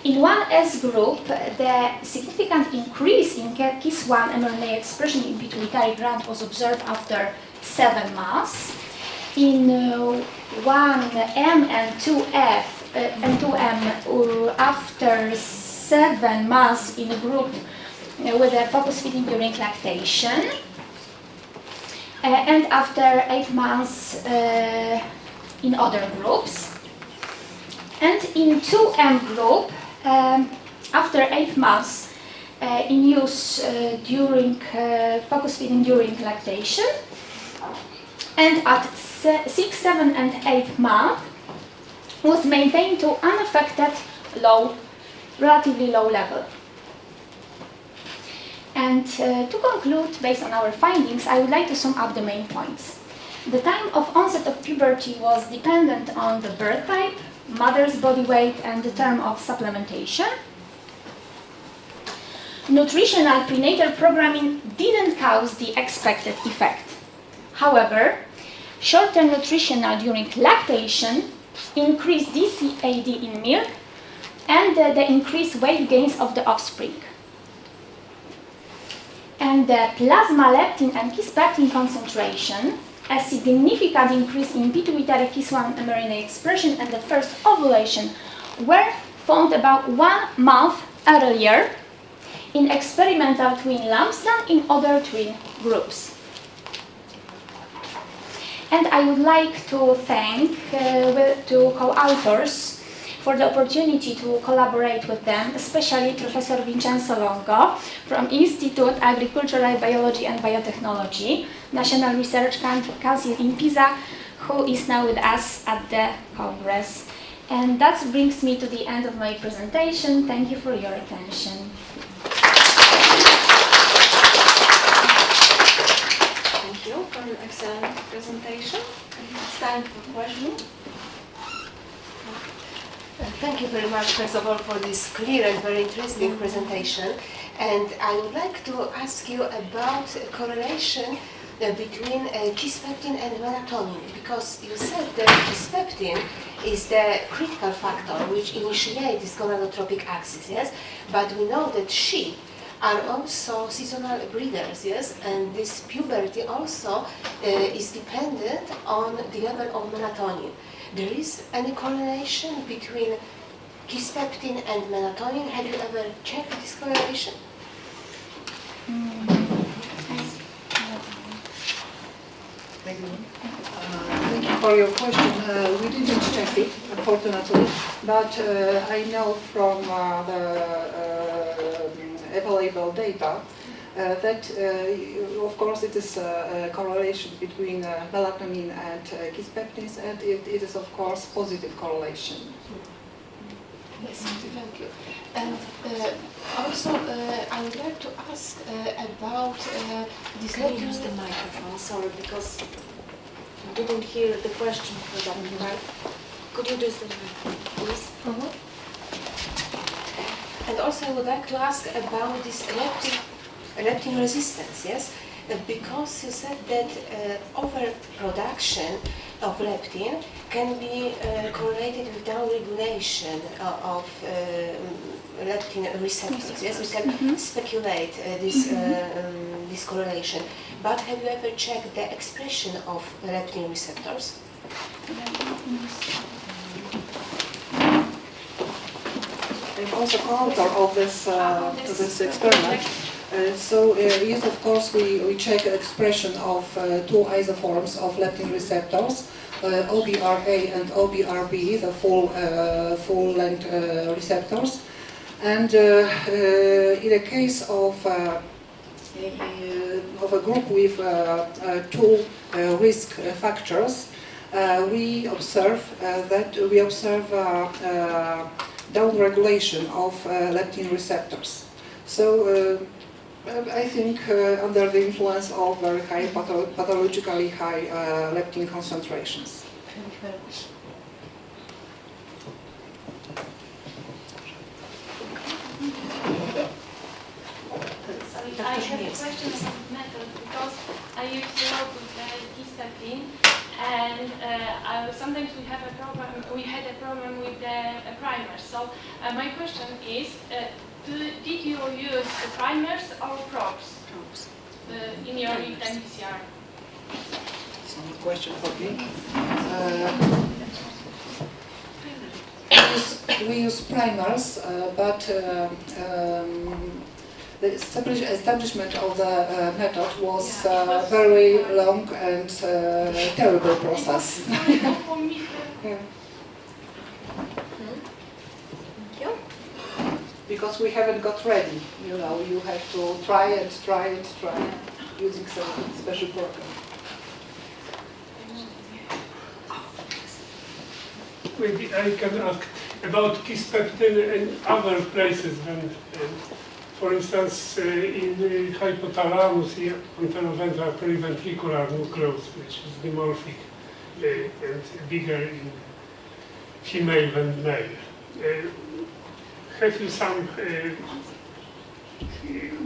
In 1S group, the significant increase in KIS1 mRNA expression in pituitary gland was observed after 7 months. In 1M and 2M, after 7 months in a group with a focus feeding during lactation, and after 8 months in other groups. And in 2M group, after 8 months in use during focus feeding during lactation, and at 6, 7 and 8 months was maintained to unaffected relatively low level. And to conclude, based on our findings, I would like to sum up the main points. The time of onset of puberty was dependent on the birth type, mother's body weight, and the term of supplementation. Nutritional prenatal programming didn't cause the expected effect. However, short-term nutritional during lactation increased DCAD in milk and the increased weight gains of the offspring. And the plasma leptin and kisspeptin concentration, a significant increase in pituitary KIS1 mRNA expression and the first ovulation were found about 1 month earlier in experimental twin lumps than in other twin groups. And I would like to thank two co-authors for the opportunity to collaborate with them, especially Professor Vincenzo Longo from Institute Agricultural Biology and Biotechnology, National Research Council in Pisa, who is now with us at the Congress. And that brings me to the end of my presentation. Thank you for your attention. Thank you for an excellent presentation. It's time for questions. Thank you very much, first of all, for this clear and very interesting presentation. And I would like to ask you about a correlation between kisspeptin and melatonin, because you said that kisspeptin is the critical factor which initiates this gonadotropic axis, yes? But we know that sheep are also seasonal breeders, yes? And this puberty also is dependent on the level of melatonin. There is any correlation between kisspeptin and melatonin? Have you ever checked this correlation? Thank you for your question. We didn't check it, unfortunately, but I know from the available data that, of course, it is a correlation between melatonin and kisspeptins, and it is, of course, positive correlation. Yes, thank you. And also, I would like to ask about this. Can you use the microphone? Sorry, because I didn't hear the question for that. Right? Could you use the microphone, please? And also, I would like to ask about this leptin resistance. Yes. Because you said that overproduction of leptin can be correlated with downregulation of leptin receptors. Yes, we can speculate this correlation. But have you ever checked the expression of leptin receptors? I'm also co-author of this experiment. Yes, of course, we check expression of two isoforms of leptin receptors, OBRA and OBRB, the full-length receptors. And in the case of a group with two risk factors, we observe downregulation of leptin receptors. So I think under the influence of very high, pathologically high leptin concentrations. Thank you very much. I have a question about method, because I used to work with kisspeptin, and sometimes we have a problem. We had a problem with the primers. So my question is, did you use the primers or probes in your real-time PCR? It's not a question for me. We use primers, but the establishment of the method was a very long and terrible process. Yeah. Because we haven't got ready, you know, you have to try using some special program. Maybe I can ask about kisspeptin in other places than, for instance, in the hypothalamus, anteroventral periventricular nucleus, which is dimorphic and bigger in female than male. Have you some?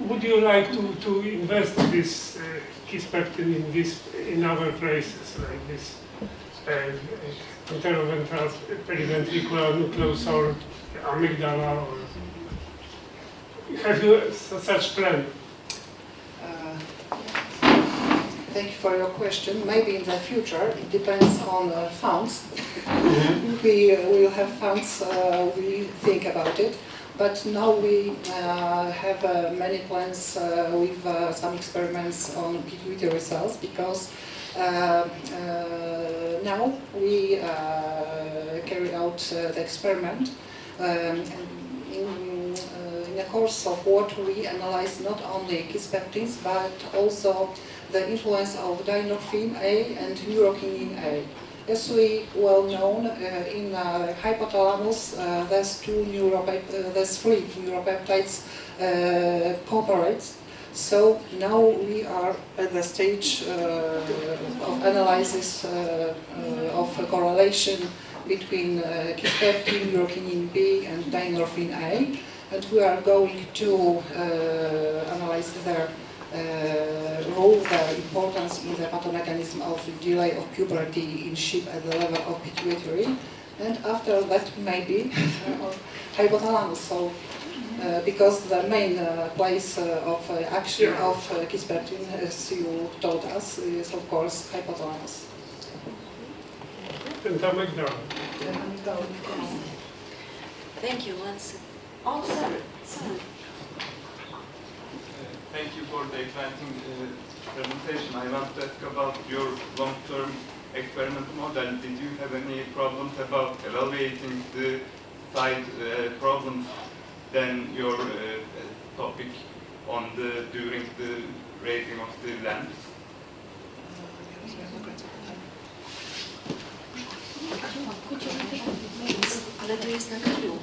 Would you like to invest this kisspeptin in other places like this anteroventral periventricular nucleus or amygdala? Or have you such plan? Thank you for your question. Maybe in the future, it depends on funds. We will have funds, we think about it. But now we have many plans with some experiments on pituitary cells, because now we carry out the experiment in the course of what we analyze not only kisspeptins but also the influence of dynorphin A and neurokinin A. As we well known, in hypothalamus there's three neuropeptides cooperate. So now we are at the stage of analysis of correlation between kisspeptin, urothinin B, and dynorphin A, and we are going to analyze their role, their importance in the pathomechanism of delay of puberty in sheep at the level of pituitary, and after that maybe hypothalamus. So, because the main place of action of kisspeptin, as you told us, is of course hypothalamus. And amygdala. Thank you once. Oh, sorry. Thank you for the exciting presentation. I want to ask about your long-term experimental model. Did you have any problems about evaluating the side problems than your topic on during the raising of the lambs? Ale to jest na kraju.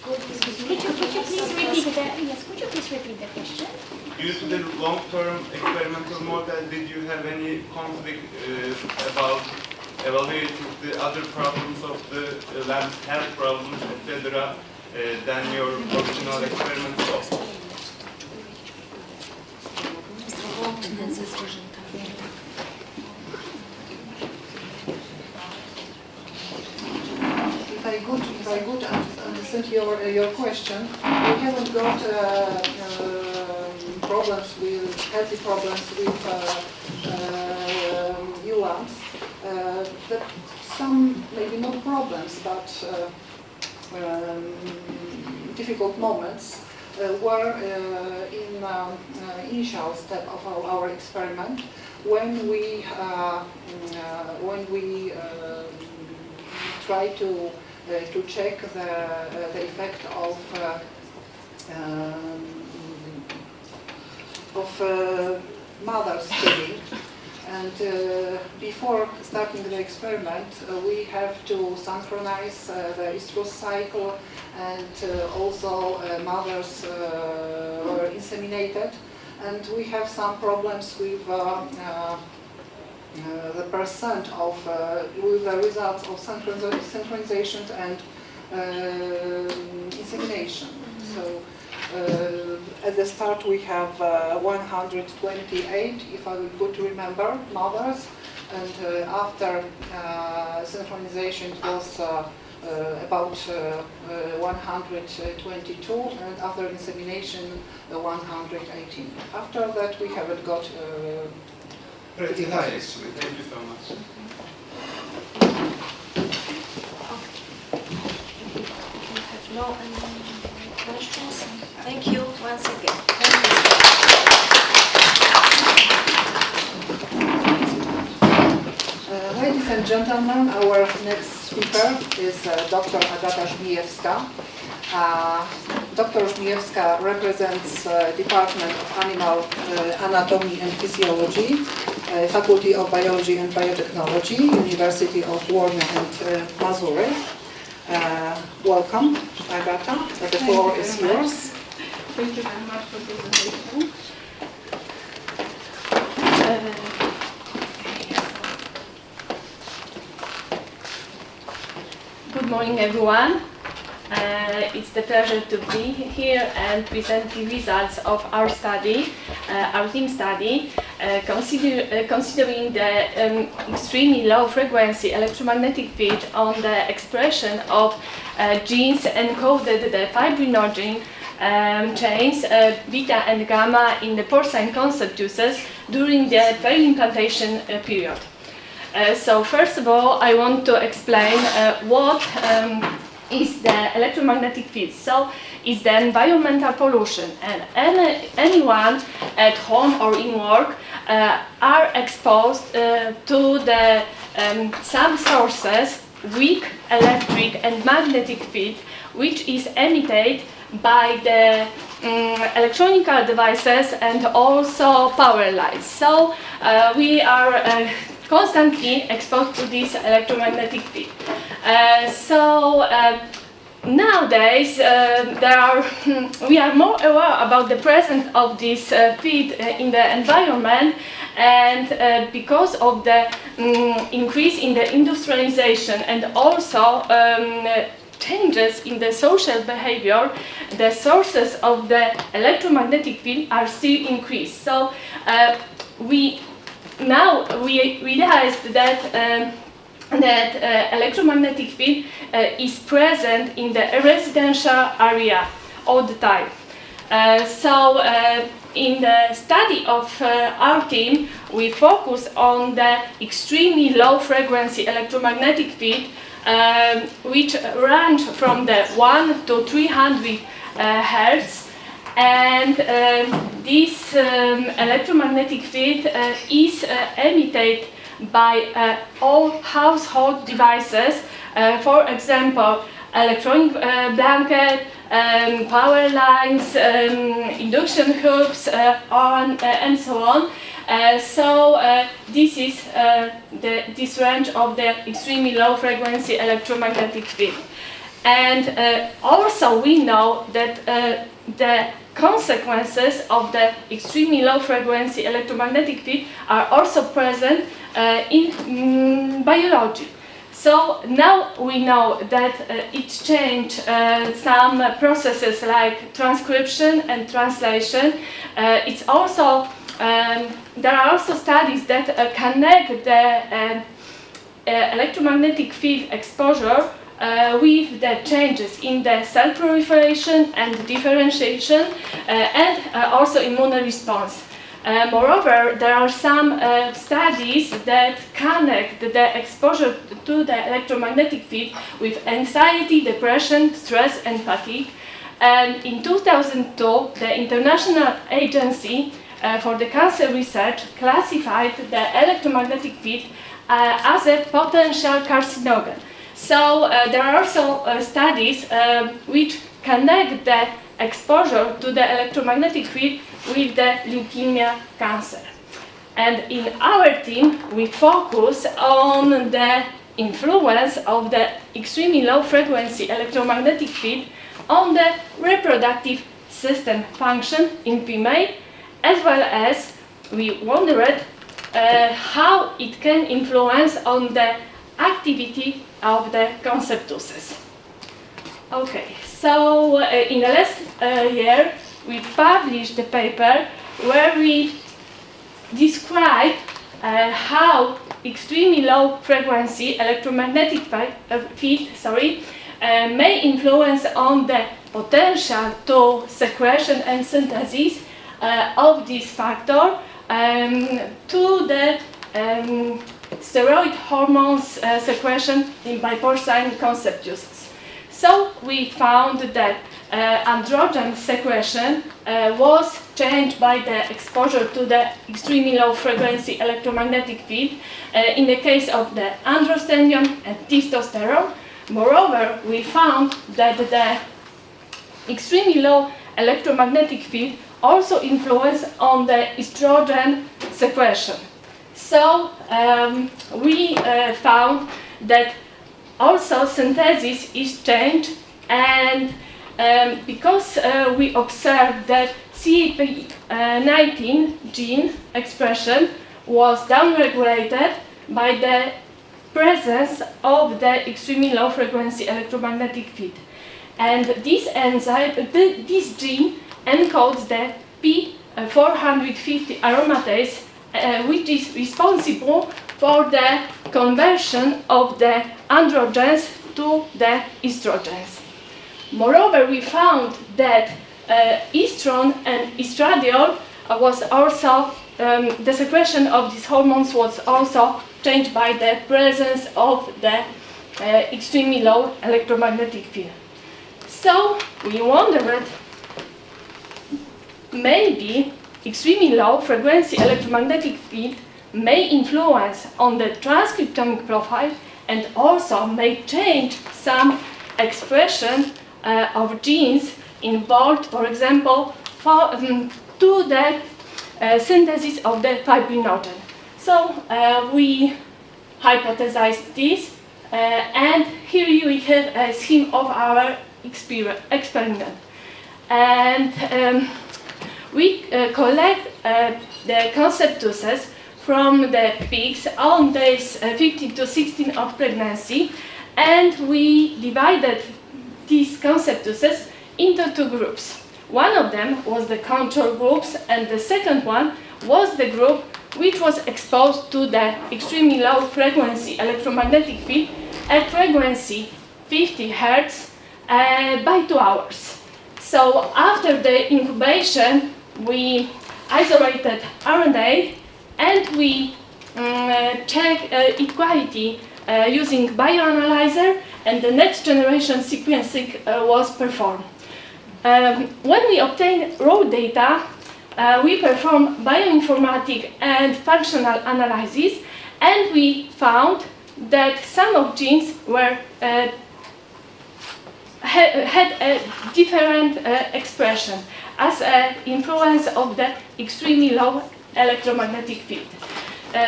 Could you please repeat the question? Due to the long-term experimental model, did you have any conflict about evaluating the other problems of the lamb's health problems, etc., than your original experimental? Zdrowotne ze zwierzętami. If I could understand your question, we haven't got healthy problems with new lambs. Some maybe not problems, but difficult moments were in initial step of our experiment when we try to check the effect of mother's feeding. And before starting the experiment, we have to synchronize the estrus cycle, and also mothers were inseminated. And we have some problems with the percent of with the results of synchronization and insemination. So at the start we have 128, if I would remember, mothers, and after synchronization it was about 122, and after insemination 118. After that we haven't got pretty high, actually. Thank you so much. We have no questions. Thank you once again. Ladies and gentlemen, our next speaker is Dr. Agata Żmijewska. Dr. Żmijewska represents Department of Animal Anatomy and Physiology, Faculty of Biology and Biotechnology, University of Warmia and Mazury. Welcome, Agata. The floor is yours. Thank you very much for the presentation. Good morning, everyone. It's the pleasure to be here and present the results of our study, our team study, considering the extremely low frequency electromagnetic field on the expression of genes encoded the fibrinogen chains beta and gamma in the porcine conceptuses during the peri-implantation period. So first of all, I want to explain what is the electromagnetic field. So it's the environmental pollution, and anyone at home or in work are exposed to the some sources, weak electric and magnetic field, which is emitted by the electronic devices and also power lines. So we are constantly exposed to this electromagnetic field. nowadays, we are more aware about the presence of this feed in the environment, and because of the increase in the industrialization and also changes in the social behavior, the sources of the electromagnetic field are still increased. So we realized that electromagnetic field is present in the residential area all the time. In the study of our team, we focus on the extremely low frequency electromagnetic field, which range from the 1 to 300 Hertz, and this electromagnetic field is emitted by all household devices, for example, electronic blanket, power lines, induction hoops, and so on. This is this range of the extremely low frequency electromagnetic field. And also we know that the consequences of the extremely low frequency electromagnetic field are also present in biology. So now we know that it changed some processes like transcription and translation. It's also there are also studies that connect the electromagnetic field exposure with the changes in the cell proliferation and differentiation, and also immune response. Moreover, there are some studies that connect the exposure to the electromagnetic field with anxiety, depression, stress, and fatigue. And in 2002, the International Agency for the Cancer Research classified the electromagnetic field as a potential carcinogen. So there are also studies which connect the exposure to the electromagnetic field with the leukemia cancer. And in our team, we focus on the influence of the extremely low frequency electromagnetic field on the reproductive system function in female, as well as we wondered how it can influence on the activity of the conceptuses. Okay, so in the last year we published a paper where we describe how extremely low frequency electromagnetic field may influence on the potential to secretion and synthesis of this factor to the steroid hormones secretion by porcine conceptuses. So we found that androgen secretion was changed by the exposure to the extremely low frequency electromagnetic field in the case of the androstenedione and testosterone. Moreover, we found that the extremely low electromagnetic field also influence on the estrogen secretion. So we found that also synthesis is changed, and because we observed that CAP19 gene expression was downregulated by the presence of the extremely low frequency electromagnetic field. And this enzyme, this gene encodes the P450 aromatase, which is responsible for the conversion of the androgens to the estrogens. Moreover, we found that estrone and estradiol was also, the secretion of these hormones was also changed by the presence of the extremely low electromagnetic field. So we wondered, maybe extremely low frequency electromagnetic field may influence on the transcriptomic profile and also may change some expression of genes involved, for example, to the synthesis of the fibrinogen. So we hypothesized this, and here we have a scheme of our experiment. And we collect the conceptuses from the pigs on days 15 to 16 of pregnancy, and we divided these conceptuses into two groups. One of them was the control groups, and the second one was the group which was exposed to the extremely low frequency electromagnetic field at frequency 50 Hz by 2 hours. So after the incubation, we isolated RNA and we checked equality using bioanalyzer, and the next generation sequencing was performed. When we obtained raw data, we performed bioinformatic and functional analysis, and we found that some of genes were had a different expression as an influence of the extremely low electromagnetic field.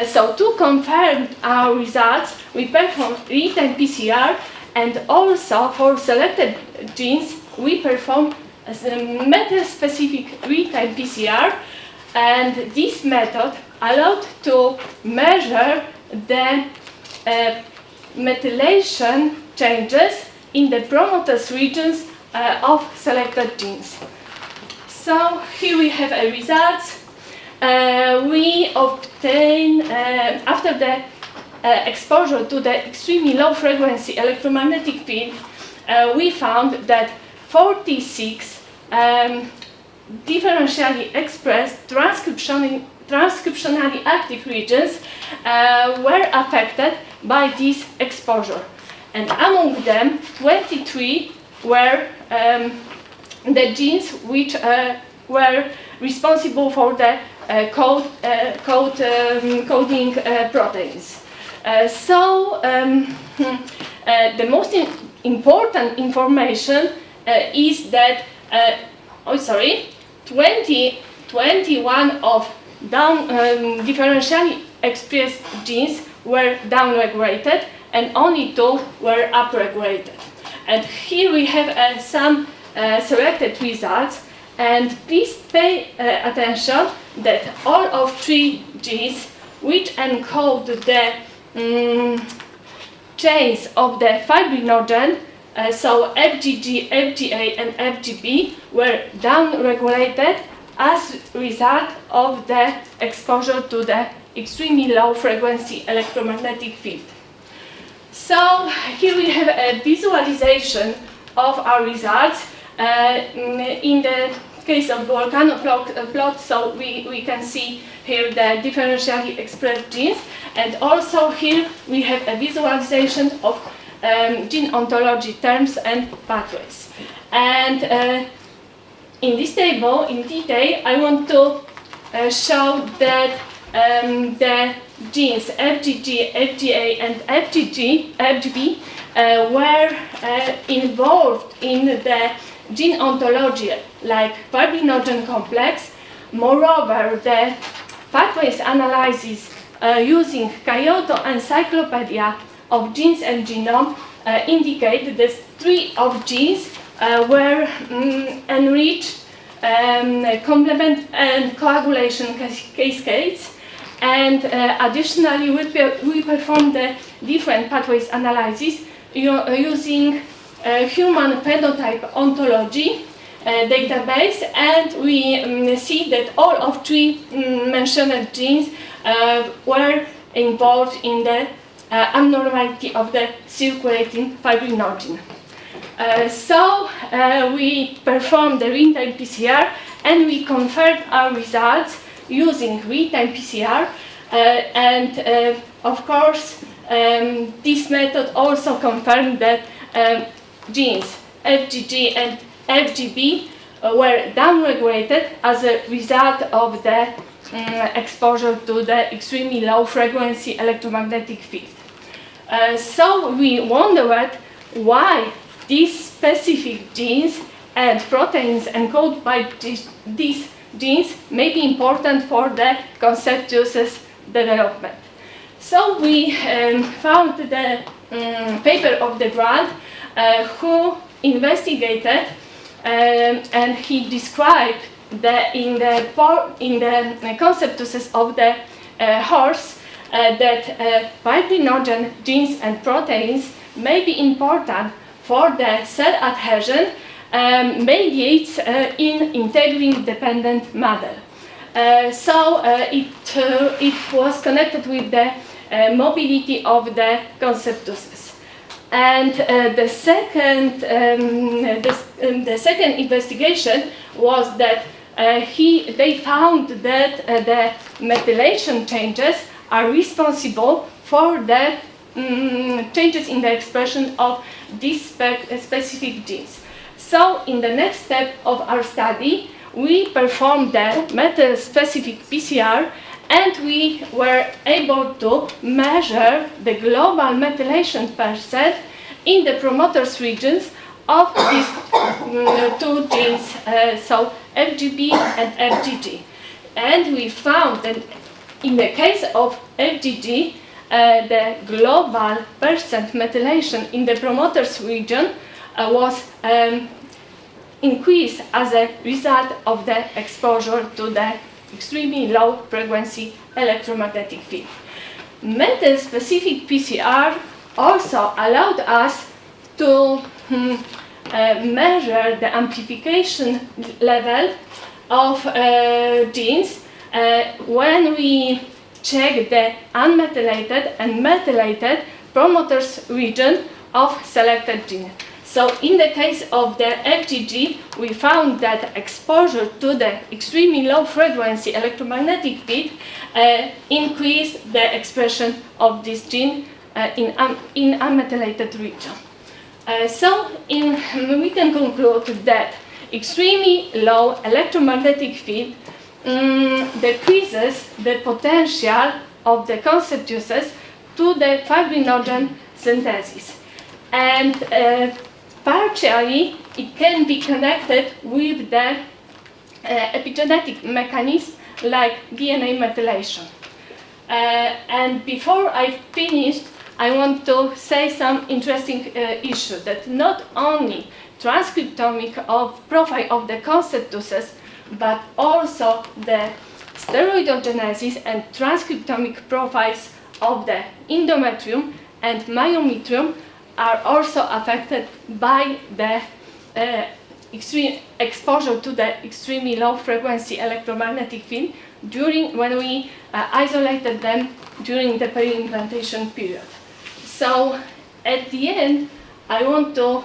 So to confirm our results, we performed real-time PCR, and also for selected genes, we performed a method-specific real-time PCR, and this method allowed to measure the methylation changes in the promoter's regions of selected genes. So here we have a result. We obtain, after the exposure to the extremely low frequency electromagnetic field, we found that 46 differentially expressed transcriptionally active regions were affected by this exposure. And among them, 23 were the genes which were responsible for the coding proteins. The most important information is that 21 of differentially expressed genes were downregulated, and only 2 were upregulated. And here we have some selected results, and please pay attention that all of 3 genes which encode the chains of the fibrinogen, so FGG, FGA and FGB, were downregulated as a result of the exposure to the extremely low frequency electromagnetic field. So here we have a visualization of our results. In the case of the volcano plot, so we can see here the differentially expressed genes, and also here we have a visualization of gene ontology terms and pathways. And in this table, in detail, I want to show that the genes FGG, FGA and FGB were involved in the gene ontology like fibrinogen complex. Moreover, the pathways analysis using Kyoto Encyclopedia of Genes and Genome indicate that 3 of genes were enriched complement and coagulation cascades, and additionally we performed the different pathways analysis using human phenotype ontology database, and we see that all of 3 mentioned genes were involved in the abnormality of the circulating fibrinogen. We performed the real-time PCR, and we confirmed our results using real-time PCR, and of course this method also confirmed that genes FGG and FGB were downregulated as a result of the exposure to the extremely low frequency electromagnetic field. So we wondered why these specific genes and proteins encoded by these genes may be important for the conceptuous development. So we found the paper of the grant who investigated, and he described that in the conceptuses of the horse that fibrinogen genes and proteins may be important for the cell adhesion mediates in integrin-dependent model. It was connected with the mobility of the conceptuses. And the second investigation was that they found that the methylation changes are responsible for the changes in the expression of these specific genes. So in the next step of our study, we performed the methyl-specific PCR, and we were able to measure the global methylation percent in the promoters regions of these two genes, so FGB and FGG. And we found that in the case of FGG, the global percent methylation in the promoters region was increased as a result of the exposure to the extremely low frequency electromagnetic field. Methyl-specific PCR also allowed us to measure the amplification level of genes when we check the unmethylated and methylated promoters region of selected gene. So in the case of the FGG, we found that exposure to the extremely low frequency electromagnetic field increased the expression of this gene in unmethylated region. We can conclude that extremely low electromagnetic field decreases the potential of the conceptuses to the fibrinogen synthesis. And partially, it can be connected with the epigenetic mechanism like DNA methylation. And before I finish, I want to say some interesting issue that not only transcriptomic profile of the conceptuses, but also the steroidogenesis and transcriptomic profiles of the endometrium and myometrium are also affected by the extreme exposure to the extremely low frequency electromagnetic field when we isolated them during the peri-implantation period. So at the end, I want to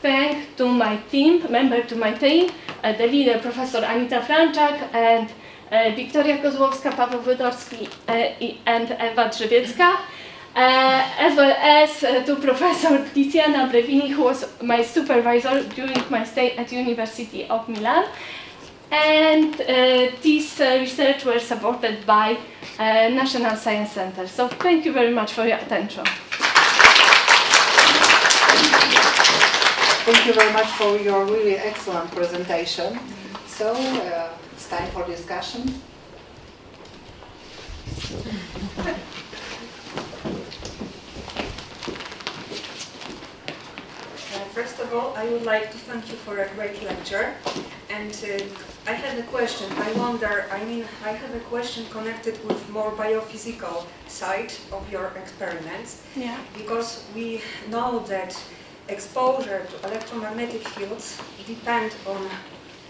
thank to my team, the leader, Professor Anita Franczak, and Wiktoria Kozłowska, Paweł Wydorski, and Ewa Drzewiecka, as well as to Professor Tiziana Brevini, who was my supervisor during my stay at University of Milan. And this research was supported by National Science Center. So thank you very much for your attention. Thank you very much for your really excellent presentation. So it's time for discussion. First of all, I would like to thank you for a great lecture. And I had a question. I have a question connected with more biophysical side of your experiments. Yeah. Because we know that exposure to electromagnetic fields depend on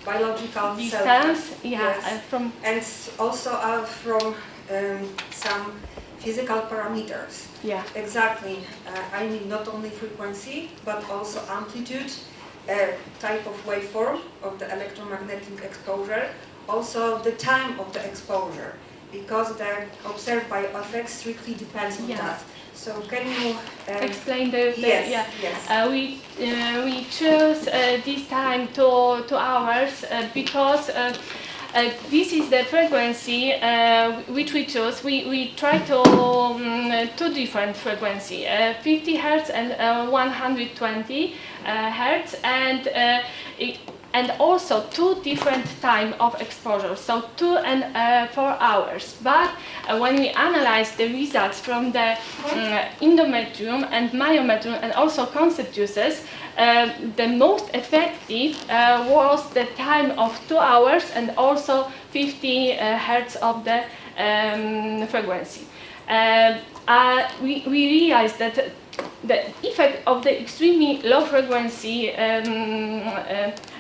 biological distance, yeah, yes, and also from some physical parameters. Yeah, exactly. I mean not only frequency but also amplitude, type of waveform of the electromagnetic exposure, also the time of the exposure, because the observed bioeffect strictly depends on that. So can you explain the yes, yeah. Yes. We chose this time 2 hours because this is the frequency which we chose. We tried to two different frequency, 50 Hertz and 120 Hertz, and and also 2 different time of exposure, so 2 and 4 hours. But when we analyze the results from the endometrium and myometrium and also concept juices, the most effective was the time of 2 hours and also 50 hertz of the frequency. We realized that the effect of the extremely low frequency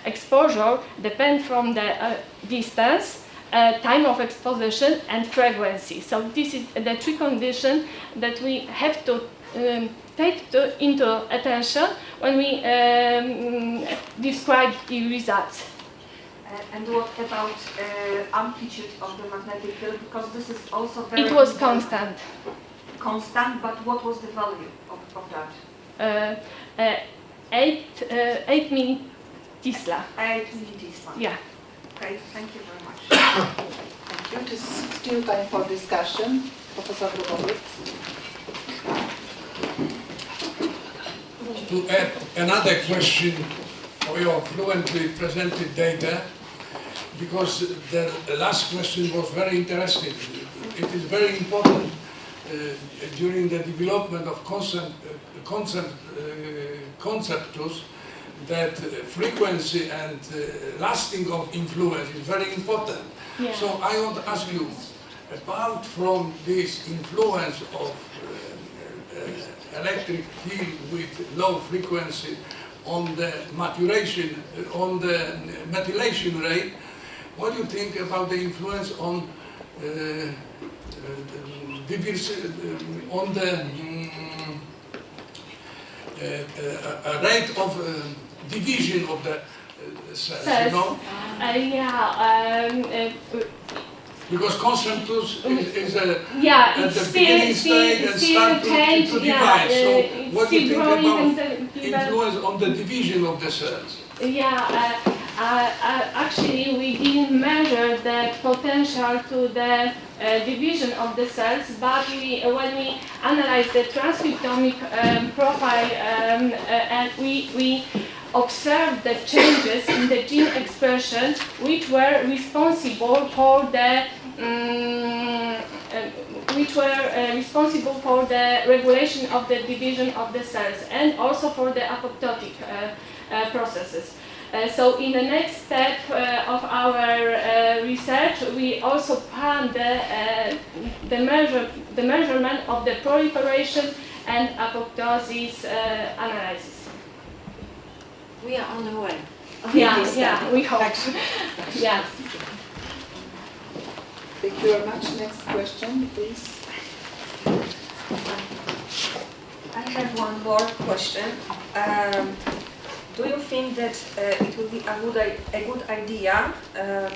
exposure depends from the distance, time of exposition and frequency. So this is the 3 conditions that we have to take into attention when we describe the results. And what about amplitude of the magnetic field? Because this is also very... It was constant. Constant, but what was the value of that? 8 millitesla. 8 millitesla. Yeah. Okay, thank you very much. Thank you. It is still time for discussion. Professor Grubowicz. To add another question for your fluently presented data, because the last question was very interesting. It is very important during the development of conceptus that frequency and lasting of influence is very important. Yeah. So I want to ask you, apart from this influence of electric field with low frequency on the maturation, on the methylation rate, what do you think about the influence on on the rate of division of the cells, you know? Because consensus is at the beginning stage and start to divide. So what do you think about influence on the division of the cells? Yeah, actually we didn't measure the potential to the division of the cells, but when we analyzed the transcriptomic profile and we observed the changes in the gene expression which were responsible for the regulation of the division of the cells and also for the apoptotic processes. So in the next step of our research, we also plan the measurement of the proliferation and apoptosis analysis. We are on the way. Yeah, we hope. Yeah. Thank you very much. Next question, please. I have one more question. Do you think that it will be a good idea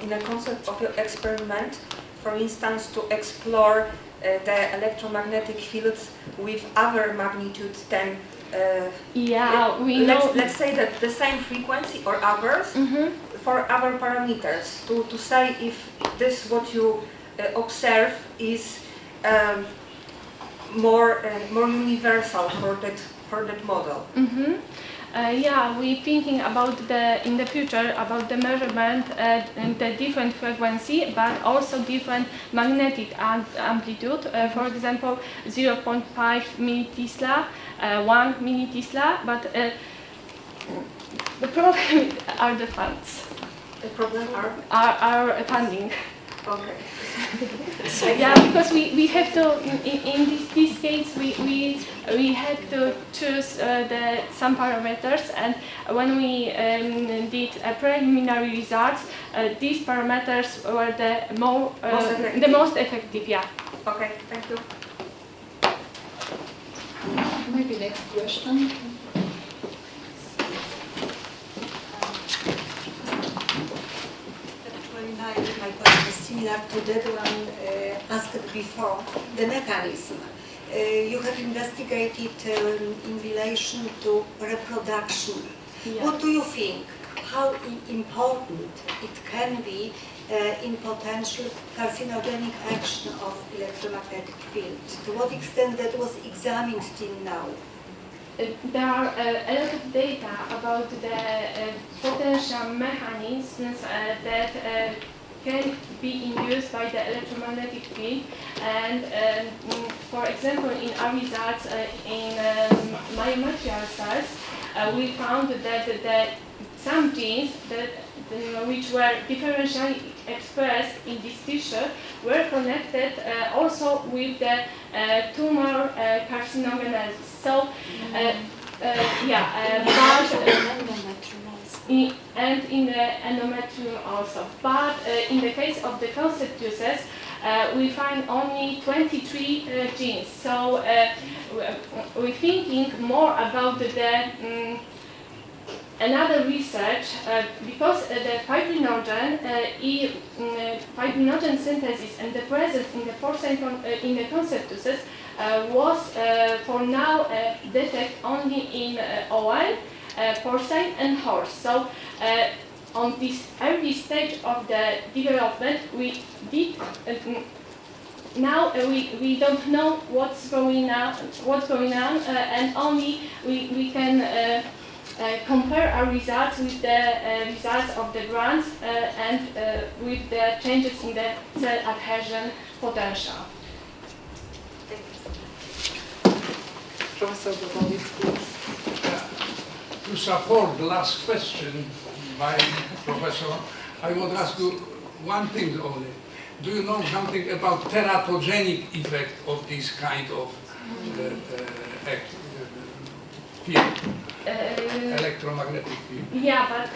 in the concept of your experiment, for instance, to explore the electromagnetic fields with other magnitude than let's say that the same frequency or others for other parameters to say if this what you observe is more universal for that model. Yeah, we're thinking about in the future about the measurement and the different frequency, but also different magnetic amplitude. For example, 0.5 millitesla, 1 millitesla. But the problem are the funds. The problem are funding. Okay. Yeah, because we have to in this case we had to choose some parameters, and when we did preliminary results, these parameters were the most effective. Yeah. Okay. Thank you. Maybe next question. My question is similar to that one asked before, the mechanism. You have investigated in relation to reproduction. Yeah. What do you think? How important it can be in potential carcinogenic action of electromagnetic field? To what extent that was examined till now? there are a lot of data about the potential mechanisms that can be induced by the electromagnetic field, and for example, in our results in myomaterial cells, we found that some genes that which were differentially expressed in this tissue were connected also with the tumor carcinogenesis. So, and in the endometrium also. But in the case of the constituencies, we find only 23 genes. So we're thinking more about the another research, because the fibrinogen synthesis and the presence in the porcine in the constituencies was for now detected only in owl, porcine and horse. So on this early stage of the development, we did now we don't know what's going on, and only we can compare our results with the results of the grants and with the changes in the cell adhesion potential. Professor Bobovic, please. To support the last question by Professor, I would ask you one thing only. Do you know something about teratogenic effect of this kind of field? Electromagnetic field. Yeah, but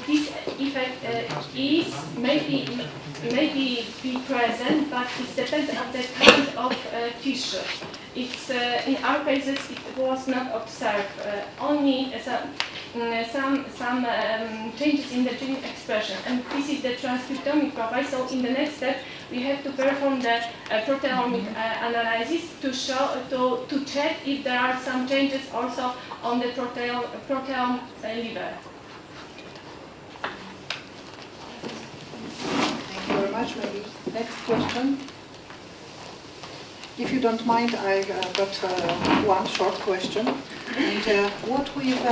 this effect is maybe be present, but it depends on the kind of tissue. It's in our cases it was not observed. Only some changes in the gene expression, and this is the transcriptomic profile. So in the next step, we have to perform the proteomic analysis to show to check if there are some changes also on the proteome level. Thank you very much. Maybe next question. If you don't mind, I got one short question. And what with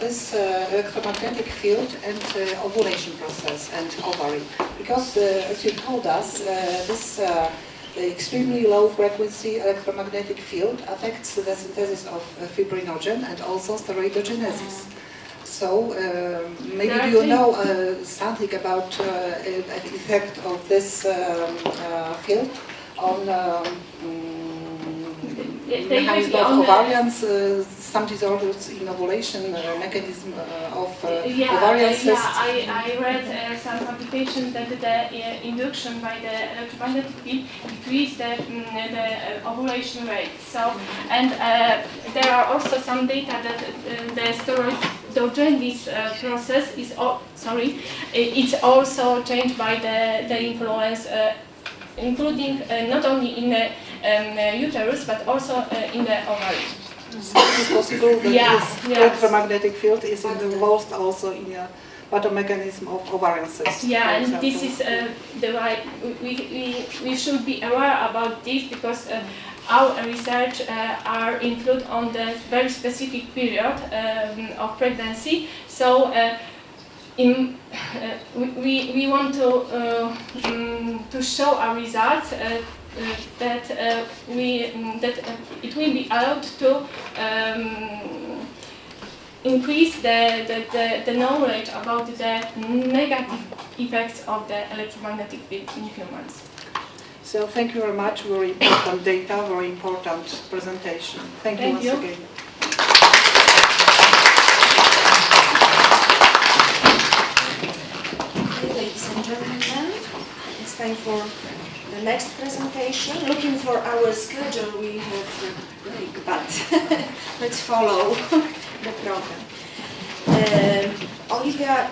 this electromagnetic field and ovulation process and ovary? Because as you told us, this extremely low frequency electromagnetic field affects the synthesis of fibrinogen and also steroidogenesis. So maybe do you know something about the effect of this field on mechanism of ovarian, some disorders in ovulation, mechanism of ovarian cysts? Yeah, I read some publications that the induction by the electromagnetic field decreased the ovulation rate. So, and there are also some data that the steroidogenesis process is it's also changed by the influence, including not only in the uterus but also in the ovary. So it is possible that this electromagnetic field is involved also in a pathomechanism of ovarian cysts. Yeah, and this is the right. We should be aware about this because our research are included on the very specific period of pregnancy. So. We want to show our results that it will be allowed to increase the knowledge about the negative effects of the electromagnetic field in humans. So thank you very much. Very important data, very important presentation. Thank you once again. Ladies and gentlemen, it's time for the next presentation. Looking for our schedule, we have a break, but let's follow the program. Olivia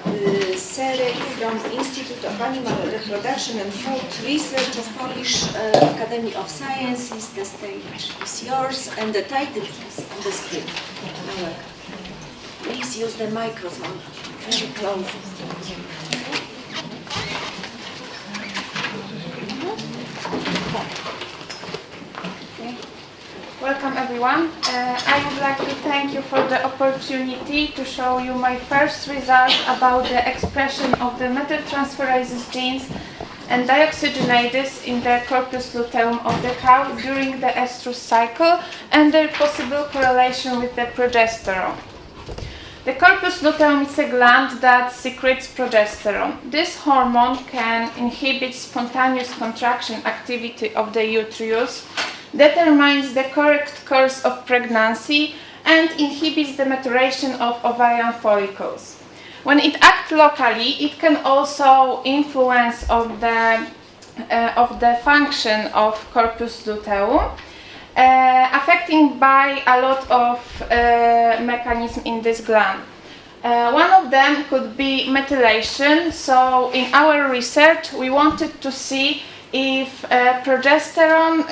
Serek from Institute of Animal Reproduction and Food Research of Polish Academy of Sciences. The stage is yours and the title is on the screen. Please use the microphone very close. Welcome everyone. I would like to thank you for the opportunity to show you my first result about the expression of the methyltransferases genes and deoxygenases in the corpus luteum of the cow during the estrus cycle and their possible correlation with the progesterone. The corpus luteum is a gland that secretes progesterone. This hormone can inhibit spontaneous contraction activity of the uterus, determines the correct course of pregnancy, and inhibits the maturation of ovarian follicles. When it acts locally, it can also influence of the function of corpus luteum, affecting by a lot of mechanisms in this gland. One of them could be methylation. So in our research we wanted to see if progesterone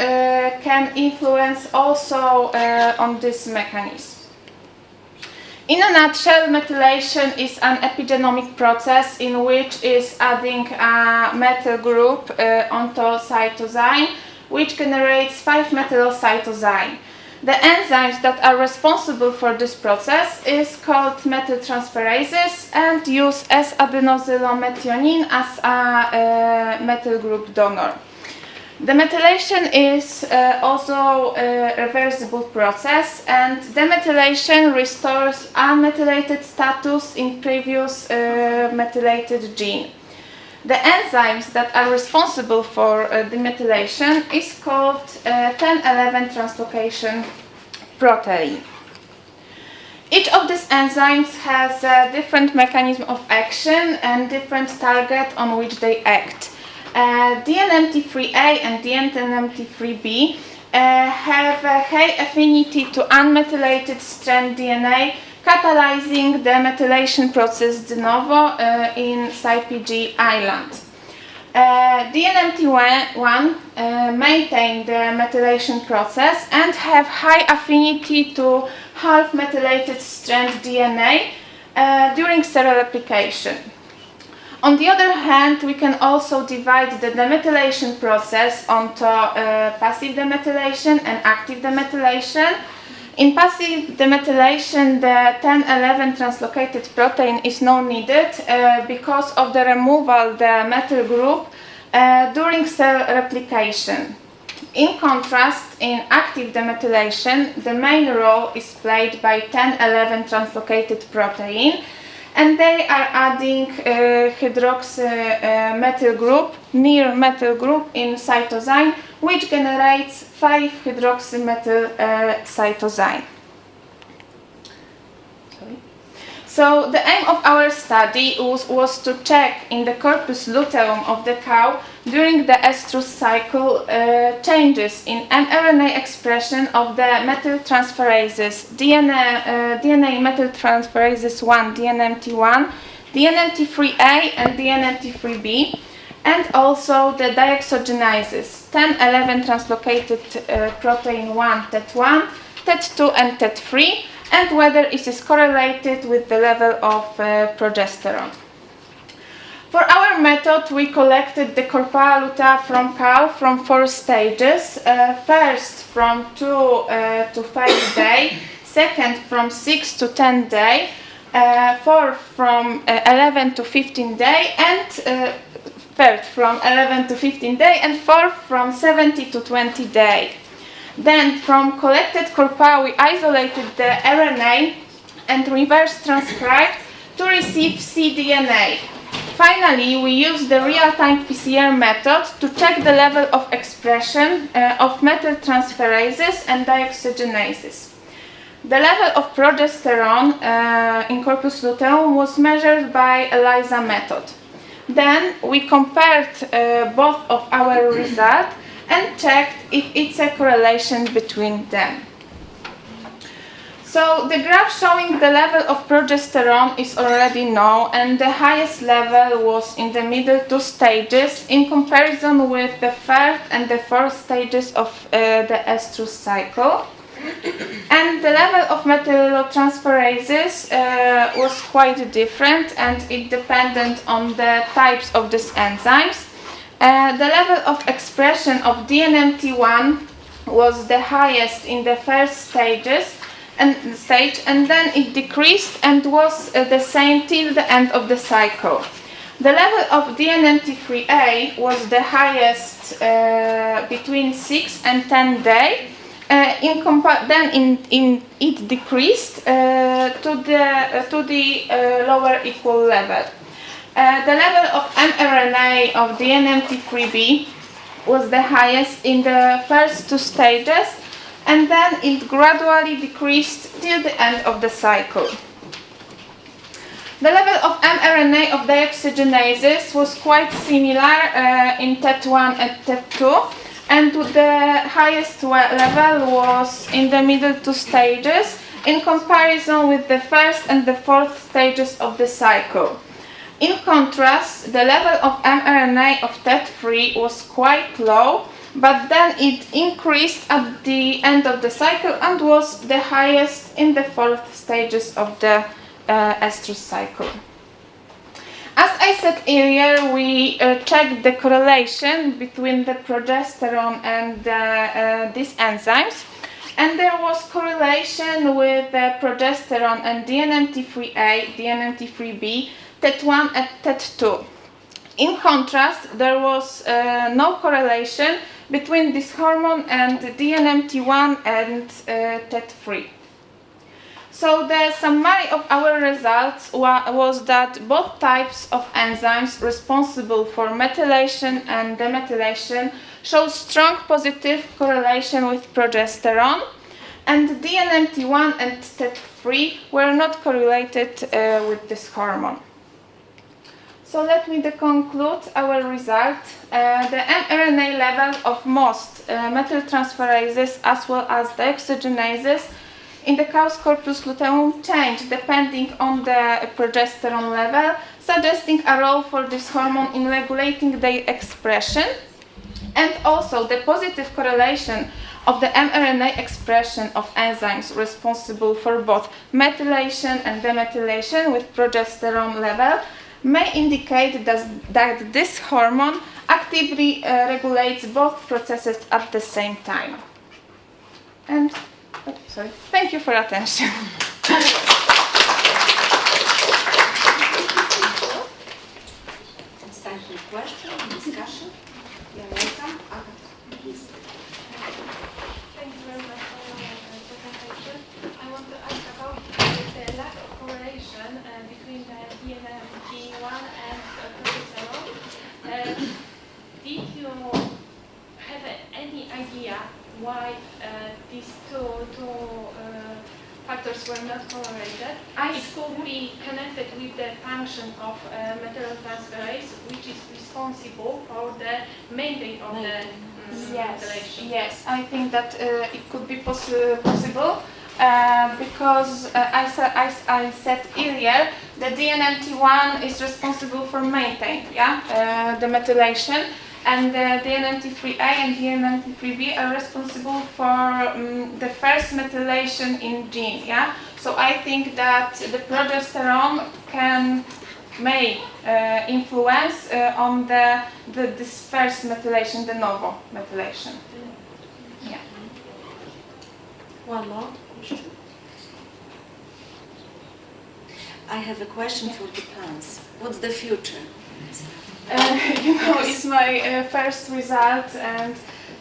can influence also on this mechanism. In a nutshell, methylation is an epigenomic process in which is adding a methyl group onto cytosine, which generates 5-methylcytosine. The enzymes that are responsible for this process is called methyltransferases and use S-adenosylmethionine as a methyl group donor. The methylation is also a reversible process, and demethylation restores unmethylated status in previous methylated gene. The enzymes that are responsible for demethylation is called 10-11 translocation protein. Each of these enzymes has a different mechanism of action and different target on which they act. DNMT3A and DNMT3B have a high affinity to unmethylated strand DNA, catalyzing the methylation process de novo in CyPG island. DNMT1 maintain the methylation process and have high affinity to half methylated strand DNA during serial replication. On the other hand, we can also divide the demethylation process onto passive demethylation and active demethylation. In passive demethylation, the 10-11 translocated protein is not needed because of the removal of the methyl group during cell replication. In contrast, in active demethylation, the main role is played by 10-11 translocated protein, and they are adding hydroxy methyl group, near methyl group in cytosine, which generates 5-hydroxymethylcytosine. So the aim of our study was to check in the corpus luteum of the cow during the estrus cycle changes in mRNA expression of the methyltransferases, DNA methyltransferases 1, DNMT1, DNMT3A and DNMT3B, and also the deoxygenases, 10-11 translocated protein 1, TET1, TET2 and TET3, and whether it is correlated with the level of progesterone. For our method, we collected the corpora lutea from cow from 4 stages. First from 2 to 5 days, second from 6 to 10 days, fourth from 11 to 15 days, and third from 11 to 15 days, and fourth from 70 to 20 days. Then from collected corpora we isolated the RNA and reverse transcribed to receive cDNA. Finally, we used the real-time PCR method to check the level of expression of methyltransferases and deoxygenases. The level of progesterone in corpus luteum was measured by ELISA method. Then we compared both of our results and checked if it's a correlation between them. So the graph showing the level of progesterone is already known, and the highest level was in the middle 2 stages in comparison with the third and the fourth stages of the estrus cycle. And the level of methyltransferases was quite different, and it depended on the types of these enzymes. The level of expression of DNMT1 was the highest in the first stage, and then it decreased and was the same till the end of the cycle. The level of DNMT3A was the highest between 6 and 10 days. It decreased to the lower equal level. The level of mRNA of DNMT3B was the highest in the first 2 stages, and then it gradually decreased till the end of the cycle. The level of mRNA of deoxygenases was quite similar in TET1 and TET2, and the highest level was in the middle 2 stages in comparison with the first and the fourth stages of the cycle. In contrast, the level of mRNA of TET3 was quite low, but then it increased at the end of the cycle and was the highest in the fourth stages of the estrus cycle. As I said earlier, we checked the correlation between the progesterone and these enzymes, and there was correlation with the progesterone and DNMT3A, DNMT3B, TET1 and TET2. In contrast, there was no correlation between this hormone and DNMT1 and TET3. So the summary of our results was that both types of enzymes responsible for methylation and demethylation show strong positive correlation with progesterone, and DNMT1 and TET3 were not correlated with this hormone. So let me conclude our result. The mRNA level of most methyltransferases as well as deoxygenases in the cow's corpus luteum change depending on the progesterone level, suggesting a role for this hormone in regulating their expression. And also the positive correlation of the mRNA expression of enzymes responsible for both methylation and demethylation with progesterone level may indicate that this hormone actively regulates both processes at the same time. And thank you for attention. It's time for question, discussion. You're welcome. Please. Thank you very much for your presentation. I want to ask about the lack of correlation between the DNMT1 and progesterone. Did you have any idea why these two factors were not correlated? It could be connected with the function of methyltransferase, which is responsible for the maintaining of the methylation. Yes, I think that it could be possible because I said earlier, the DNMT1 is responsible for maintaining the methylation, and the DNMT3A and DNMT3B are responsible for the first methylation in gene. So I think that the progesterone may influence on this first methylation, the novo methylation. Yeah. One more question. I have a question for the plans. What's the future? It's my first result, and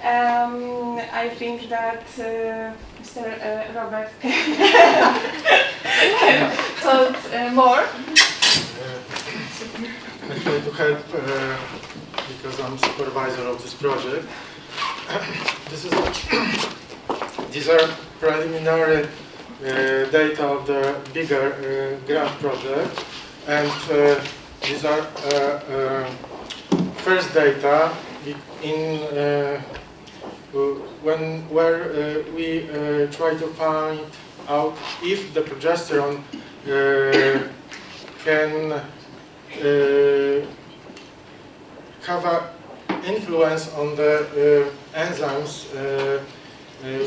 I think that Mr. Robert told more. I try to help because I'm supervisor of this project. These are preliminary data of the bigger grant project, and these are first data where we try to find out if the progesterone can have an influence on the enzymes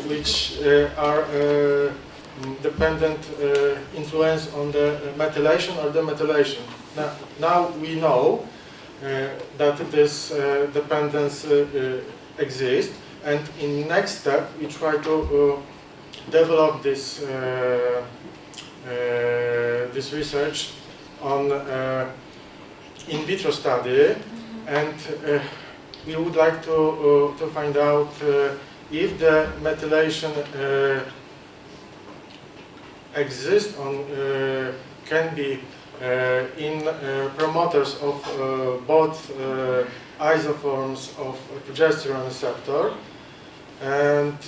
which are dependent influence on the methylation or demethylation. Now we know that this dependence exists, and in next step, we try to develop this this research on in vitro study, and we would like to find out if the methylation exists on can be in promoters of both isoforms of progesterone receptor, and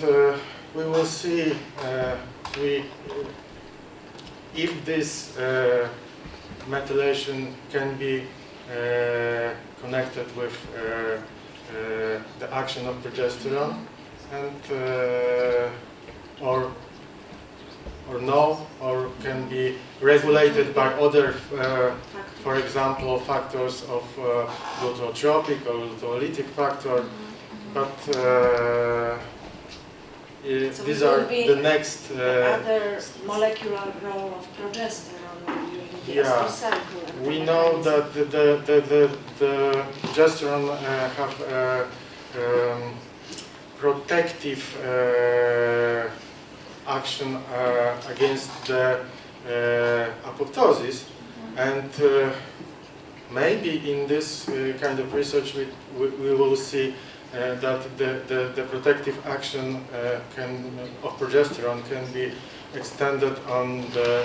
we will see if this methylation can be connected with the action of progesterone, and or no, or can be regulated by other, for example, factors of luteotropic or luteolytic factor, but So these will are be the next other molecular role of progesterone during the estrous cycle. we know that the progesterone have protective action against the apoptosis, and maybe in this kind of research we will see that the protective action of progesterone can be extended on the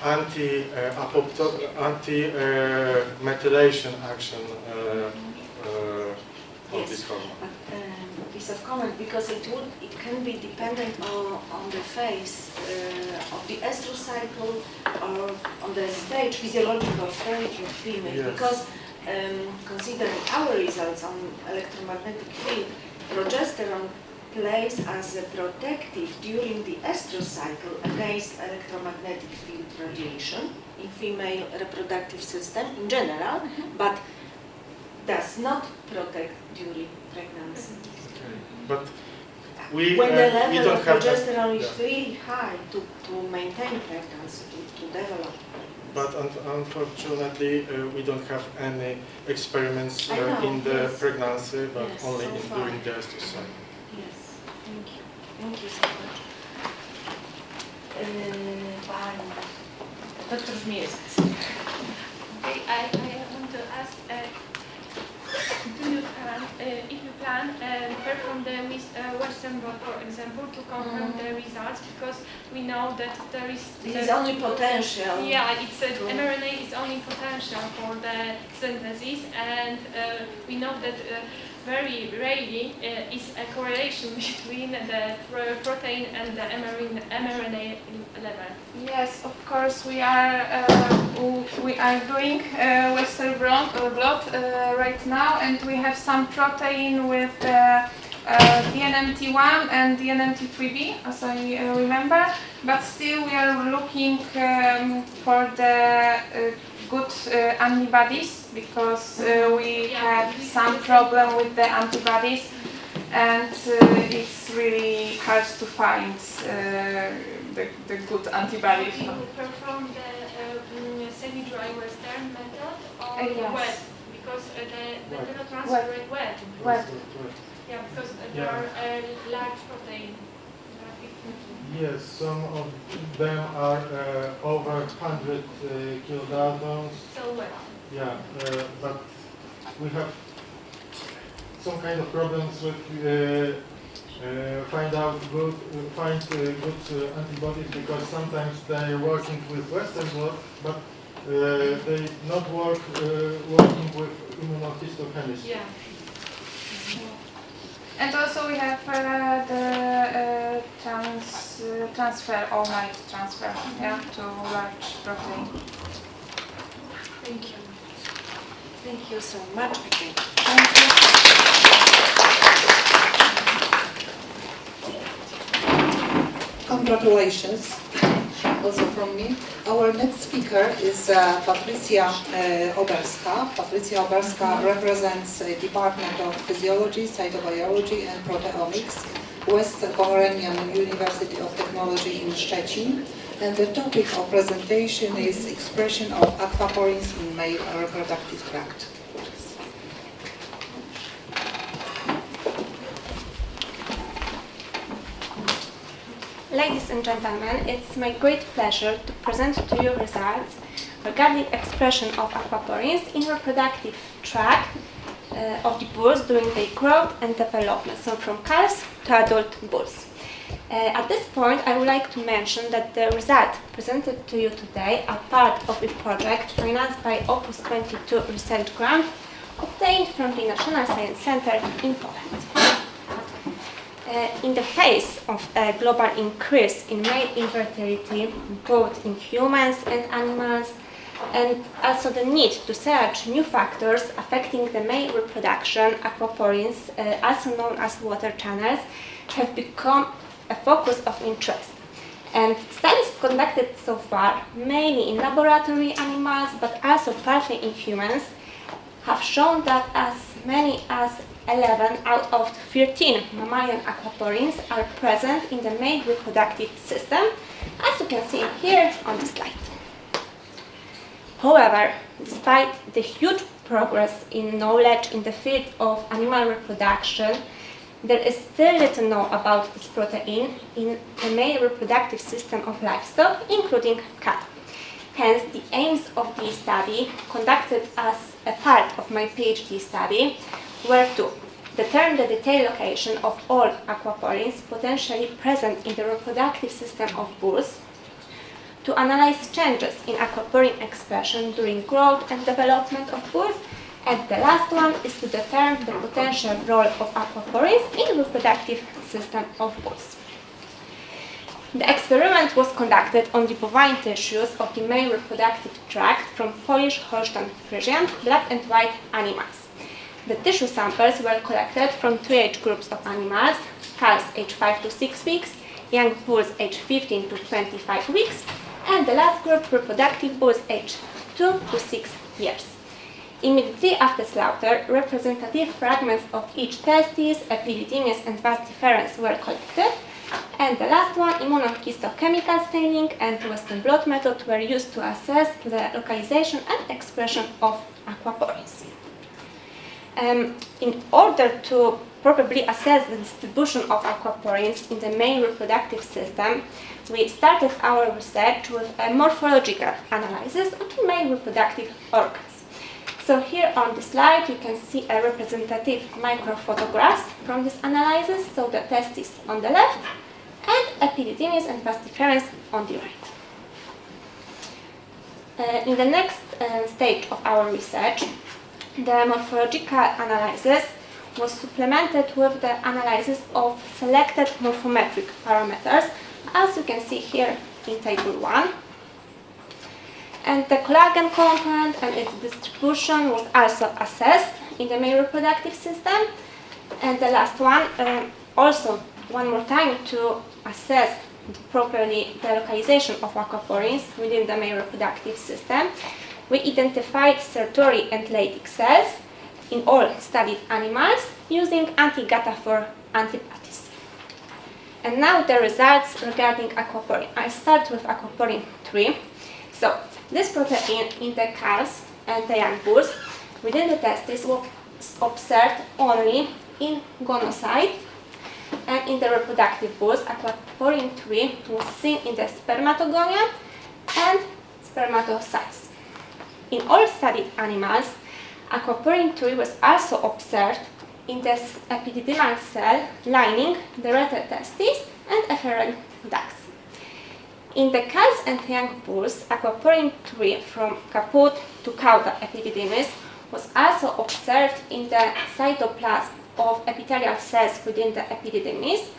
anti-methylation action of this hormone. Piece of comment, because it can be dependent on the phase of the estrous cycle or on the stage, physiological stage of female. Yes. Because considering our results on electromagnetic field, progesterone plays as a protective during the estrous cycle against electromagnetic field radiation in female reproductive system in general, but does not protect during pregnancy. But we when the we level don't of have progesterone is yeah. really high to maintain pregnancy, to develop. But unfortunately, we don't have any experiments in the yes. pregnancy, but Yes, only so far. during the estrous cycle. Yes, thank you. Thank you so much. Dr. Zmierzc. Okay, I want to ask, do you plan, if you plan, perform the Western blot, for example, to confirm the results, because we know that there is... It is only potential. Yeah, it's mRNA is only potential for the synthesis, and we know that very rarely is a correlation between the protein and the mRNA level. Yes, of course, we are doing Western blot right now, and we have some protein with DNMT1 and DNMT3B, as I remember, but still we are looking for the good antibodies, because we have some problem with the antibodies, and it's really hard to find the good antibodies. Do you perform the semi-dry Western method or Yes. wet? Because the transfer Wet. rate wet. Wet. Yeah, because there are large protein. Yes, some of them are over 100 kilodaltons. So wet. Yeah, but we have some kind of problems with find good antibodies, because sometimes they are working with Western blot, but they not working with immunohistochemistry. Yeah. And also we have the transfer, all-night transfer, yeah, to large protein. Thank you. Thank you so much again. Thank you. Congratulations, also from me. Our next speaker is Patrycja Oberska. Patrycja Oberska represents the Department of Physiology, Cytobiology and Proteomics, West Pomeranian University of Technology in Szczecin. And the topic of presentation is expression of aquaporins in male reproductive tract. Ladies and gentlemen, it's my great pleasure to present to you results regarding expression of aquaporins in reproductive tract of the bulls during their growth and development, so from calves to adult bulls. At this point, I would like to mention that the results presented to you today are part of a project financed by Opus 22 research grant obtained from the National Science Center in Poland. In the face of a global increase in male infertility, both in humans and animals, and also the need to search new factors affecting the male reproduction, aquaporins, also known as water channels, have become a focus of interest. And studies conducted so far, mainly in laboratory animals, but also partly in humans, have shown that as many as 11 out of 13 mammalian aquaporins are present in the male reproductive system, as you can see here on the slide. However, despite the huge progress in knowledge in the field of animal reproduction, there is still little known about this protein in the male reproductive system of livestock, including cattle. Hence, the aims of this study, conducted as a part of my PhD study, were to determine the detailed location of all aquaporins potentially present in the reproductive system of bulls, to analyze changes in aquaporin expression during growth and development of bulls, and the last one is to determine the potential role of aquaporins in the reproductive system of bulls. The experiment was conducted on the bovine tissues of the male reproductive tract from Polish Holstein Friesian black and white animals. The tissue samples were collected from 3 age groups of animals: calves aged 5 to 6 weeks, young bulls aged 15 to 25 weeks, and the last group, reproductive bulls aged 2 to 6 years. Immediately after slaughter, representative fragments of each testis, epididymis, and vas deferens were collected, and the last one, immunohistochemical staining and Western blot method were used to assess the localization and expression of aquaporins. In order to properly assess the distribution of aquaporins in the male reproductive system, we started our research with a morphological analysis of the male reproductive organs. So here on the slide you can see a representative microphotographs from this analysis, so the testis on the left and epididymis and vas deferens on the right. In the next stage of our research, the morphological analysis was supplemented with the analysis of selected morphometric parameters, as you can see here in table 1. And the collagen component and its distribution was also assessed in the male reproductive system. And the last one, also one more time to assess properly the localization of aquaporins within the male reproductive system, we identified sertory and Leydig cells in all studied animals using anti-GATA4 antibodies. And now the results regarding aquaporin. I start with aquaporin 3. So this protein in the calves and the young bulls within the testis was observed only in gonocyte, and in the reproductive bulls, aquaporin 3 was seen in the spermatogonia and spermatocytes. In all studied animals, aquaporin 3 was also observed in the epididymal cell lining the rete testis and efferent ducts. In the calves and young bulls, aquaporin 3 from caput to cauda epididymis was also observed in the cytoplasm of epithelial cells within the epididymis,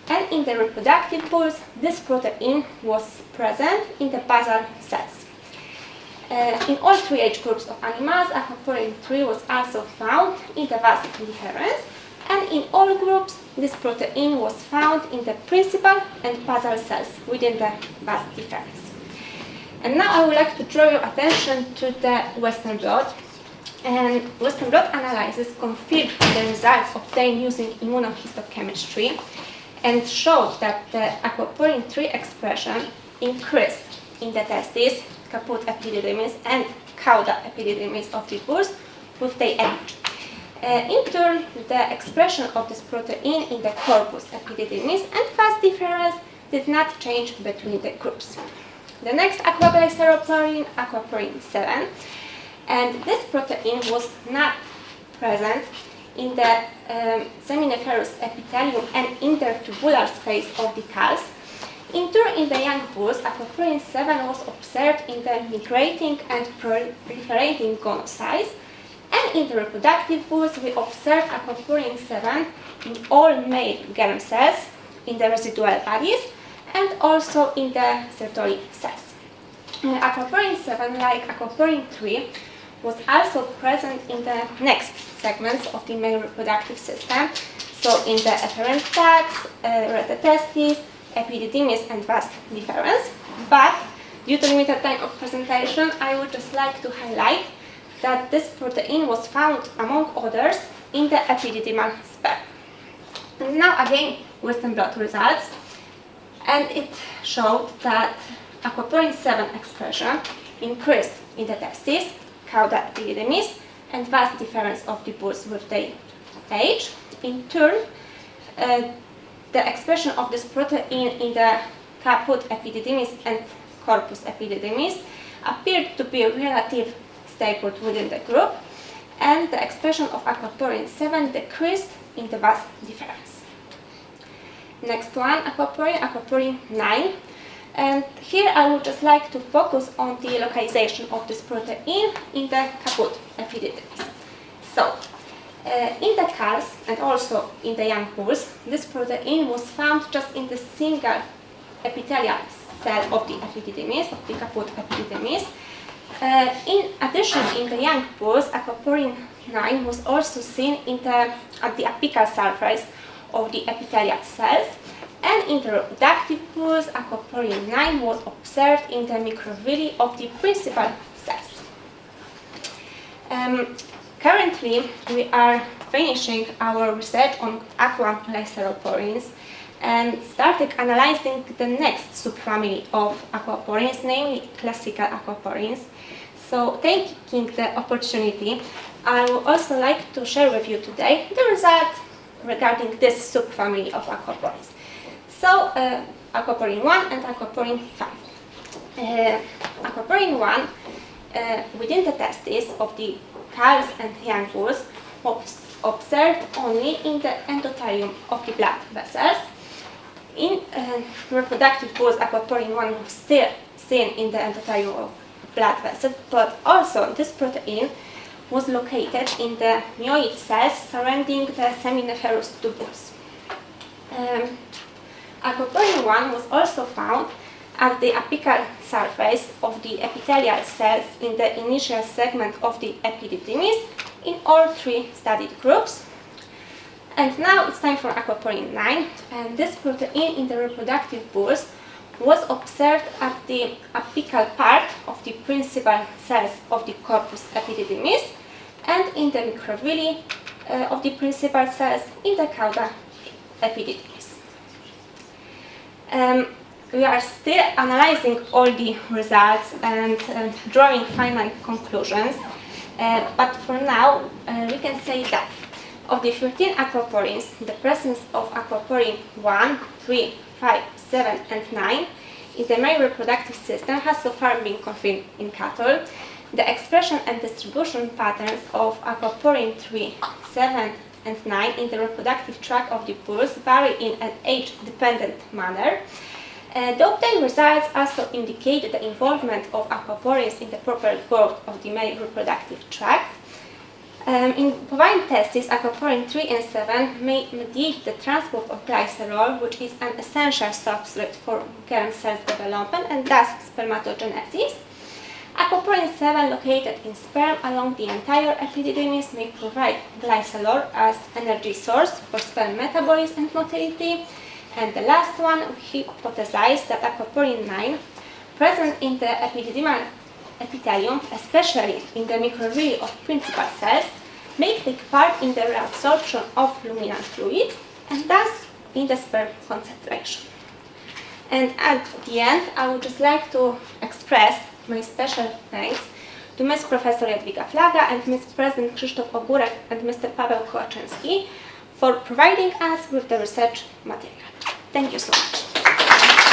and in the reproductive bulls, this protein was present in the basal cells. In all 3 age groups of animals, aquaporin 3 was also found in the vas deferens, and in all groups, this protein was found in the principal and basal cells within the vas deferens. And now I would like to draw your attention to the Western blot. And Western blot analysis confirmed the results obtained using immunohistochemistry and showed that the aquaporin 3 expression increased in the testis, caput epididymis, and cauda epididymis of the bulls with their age. In turn, the expression of this protein in the corpus epididymis and vas deferens did not change between the groups. The next aquaglyceroprotein, aquaporin 7, and this protein was not present in the seminiferous epithelium and intertubular space of the calves. In turn, in the young bulls, aquaporin 7 was observed in the migrating and proliferating gonocytes, and in the reproductive bulls, we observed aquaporin 7 in all male germ cells, in the residual bodies, and also in the Sertoli cells. Aquaporin 7, like aquaporin 3, was also present in the next segments of the male reproductive system, so in the efferent sacs, retestis, epididymis, and vas deferens. But due to limited time of presentation, I would just like to highlight that this protein was found, among others, in the epididymal sperm. And now again with some blood results, and it showed that aquaporin 7 expression increased in the testes, cauda epididymis, and vas deferens of the bulls with their age. In turn, the expression of this protein in the caput epididymis and corpus epididymis appeared to be relatively stable within the group, and the expression of aquaporin 7 decreased in the vas deferens. Next one, aquaporin 9. And here I would just like to focus on the localization of this protein in the caput epididymis. So, in the calves and also in the young bulls, this protein was found just in the single epithelial cell of the epididymis, of the caput epididymis. In addition, in the young bulls, aquaporin 9 was also seen at the apical surface of the epithelial cells, and in the reproductive bulls, aquaporin 9 was observed in the microvilli of the principal cells. Currently, we are finishing our research on aquaglyceroporins and started analyzing the next subfamily of aquaporins, namely classical aquaporins. So, taking the opportunity, I would also like to share with you today the results regarding this subfamily of aquaporins. So, aquaporin 1 and aquaporin 5. Aquaporin 1, within the testes of the calves and young bulls, was observed only in the endothelium of the blood vessels. In reproductive bulls, aquaporin 1 was still seen in the endothelium of blood vessels, but also this protein was located in the myoid cells surrounding the seminiferous tubules. Aquaporin 1 was also found at the apical surface of the epithelial cells in the initial segment of the epididymis in all three studied groups. And now it's time for aquaporin 9, and this protein in the reproductive bulls was observed at the apical part of the principal cells of the corpus epididymis and in the microvilli of the principal cells in the cauda epididymis. We are still analyzing all the results and drawing final conclusions, but for now we can say that of the 13 aquaporins, the presence of aquaporin 1, 3, 5, 7 and 9 in the male reproductive system has so far been confirmed in cattle. The expression and distribution patterns of aquaporin 3, 7 and 9 in the reproductive tract of the bulls vary in an age-dependent manner. The obtained results also indicate the involvement of aquaporins in the proper growth of the male reproductive tract. In bovine testes, aquaporin 3 and 7 may mediate the transport of glycerol, which is an essential substrate for germ cells development and thus spermatogenesis. Aquaporin 7 located in sperm along the entire epididymis may provide glycerol as energy source for sperm metabolism and motility. And the last one, we hypothesized that aquaporin 9, present in the epididymal epithelium, especially in the microvilli of principal cells, may take part in the reabsorption of luminal fluid and thus in the sperm concentration. And at the end, I would just like to express my special thanks to Ms. Professor Jadwiga Flaga and Ms. President Krzysztof Ogórek and Mr. Paweł Kołaczynski for providing us with the research material. Thank you so much.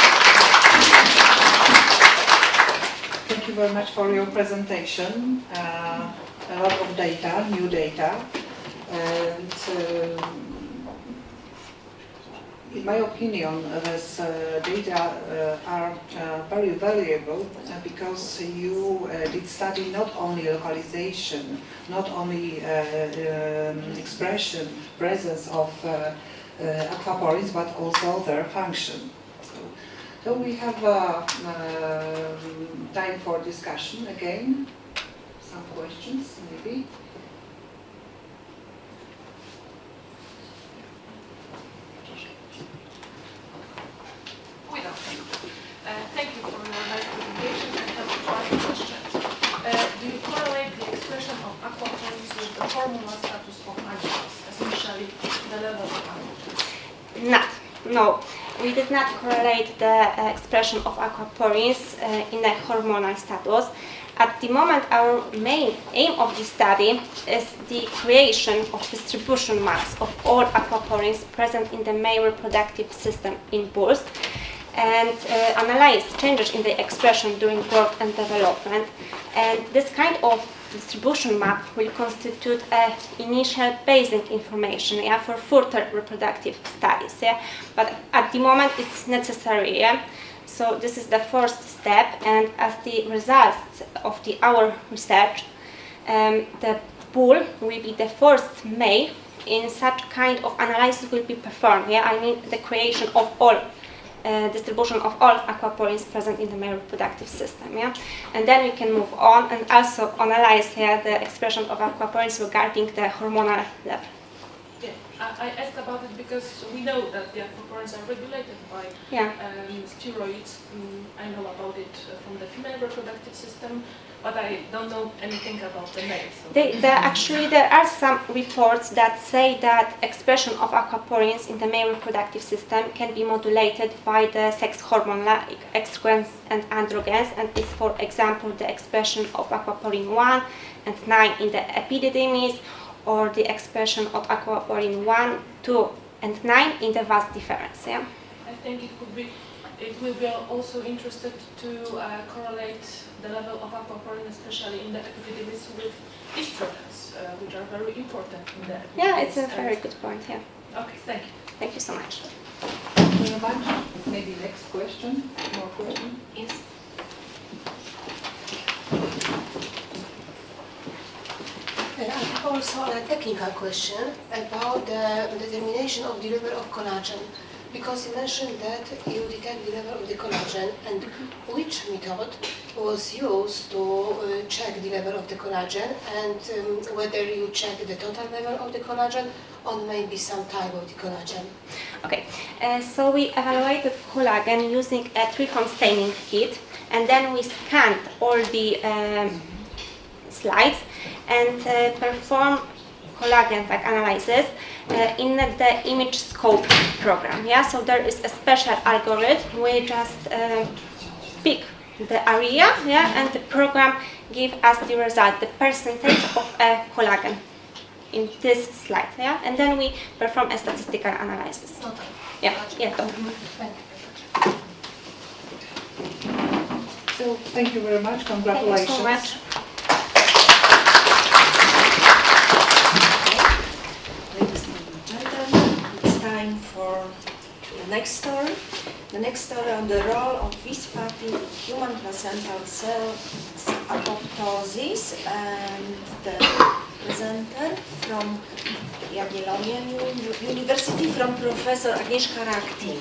thank you very much for your presentation. A lot of data, new data, and in my opinion, these data are very valuable because you did study not only localization, not only expression, presence of aquaporins, but also their function. So we have time for discussion again. Some questions, maybe. Thank you for your nice presentation. I have one question. Do you correlate the expression of aquaporins with the hormonal status of animals, essentially the level of aquaporins? Not. No. We did not correlate the expression of aquaporins in a hormonal status. At the moment, our main aim of this study is the creation of distribution maps of all aquaporins present in the male reproductive system in bulls, and analyze changes in the expression during growth and development. And this kind of distribution map will constitute an initial basic information, yeah, for further reproductive studies. Yeah? But at the moment it's necessary. Yeah? So this is the first step, and as the results of our research, the bull will be the first male in such kind of analysis will be performed. Yeah? I mean the creation of all distribution of all aquaporins present in the male reproductive system, yeah? And then we can move on and also analyze here the expression of aquaporins regarding the hormonal level. Yeah, I asked about it because we know that the aquaporins are regulated by steroids. I know about it from the female reproductive system, but I don't know anything about the male. So. Actually, there are some reports that say that expression of aquaporins in the male reproductive system can be modulated by the sex hormone like estrogens and androgens, and is, for example, the expression of aquaporin 1 and 9 in the epididymis, or the expression of aquaporin 1, 2 and 9 in the vas deferens. Yeah? I think it will be also interested to correlate the level of aquaporin, especially in the epididymis, with estrogens, which are very important in the epididymis. Yeah, it's a very good point. Yeah. Okay, thank you. Thank you so much. Thank you very much. Maybe next question. More question? Yes. I have also a technical question about the determination of the level of collagen, because you mentioned that you detect the level of the collagen, and which method was used to check the level of the collagen, and whether you check the total level of the collagen or maybe some type of the collagen? Okay, so we evaluated collagen using a 3-form staining kit, and then we scanned all the slides and perform collagen tag analysis in the image scope program. Yeah, so there is a special algorithm. We just pick the area, yeah, and the program gives us the result, the percentage of a collagen in this slide. Yeah, and then we perform a statistical analysis. Okay. Yeah, yeah. So thank you very much. Congratulations. Thank you so much. It's time for the next story. The next story on the role of this fatty in human placental cell apoptosis, and the presenter from Jagiellonian University, from Professor Agnieszka Rakti.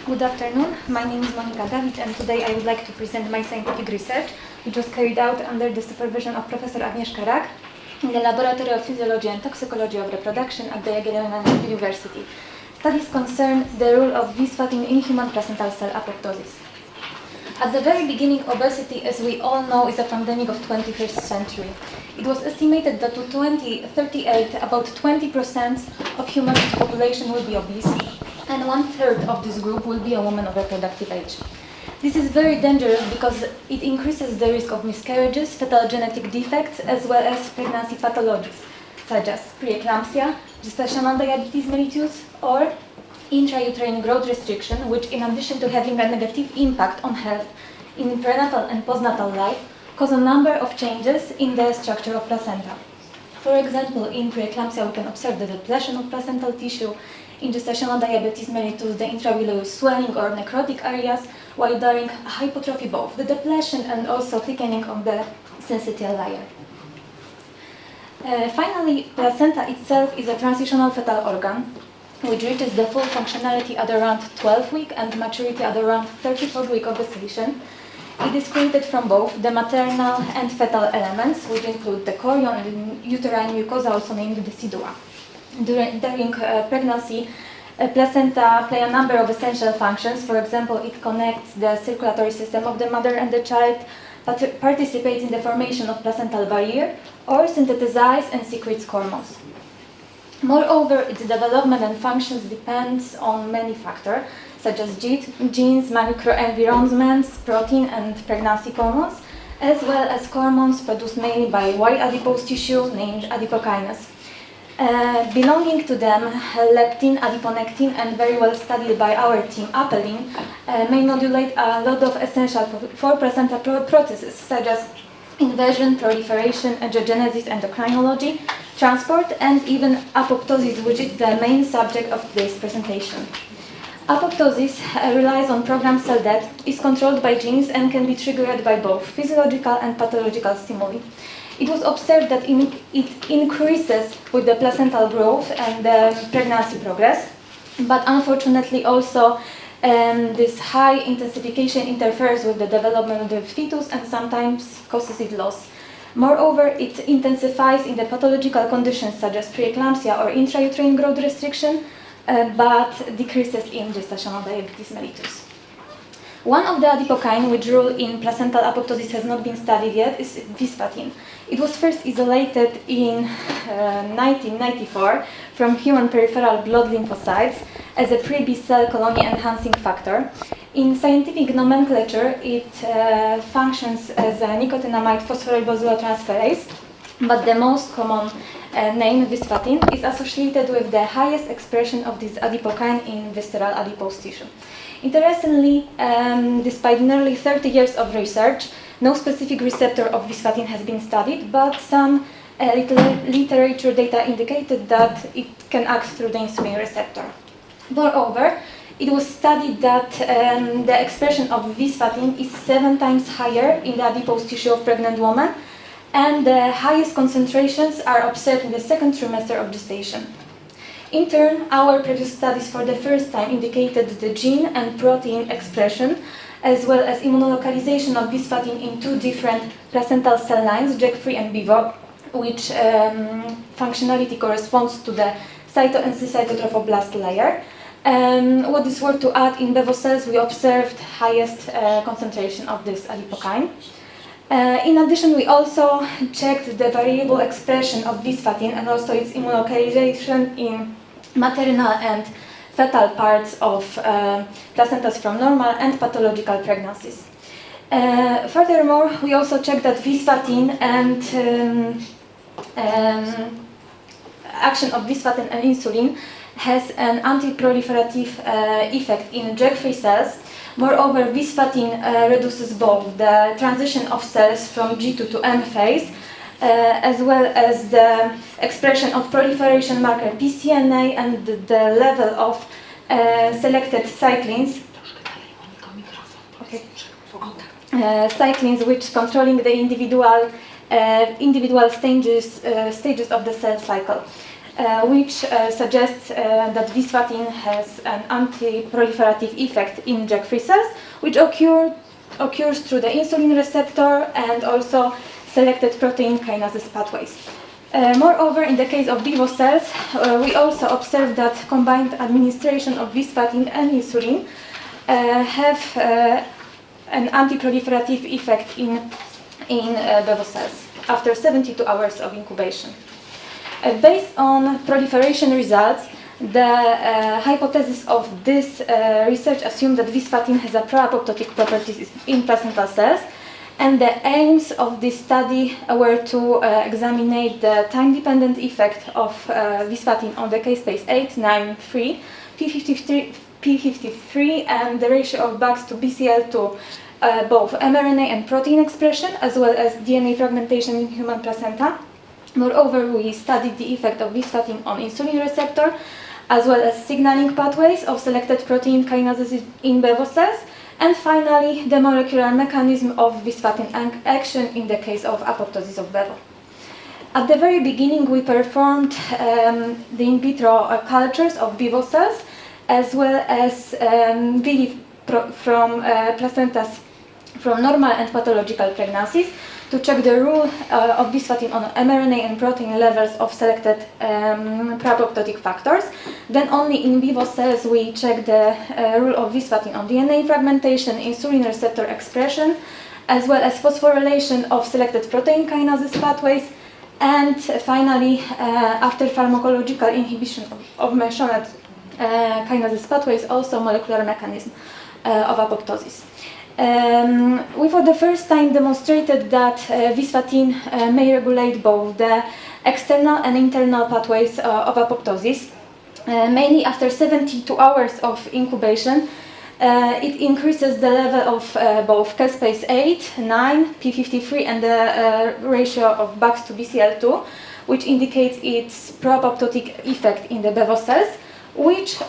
Good afternoon, my name is Monika David, and today I would like to present my scientific research, which was carried out under the supervision of Professor Agnieszka Rak in the Laboratory of Physiology and Toxicology of Reproduction at the Jagiellonian University. Studies concern the role of visfatin in human placental cell apoptosis. At the very beginning, obesity, as we all know, is a pandemic of 21st century. It was estimated that to 2038, about 20% of human population will be obese, and 1/3 of this group will be a woman of reproductive age. This is very dangerous because it increases the risk of miscarriages, fetal genetic defects, as well as pregnancy pathologies, such as preeclampsia, gestational diabetes mellitus, or intrauterine growth restriction, which, in addition to having a negative impact on health in prenatal and postnatal life, cause a number of changes in the structure of placenta. For example, in preeclampsia, we can observe the depletion of placental tissue. In gestational diabetes mellitus, the intravilous swelling or necrotic areas, while during hypotrophy, both the depletion and also thickening of the syncytial layer. Finally, placenta itself is a transitional fetal organ, which reaches the full functionality at around 12 weeks and maturity at around 34th week of gestation. It is created from both the maternal and fetal elements, which include the chorion and uterine mucosa, also named decidua. During pregnancy, placenta play a number of essential functions. For example, it connects the circulatory system of the mother and the child, participates in the formation of placental barrier, or synthesizes and secretes hormones. Moreover, its development and functions depends on many factors, such as genes, microenvironments, protein and pregnancy hormones, as well as hormones produced mainly by white adipose tissue named adipokinase. Belonging to them, leptin, adiponectin, and very well studied by our team, apelin, may modulate a lot of essential for placenta processes, such as invasion, proliferation, angiogenesis, endocrinology, transport, and even apoptosis, which is the main subject of today's presentation. Apoptosis relies on programmed cell death, is controlled by genes, and can be triggered by both physiological and pathological stimuli. It was observed that it increases with the placental growth and the pregnancy progress, but unfortunately also this high intensification interferes with the development of the fetus and sometimes causes its loss. Moreover, it intensifies in the pathological conditions such as preeclampsia or intrauterine growth restriction, but decreases in gestational diabetes mellitus. One of the adipokine which rule in placental apoptosis has not been studied yet is vispatin. It was first isolated in 1994 from human peripheral blood lymphocytes as a pre-B cell colony enhancing factor. In scientific nomenclature, it functions as a nicotinamide phosphorybosyltransferase, but the most common name, vispatin, is associated with the highest expression of this adipokine in visceral adipose tissue. Interestingly, despite nearly 30 years of research, no specific receptor of vispatin has been studied, but some literature data indicated that it can act through the insulin receptor. Moreover, it was studied that the expression of vispatin is 7 times higher in the adipose tissue of pregnant women, and the highest concentrations are observed in the second trimester of gestation. In turn, our previous studies for the first time indicated the gene and protein expression, as well as immunolocalization of vispatin in 2 different placental cell lines, JAK3 and BIVO, which functionality corresponds to the cyto and cytotrophoblast layer. What is worth to add, in BEVO cells we observed highest concentration of this adipokine. In addition, we also checked the variable expression of vispatin and also its immunolocalization in maternal and fetal parts of placentas from normal and pathological pregnancies. Furthermore, we also checked that vispatin and action of vispatin and insulin has an anti-proliferative effect in JAK3 cells. Moreover, vispatin reduces both the transition of cells from G2 to M phase, as well as the expression of proliferation marker pCNA and the level of selected cyclins, cyclins which controlling the individual stages of the cell cycle, which suggests that vispatin has an anti-proliferative effect in JAK3 cells, which occurs through the insulin receptor and also selected protein kinases pathways. Moreover, in the case of BIVO cells, we also observed that combined administration of vispatin and insulin have an anti-proliferative effect in BIVO cells after 72 hours of incubation. Based on proliferation results, The hypothesis of this research assumed that visfatin has a pro-apoptotic properties in placental cells, and the aims of this study were to examine the time-dependent effect of visfatin on the K-space 8, 9, 3, P53, and the ratio of bugs to BCL2, both mRNA and protein expression, as well as DNA fragmentation in human placenta. Moreover, we studied the effect of visfatin on insulin receptor, as well as signaling pathways of selected protein kinases in bevo cells, and finally, the molecular mechanism of visfatin action in the case of apoptosis of bevo. At the very beginning, we performed the in vitro cultures of bevo cells, as well as villi from placentas from normal and pathological pregnancies, to check the role of visfatin on mRNA and protein levels of selected pro-apoptotic factors. Then only in vivo cells we check the role of visfatin on DNA fragmentation, insulin receptor expression, as well as phosphorylation of selected protein kinases pathways, and finally, after pharmacological inhibition of mentioned kinases pathways, also molecular mechanism of apoptosis. We for the first time demonstrated that visfatin may regulate both the external and internal pathways of apoptosis. Mainly after 72 hours of incubation, it increases the level of both K-space 8, 9, P53, and the ratio of bugs to BCL2, which indicates its pro-apoptotic effect in the bevo cells, which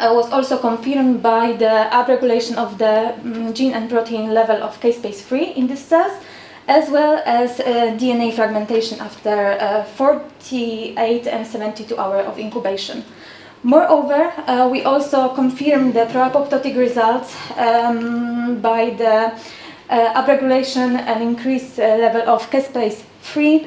was also confirmed by the upregulation of the gene and protein level of K-space 3 in these cells, as well as DNA fragmentation after 48 and 72 hours of incubation. Moreover, we also confirmed the pro-apoptotic results by the upregulation and increased level of K-space 3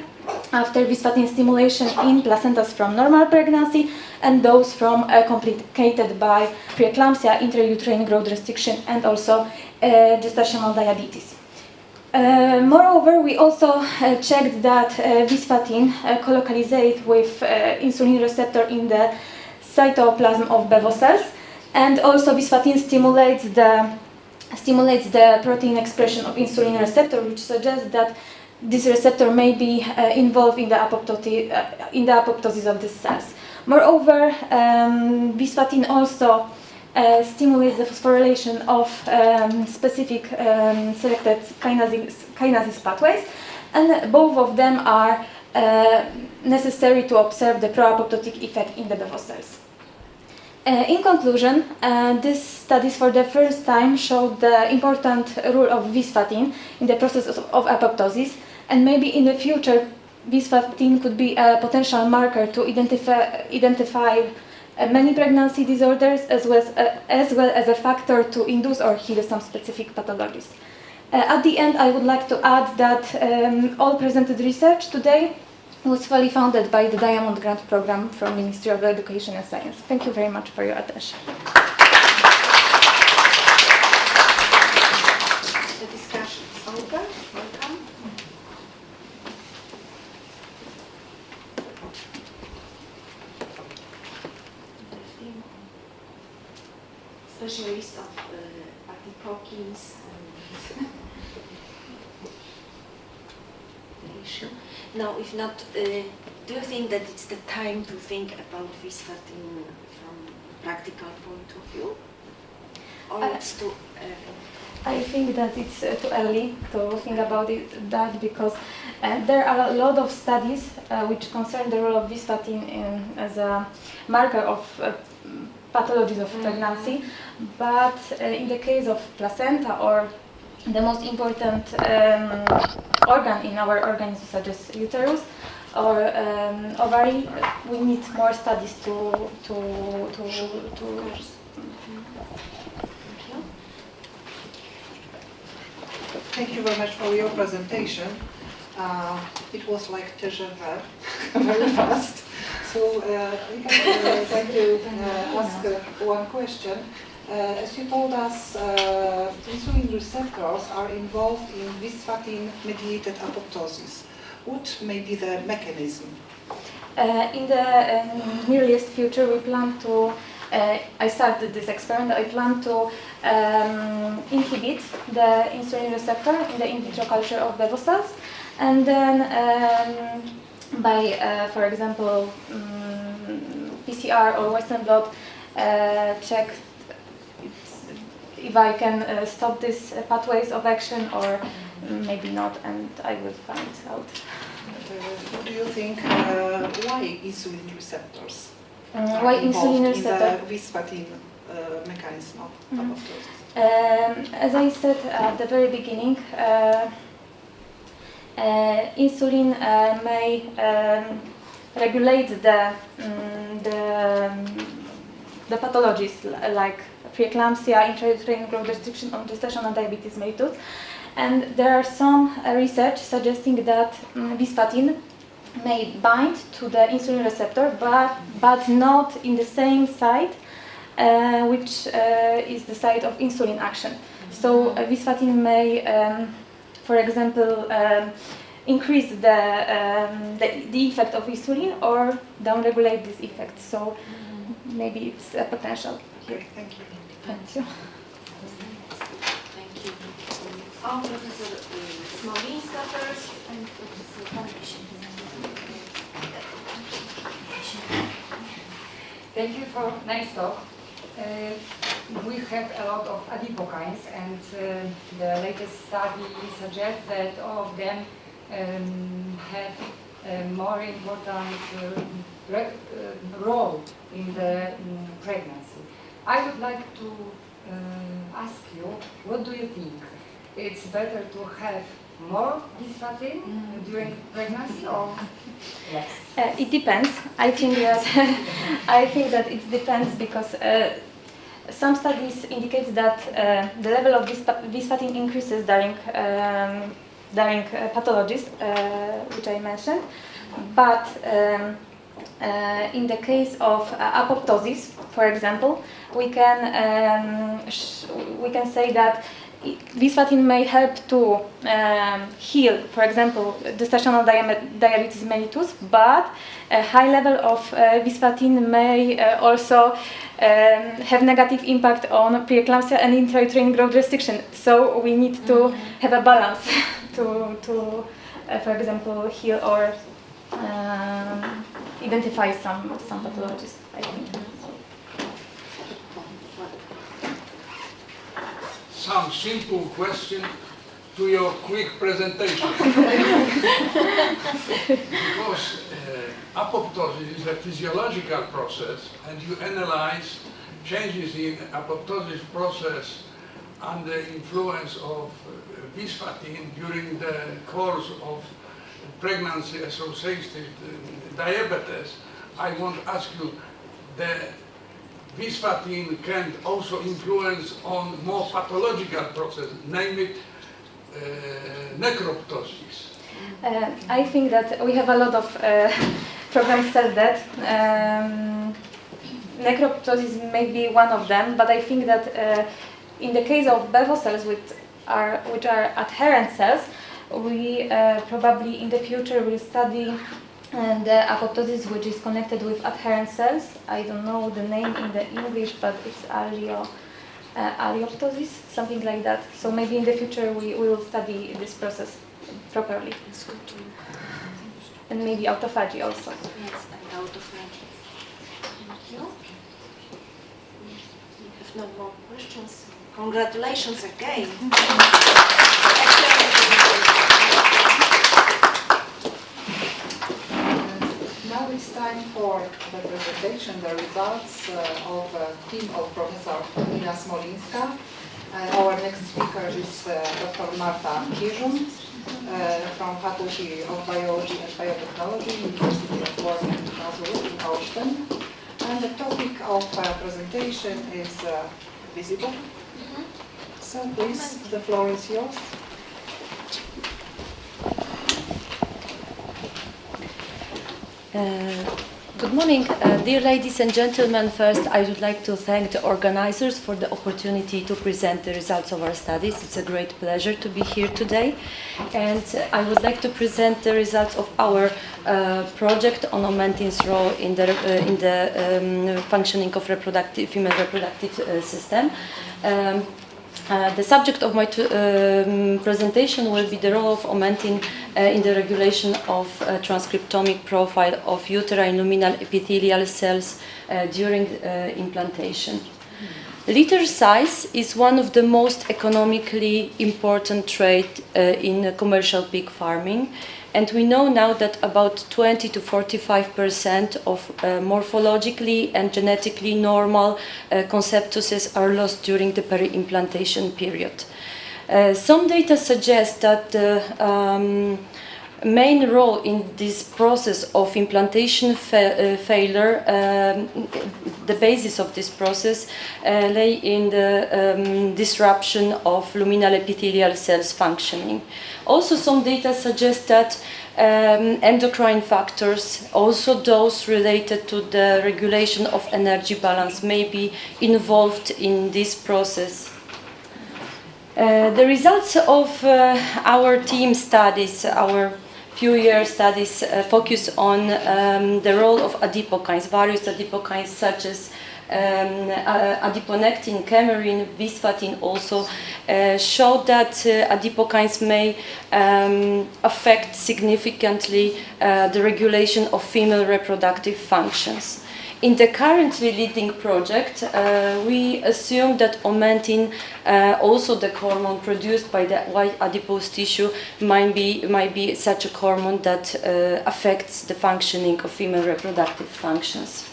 after visfatin stimulation in placentas from normal pregnancy and those from complicated by preeclampsia, intrauterine growth restriction, and also gestational diabetes. Moreover, we also checked that visfatin colocalizate with insulin receptor in the cytoplasm of bevo cells, and also visfatin stimulates the protein expression of insulin receptor, which suggests that this receptor may be involved in the apoptosis of these cells. Moreover, visfatin also stimulates the phosphorylation of specific selected kinases pathways, and both of them are necessary to observe the pro-apoptotic effect in the bevo cells. In conclusion, these studies for the first time showed the important role of visfatin in the process of apoptosis, and maybe in the future visfatin could be a potential marker to identify many pregnancy disorders, as well as a factor to induce or heal some specific pathologies. At the end, I would like to add that all presented research today was fully funded by the Diamond Grant Program from Ministry of Education and Science. Thank you very much for your attention. The discussion is over. Welcome. Specialist of Hawkins and the issue. Now, if not, do you think that it's the time to think about visfatin from a practical point of view? Or it's too early? I think that it's too early to think about that, because there are a lot of studies which concern the role of visfatin as a marker of pathologies of pregnancy, but in the case of placenta or the most important organ in our organism, such as uterus or ovary, we need more studies to Thank you very much for your presentation. It was like déjà vu, very fast. So we can thank you ask one question. As you told us, insulin receptors are involved in visfatin-mediated apoptosis. What may be the mechanism? In the nearest future, we plan to, I started this experiment, I plan to inhibit the insulin receptor in the in vitro culture of bevo cells, and then by, for example, PCR or Western blot, check if I can stop these pathways of action or maybe not, and I will find out. What do you think, why insulin receptors why insulin receptor? in the vispatin mechanism of apoptosis? As I said at the very beginning, insulin may regulate the pathologies like preeclampsia, intrauterine growth restriction, gestational diabetes mellitus. And there are some research suggesting that vispatin may bind to the insulin receptor, but not in the same site, which is the site of insulin action. So vispatin may, for example, increase the effect of insulin or downregulate this effect. So maybe it's a potential. Okay, thank you. Thank you. Thank you. Professor Smolinska first and Professor Panicz. Thank you for nice talk. We have a lot of adipokines, and the latest study suggests that all of them have a more important role in the pregnancy. I would like to ask you, what do you think? It's better to have more vispatin during pregnancy or less? It depends. I think that it depends because some studies indicate that the level of vispatin increases during pathologies, which I mentioned, but in the case of apoptosis, for example, we can say that vispatin may help to heal, for example, gestational diabetes mellitus, but a high level of vispatin may also have negative impact on preeclampsia and intrauterine growth restriction. So we need to have a balance to for example, heal or identify some pathologies, I think. Some simple question to your quick presentation. Because apoptosis is a physiological process, and you analyze changes in apoptosis process under influence of vispatin during the course of pregnancy associated diabetes. I want to ask you, the vispatin can also influence on more pathological process, namely necroptosis. I think that we have a lot of programs said that necroptosis may be one of them, but I think that in the case of bevo cells, which are adherent cells, we probably in the future will study the apoptosis which is connected with adherent cells. I don't know the name in the English, but it's alleloptosis, something like that. So maybe in the future we will study this process properly. It's good to know. And maybe autophagy also. Yes, and autophagy. Thank you. We have no more questions. Congratulations again. Now it's time for the presentation, the results of a team of Professor Nina Smolinska. Our next speaker is Dr. Marta Kierzun from Faculty of Biology and Biotechnology, University of Warming in Austen. And the topic of presentation is visible. So please, the floor is yours. Good morning, dear ladies and gentlemen. First, I would like to thank the organizers for the opportunity to present the results of our studies. It's a great pleasure to be here today. And I would like to present the results of our project on Omentin's role in the functioning of female reproductive system. The subject of my presentation will be the role of Omentin in the regulation of transcriptomic profile of uterine luminal epithelial cells during implantation. Litter size is one of the most economically important traits in commercial pig farming, and we know now that about 20 to 45% of morphologically and genetically normal conceptuses are lost during the peri-implantation period. Some data suggest that the main role in this process of implantation failure, the basis of this process lay in the disruption of luminal epithelial cells functioning. Also, some data suggest that endocrine factors, also those related to the regulation of energy balance, may be involved in this process. The results of our team studies, our few-year studies, focus on the role of adipokines, various adipokines such as adiponectin, camerin, visfatin also showed that adipokines may affect significantly the regulation of female reproductive functions. In the currently leading project, we assume that Omentin, also the hormone produced by the white adipose tissue, might be such a hormone that affects the functioning of female reproductive functions.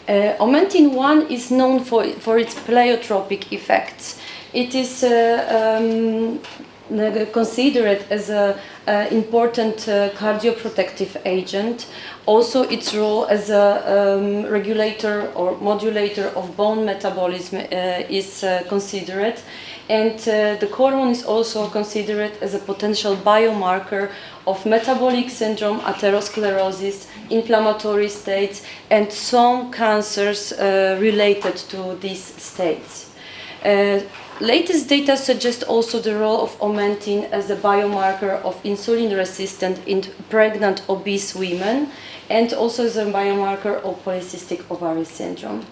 Omentin-1 is known for its pleiotropic effects. It is considered as an important cardioprotective agent. Also, its role as a regulator or modulator of bone metabolism is considered. And the hormone is also considered as a potential biomarker of metabolic syndrome, atherosclerosis, inflammatory states, and some cancers related to these states. Latest data suggest also the role of Omentin as a biomarker of insulin resistant in pregnant obese women, and also as a biomarker of polycystic ovary syndrome.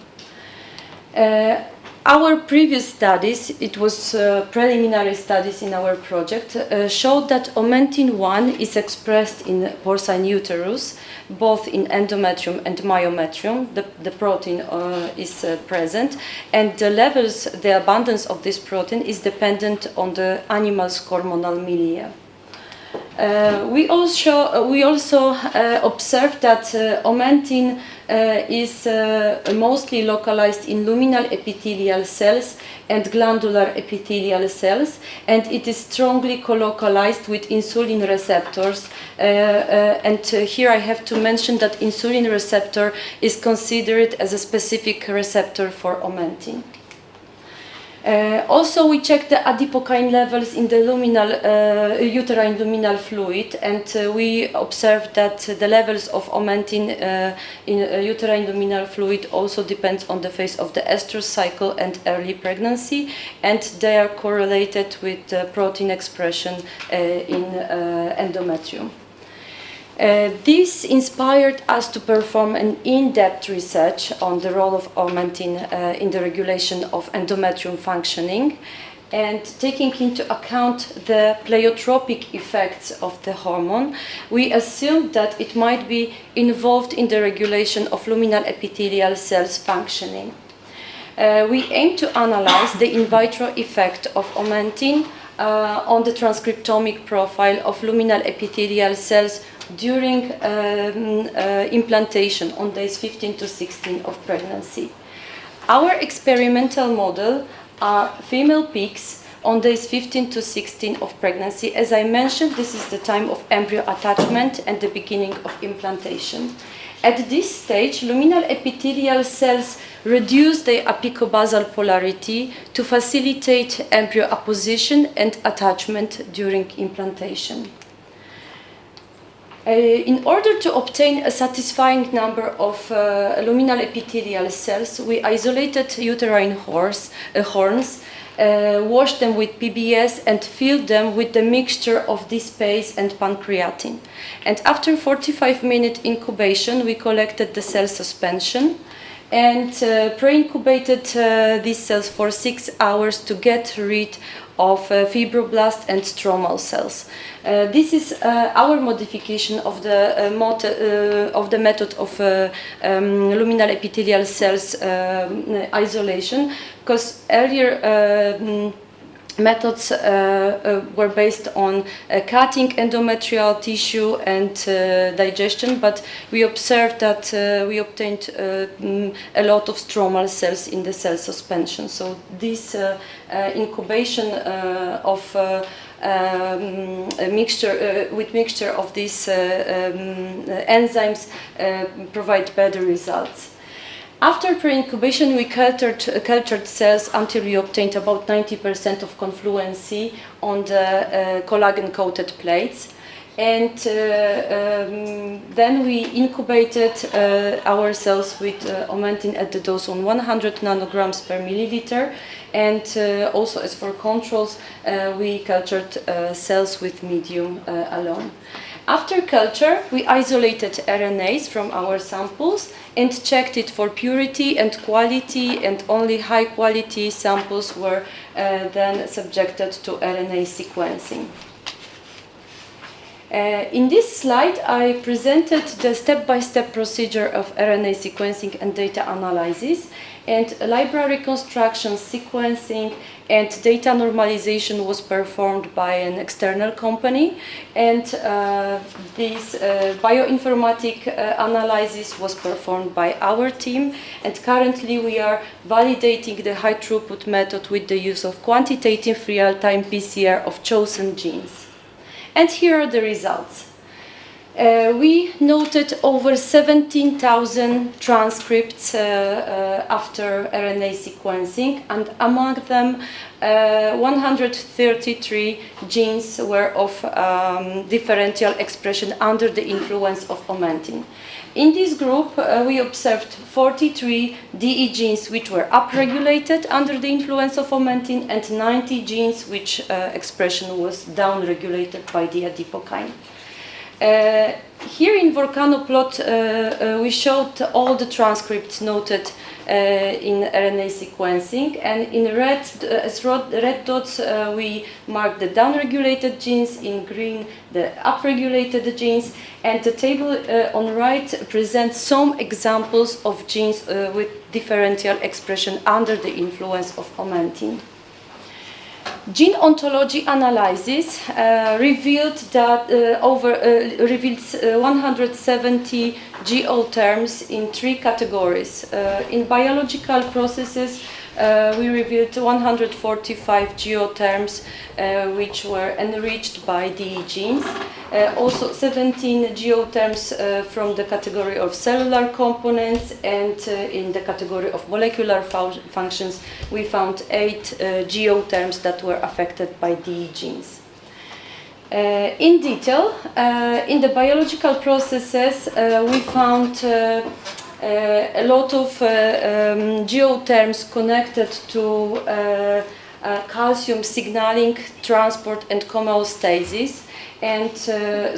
Our previous studies, it was preliminary studies in our project, showed that Omentin-1 is expressed in porcine uterus, both in endometrium and myometrium. The protein is present, and the levels, the abundance of this protein is dependent on the animal's hormonal milieu. We also observed that Omentin is mostly localized in luminal epithelial cells and glandular epithelial cells, and it is strongly colocalized with insulin receptors. And here I have to mention that insulin receptor is considered as a specific receptor for Omentin. Also, we checked the adipokine levels in the uterine luminal fluid, and we observed that the levels of Omentin in uterine luminal fluid also depends on the phase of the estrous cycle and early pregnancy, and they are correlated with protein expression in endometrium. This inspired us to perform an in-depth research on the role of Omentin in the regulation of endometrium functioning, and taking into account the pleiotropic effects of the hormone, we assumed that it might be involved in the regulation of luminal epithelial cells functioning. We aim to analyze the in vitro effect of Omentin on the transcriptomic profile of luminal epithelial cells during implantation on days 15 to 16 of pregnancy. Our experimental model are female pigs on days 15 to 16 of pregnancy. As I mentioned, this is the time of embryo attachment and the beginning of implantation. At this stage, luminal epithelial cells reduce their apicobasal polarity to facilitate embryo apposition and attachment during implantation. In order to obtain a satisfying number of luminal epithelial cells, we isolated uterine horns, washed them with PBS and filled them with the mixture of this paste and pancreatin. And after 45-minute incubation, we collected the cell suspension and pre-incubated these cells for 6 hours to get rid of fibroblast and stromal cells. This is our modification of the method of luminal epithelial cells isolation, because earlier methods were based on cutting endometrial tissue and digestion, but we observed that we obtained a lot of stromal cells in the cell suspension. So this incubation of mixture of these enzymes provide better results. After pre-incubation, we cultured cells until we obtained about 90% of confluency on the collagen-coated plates. And then we incubated our cells with omentin at the dose on 100 nanograms per milliliter. And also, as for controls, we cultured cells with medium alone. After culture, we isolated RNAs from our samples and checked it for purity and quality, and only high-quality samples were then subjected to RNA sequencing. In this slide, I presented the step-by-step procedure of RNA sequencing and data analysis, and library construction, sequencing, and data normalization was performed by an external company, and this bioinformatic analysis was performed by our team, and currently we are validating the high throughput method with the use of quantitative real-time PCR of chosen genes. And here are the results. We noted over 17,000 transcripts after RNA sequencing, and among them 133 genes were of differential expression under the influence of omentin. In this group, we observed 43 DE genes which were upregulated under the influence of omentin, and 90 genes which expression was downregulated by the adipokine. Here in Volcano plot, we showed all the transcripts noted in RNA sequencing, and in red dots we marked the downregulated genes, in green the upregulated genes, and the table on right presents some examples of genes with differential expression under the influence of omentin. Gene ontology analysis revealed that revealed 170 GO terms in 3 categories. In biological processes, we revealed 145 GO terms which were enriched by DE genes. Also 17 GO terms from the category of cellular components, and in the category of molecular functions we found 8 GO terms that were affected by DE genes. In detail, in the biological processes we found a lot of GO terms connected to calcium signaling, transport, and homeostasis. And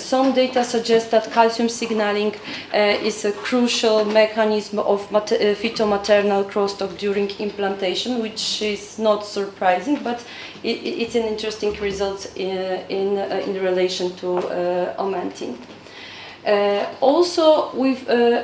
some data suggest that calcium signaling is a crucial mechanism of fetal-maternal crosstalk during implantation, which is not surprising, but it's an interesting result in relation to omentin. Also,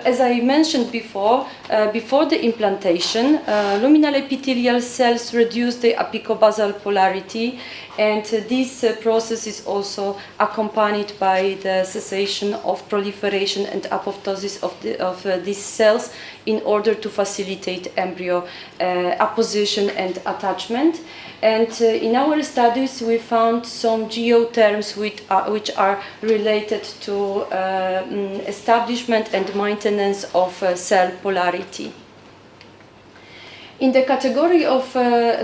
as I mentioned before the implantation, luminal epithelial cells reduce the apicobasal polarity, and this process is also accompanied by the cessation of proliferation and apoptosis of these cells in order to facilitate embryo apposition and attachment. And in our studies we found some GO terms which are related to establishment and maintenance of cell polarity. In the category of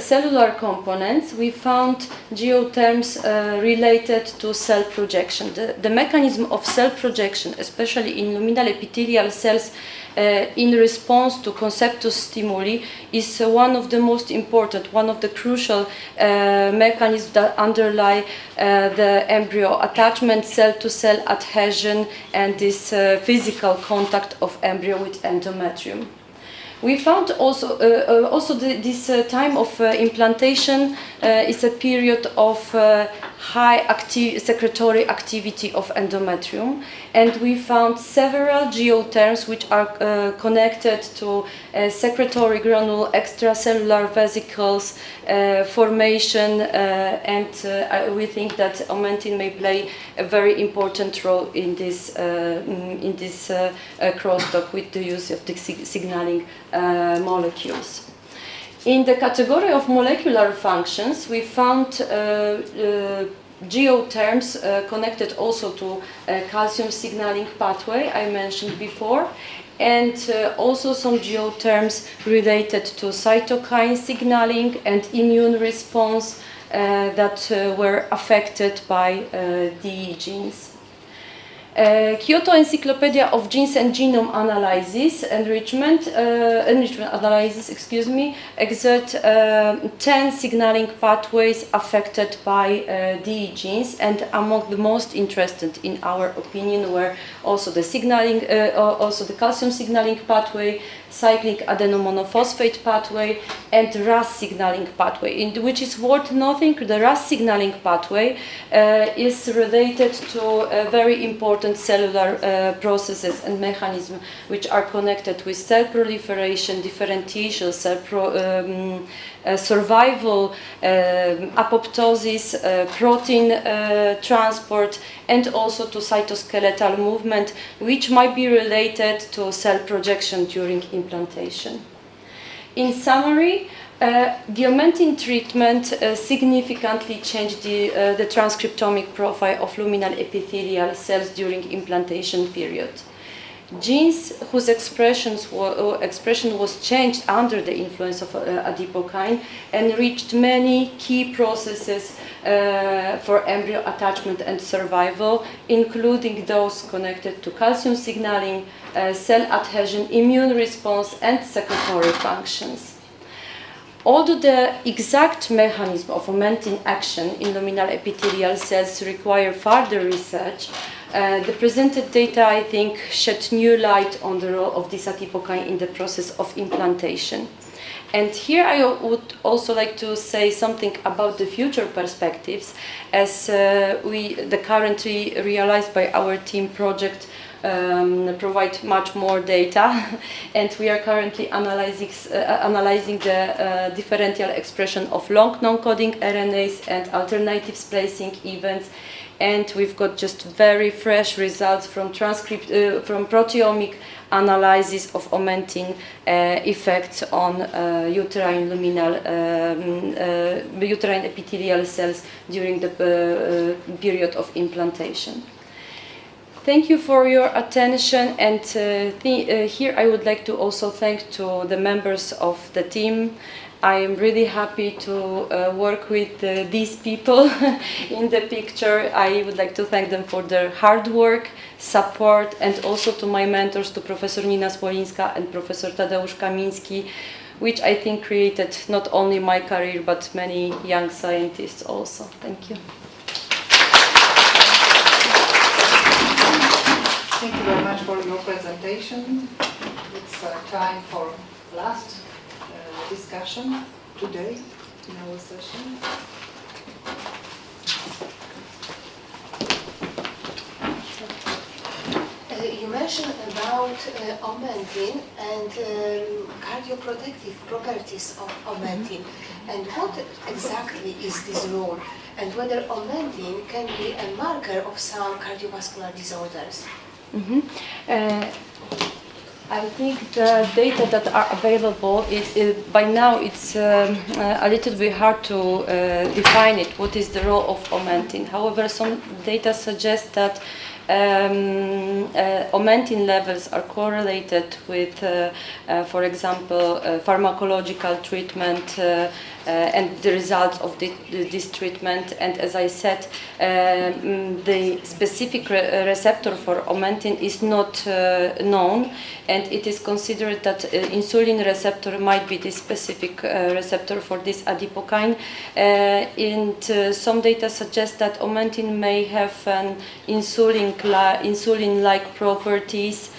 cellular components, we found geoterms related to cell projection. The mechanism of cell projection, especially in luminal epithelial cells, in response to conceptus stimuli, is one of the most important, one of the crucial mechanisms that underlie the embryo attachment, cell-to-cell adhesion, and this physical contact of embryo with endometrium. We found also this time of implantation is a period of high secretory activity of endometrium, and we found several geoterms which are connected to secretory granule, extracellular vesicles formation, and we think that omentin may play a very important role in this crosstalk with the use of the signaling molecules. In the category of molecular functions, we found geoterms connected also to calcium signaling pathway I mentioned before, and also some geoterms related to cytokine signaling and immune response that were affected by DE genes. Kyoto Encyclopedia of Genes and Genome Analysis enrichment analysis, exert 10 signaling pathways affected by DE genes, and among the most interested, in our opinion, were also the signaling, also the calcium signaling pathway, cyclic adenomonophosphate pathway, and RAS signaling pathway. In which is worth noting, the RAS signaling pathway is related to a very important cellular processes and mechanisms which are connected with cell proliferation, differentiation, cell survival, apoptosis, protein transport, and also to cytoskeletal movement, which might be related to cell projection during implantation. In summary, the omentin treatment significantly changed the transcriptomic profile of luminal epithelial cells during implantation period. Genes whose expression was changed under the influence of adipokine enriched many key processes for embryo attachment and survival, including those connected to calcium signaling, cell adhesion, immune response, and secretory functions. Although the exact mechanism of omentin action in luminal epithelial cells require further research, the presented data, I think, shed new light on the role of this adipokine in the process of implantation. And here I would also like to say something about the future perspectives, as the currently realized by our team project provide much more data, and we are currently analyzing the differential expression of long non-coding RNAs and alternative splicing events, and we've got just very fresh results from from proteomic analysis of omentin effects on uterine epithelial cells during the period of implantation. Thank you for your attention, and here I would like to also thank to the members of the team. I am really happy to work with these people in the picture. I would like to thank them for their hard work, support, and also to my mentors, to Professor Nina Smolinska and Professor Tadeusz Kamiński, which I think created not only my career but many young scientists also. Thank you. Thank you very much for your presentation. It's time for last discussion today in our session. You mentioned about omentin and cardioprotective properties of omentin, and what exactly is this role, and whether omentin can be a marker of some cardiovascular disorders? I think the data that are available by now it's a little bit hard to define it. What is the role of omentin? However, some data suggest that omentin levels are correlated with, for example, pharmacological treatment and the results of this treatment. And as I said, the specific receptor for omentin is not known, and it is considered that insulin receptor might be the specific receptor for this adipokine. And some data suggest that omentin may have an insulin-like properties.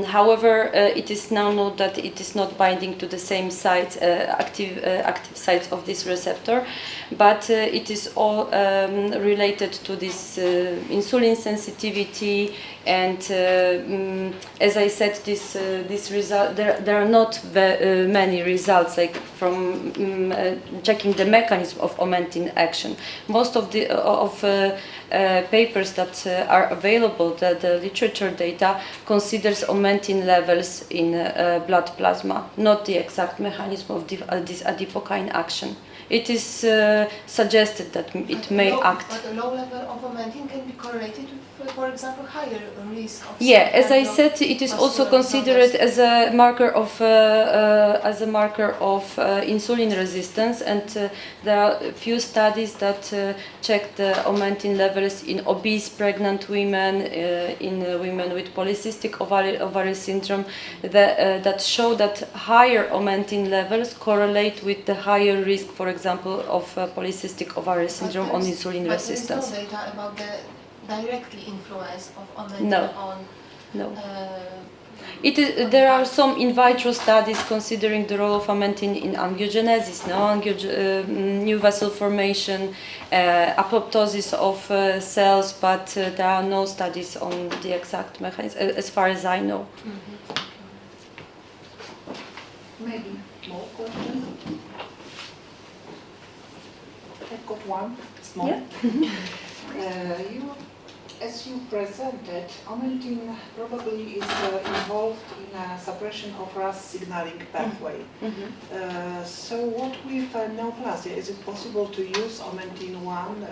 However, it is now known that it is not binding to the same sites, active sites of this receptor, but it is all related to this insulin sensitivity. And as I said, this result, there are not many results like from checking the mechanism of omentin action. Most of the papers that are available, the literature data, considers omentin levels in blood plasma, not the exact mechanism of this adipokine action. It is suggested that it may act. But a low level of omentin can be correlated with, for example, higher risk of. Yeah, as I said, it is also considered as a marker of insulin resistance, and there are a few studies that check the omentin levels in obese pregnant women, in women with polycystic ovary syndrome, that show that higher omentin levels correlate with the higher risk, for example, of polycystic ovary syndrome on insulin resistance. There is no data about the directly influence of omentin on. No. There are some in vitro studies considering the role of omentin in angiogenesis, new vessel formation, apoptosis of cells, but there are no studies on the exact mechanism, as far as I know. Maybe more questions? I've got one small. Yeah. As you presented, omentin probably is involved in suppression of RAS signaling pathway. So what with neoplasia? Is it possible to use omentin-1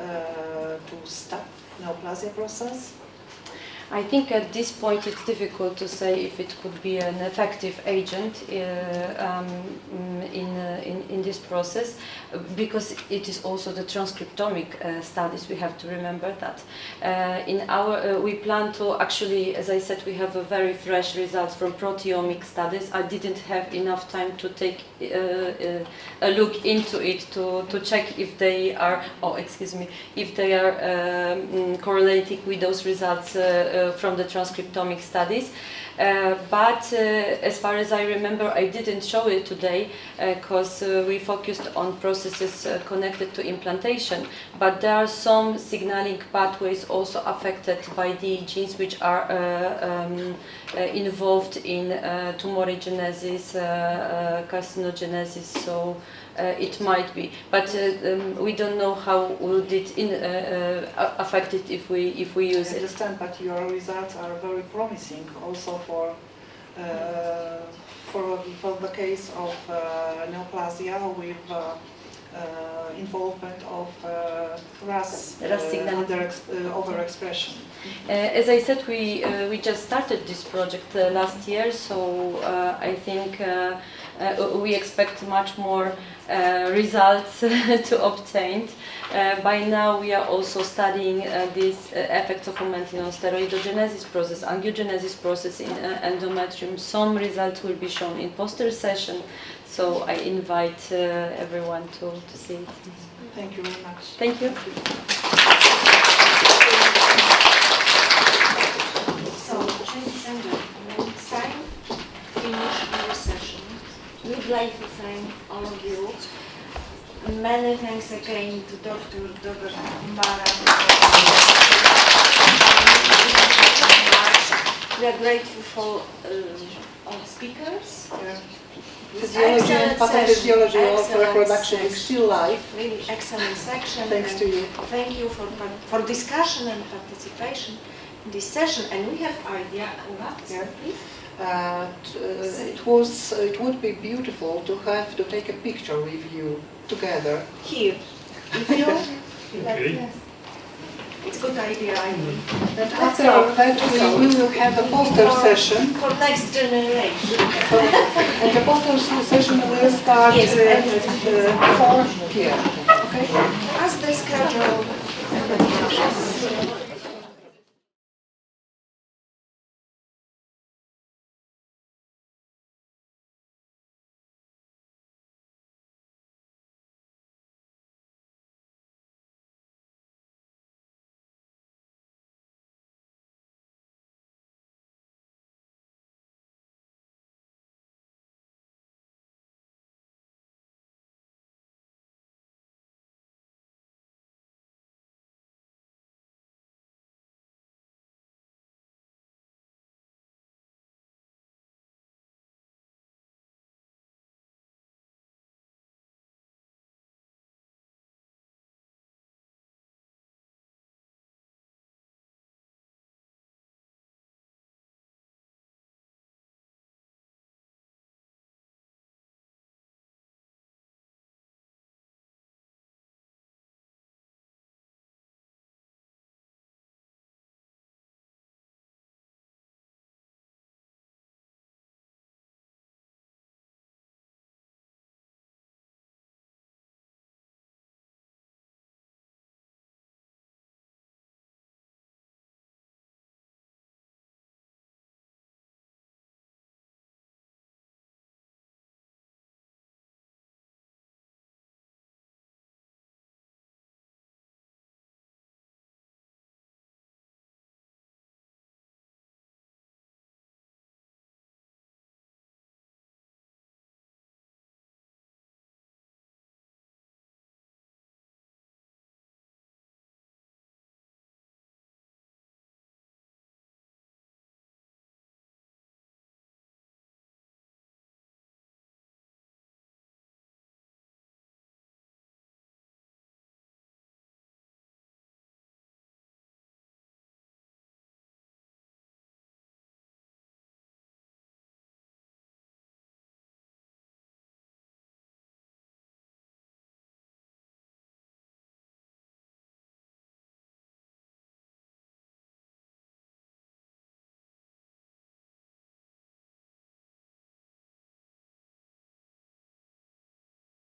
to stop neoplasia process? I think at this point it's difficult to say if it could be an effective agent in this process, because it is also the transcriptomic studies. We have to remember that. We plan to actually, as I said, we have a very fresh results from proteomic studies. I didn't have enough time to take a look into it to check if they are, if they are correlating with those results from the transcriptomic studies. But as far as I remember, I didn't show it today because we focused on processes connected to implantation. But there are some signaling pathways also affected by the genes which are involved in tumorigenesis, carcinogenesis. So it might be, but we don't know how would it affect it if we use it. I understand, but your results are very promising also for the case of neoplasia with involvement of RAS overexpression. As I said, we just started this project last year, so I think we expect much more results to obtain. By now we are also studying these effects of omentin on steroidogenesis process, angiogenesis process in endometrium. Some results will be shown in poster session, so I invite everyone to see it. Thank you very much. Thank you. So, ladies and gentlemen, time finish our session. We'd like to thank all of you. Many thanks again to Dr. Mara. We are grateful for all speakers. Physiology and pathophysiology of reproduction is still live. Really excellent section. Thanks to you. Thank you for discussion and participation in this session. And we have idea. Please. It would be beautiful to take a picture with you together. Here. If you Okay. yes. It's a good idea, I mean. And after that, we will have a poster session. For next generation. And the poster session will start at 4 p.m. Okay? As the schedule.